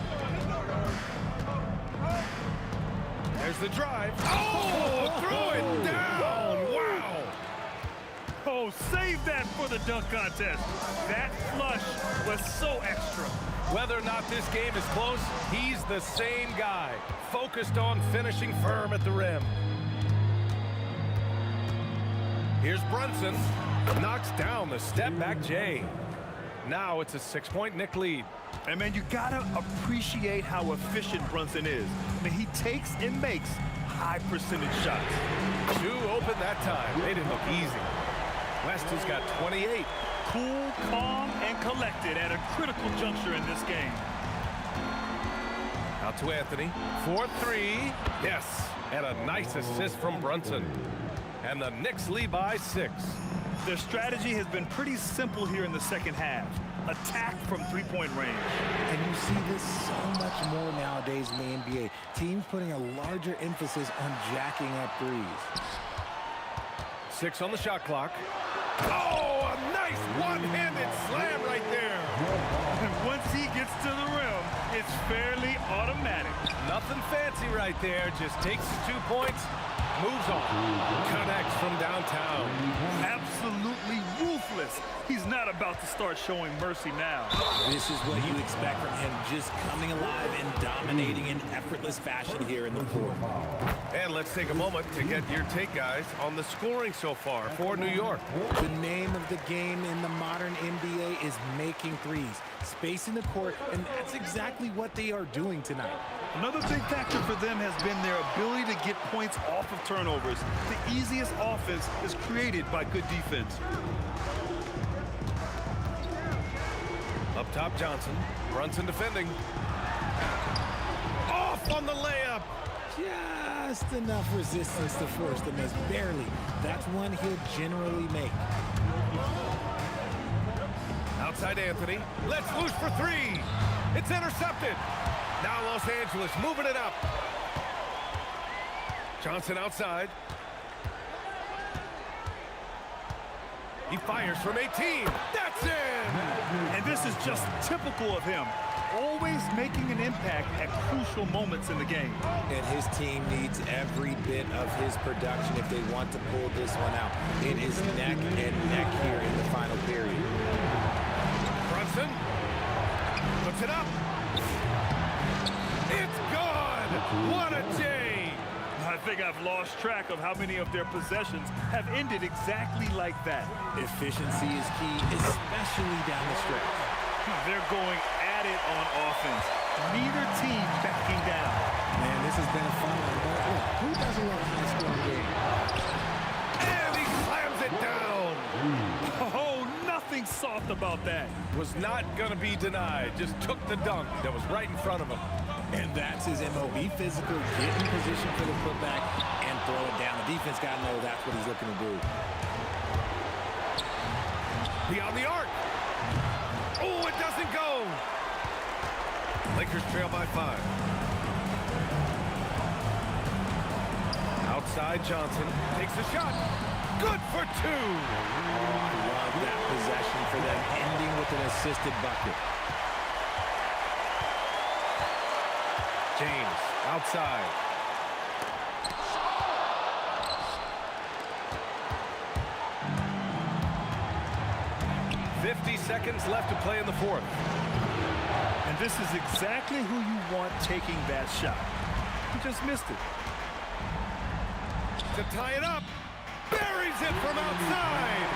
There's the drive. Oh, throw it down. Wow. Oh, save that for the dunk contest. That flush was so extra. Whether or not this game is close, he's the same guy, focused on finishing firm at the rim. Here's Brunson. Knocks down the step-back J. Now it's a 6-point Knick lead. And, man, you got to appreciate how efficient Brunson is. I mean, he takes and makes high-percentage shots. 2 open that time. They didn't look easy. West has got 28. Cool, calm, and collected at a critical juncture in this game. Out to Anthony. 4-3. Yes. And a nice assist from Brunson. And the Knicks lead by 6. Their strategy has been pretty simple here in the second half. Attack from three-point range. And you see this so much more nowadays in the NBA. Teams putting a larger emphasis on jacking up threes. 6 on the shot clock. Oh, a nice one-handed slam right there. And once he gets to the rim, it's fairly automatic. Nothing fancy right there. Just takes his 2 points, moves on, connects from downtown. Absolutely ruthless. He's not about to start showing mercy now. This is what you expect from him, just coming alive and dominating in effortless fashion here in the fourth. And let's take a moment to get your take, guys, on the scoring so far for New York. The name of the game in the modern NBA is making threes, spacing the court, and that's exactly what they are doing tonight. Another big factor for them has been their ability to get points off of turnovers. The easiest offense is created by good defense. Up top, Johnson. Brunson defending. Off on the layup. Just enough resistance to force the miss. Barely. That's one he'll generally make. Outside Anthony. Let's loose for 3. It's intercepted. Now Los Angeles moving it up. Johnson outside. He fires from 18. That's in! And this is just typical of him. Always making an impact at crucial moments in the game. And his team needs every bit of his production if they want to pull this one out. It is neck and neck here in the final period. Brunson puts it up. It's gone! What a day! I think I've lost track of how many of their possessions have ended exactly like that. Efficiency is key, especially down the stretch. They're going at it on offense. Neither team backing down. Man, this has been a fun one, but look, who doesn't love a high-scoring game? And he slams it down! Oh, nothing soft about that. Was not going to be denied. Just took the dunk that was right in front of him. And that's his MO. Be physical, get in position for the putback, and throw it down. The defense got to know that's what he's looking to do. Beyond the arc. Oh, it doesn't go. Lakers trail by 5. Outside, Johnson takes a shot. Good for 2. Love that possession for them, ending with an assisted bucket. James outside. .50 seconds left to play in the fourth. And this is exactly who you want taking that shot. He just missed it. To tie it up. Buries it from outside.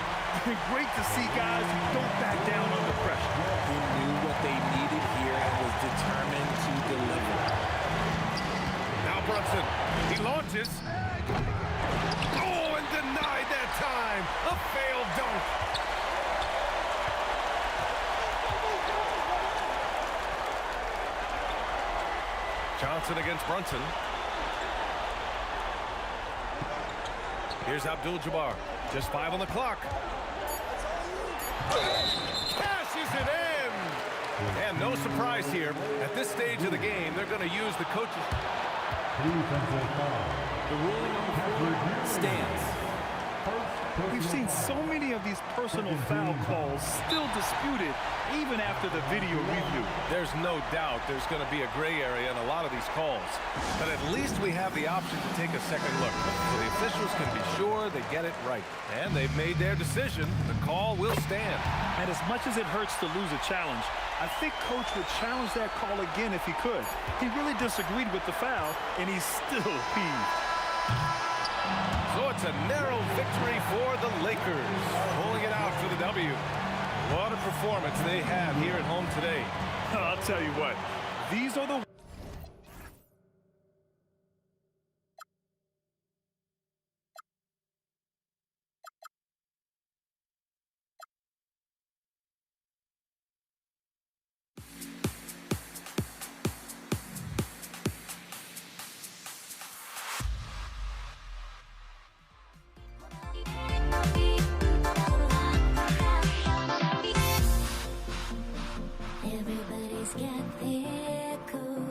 Great to see guys who don't back down under pressure. Who knew what they needed here and was determined to deliver. Now Brunson. He launches. Oh, and denied that time. A failed dunk. Johnson against Brunson. Here's Abdul-Jabbar. Just 5 on the clock. Cashes it in! And no surprise here. At this stage of the game, they're going to use the coaches. The ruling on the floor stands. We've seen so many of these personal foul calls still disputed even after the video review. There's no doubt there's going to be a gray area in a lot of these calls. But at least we have the option to take a second look. So the officials can be sure they get it right. And they've made their decision. The call will stand. And as much as it hurts to lose a challenge, I think Coach would challenge that call again if he could. He really disagreed with the foul, and he's still peeved. So it's a narrow victory for the Lakers, pulling it out for the W. What a performance they have here at home today. I'll tell you what, these are the... Everybody's got their code.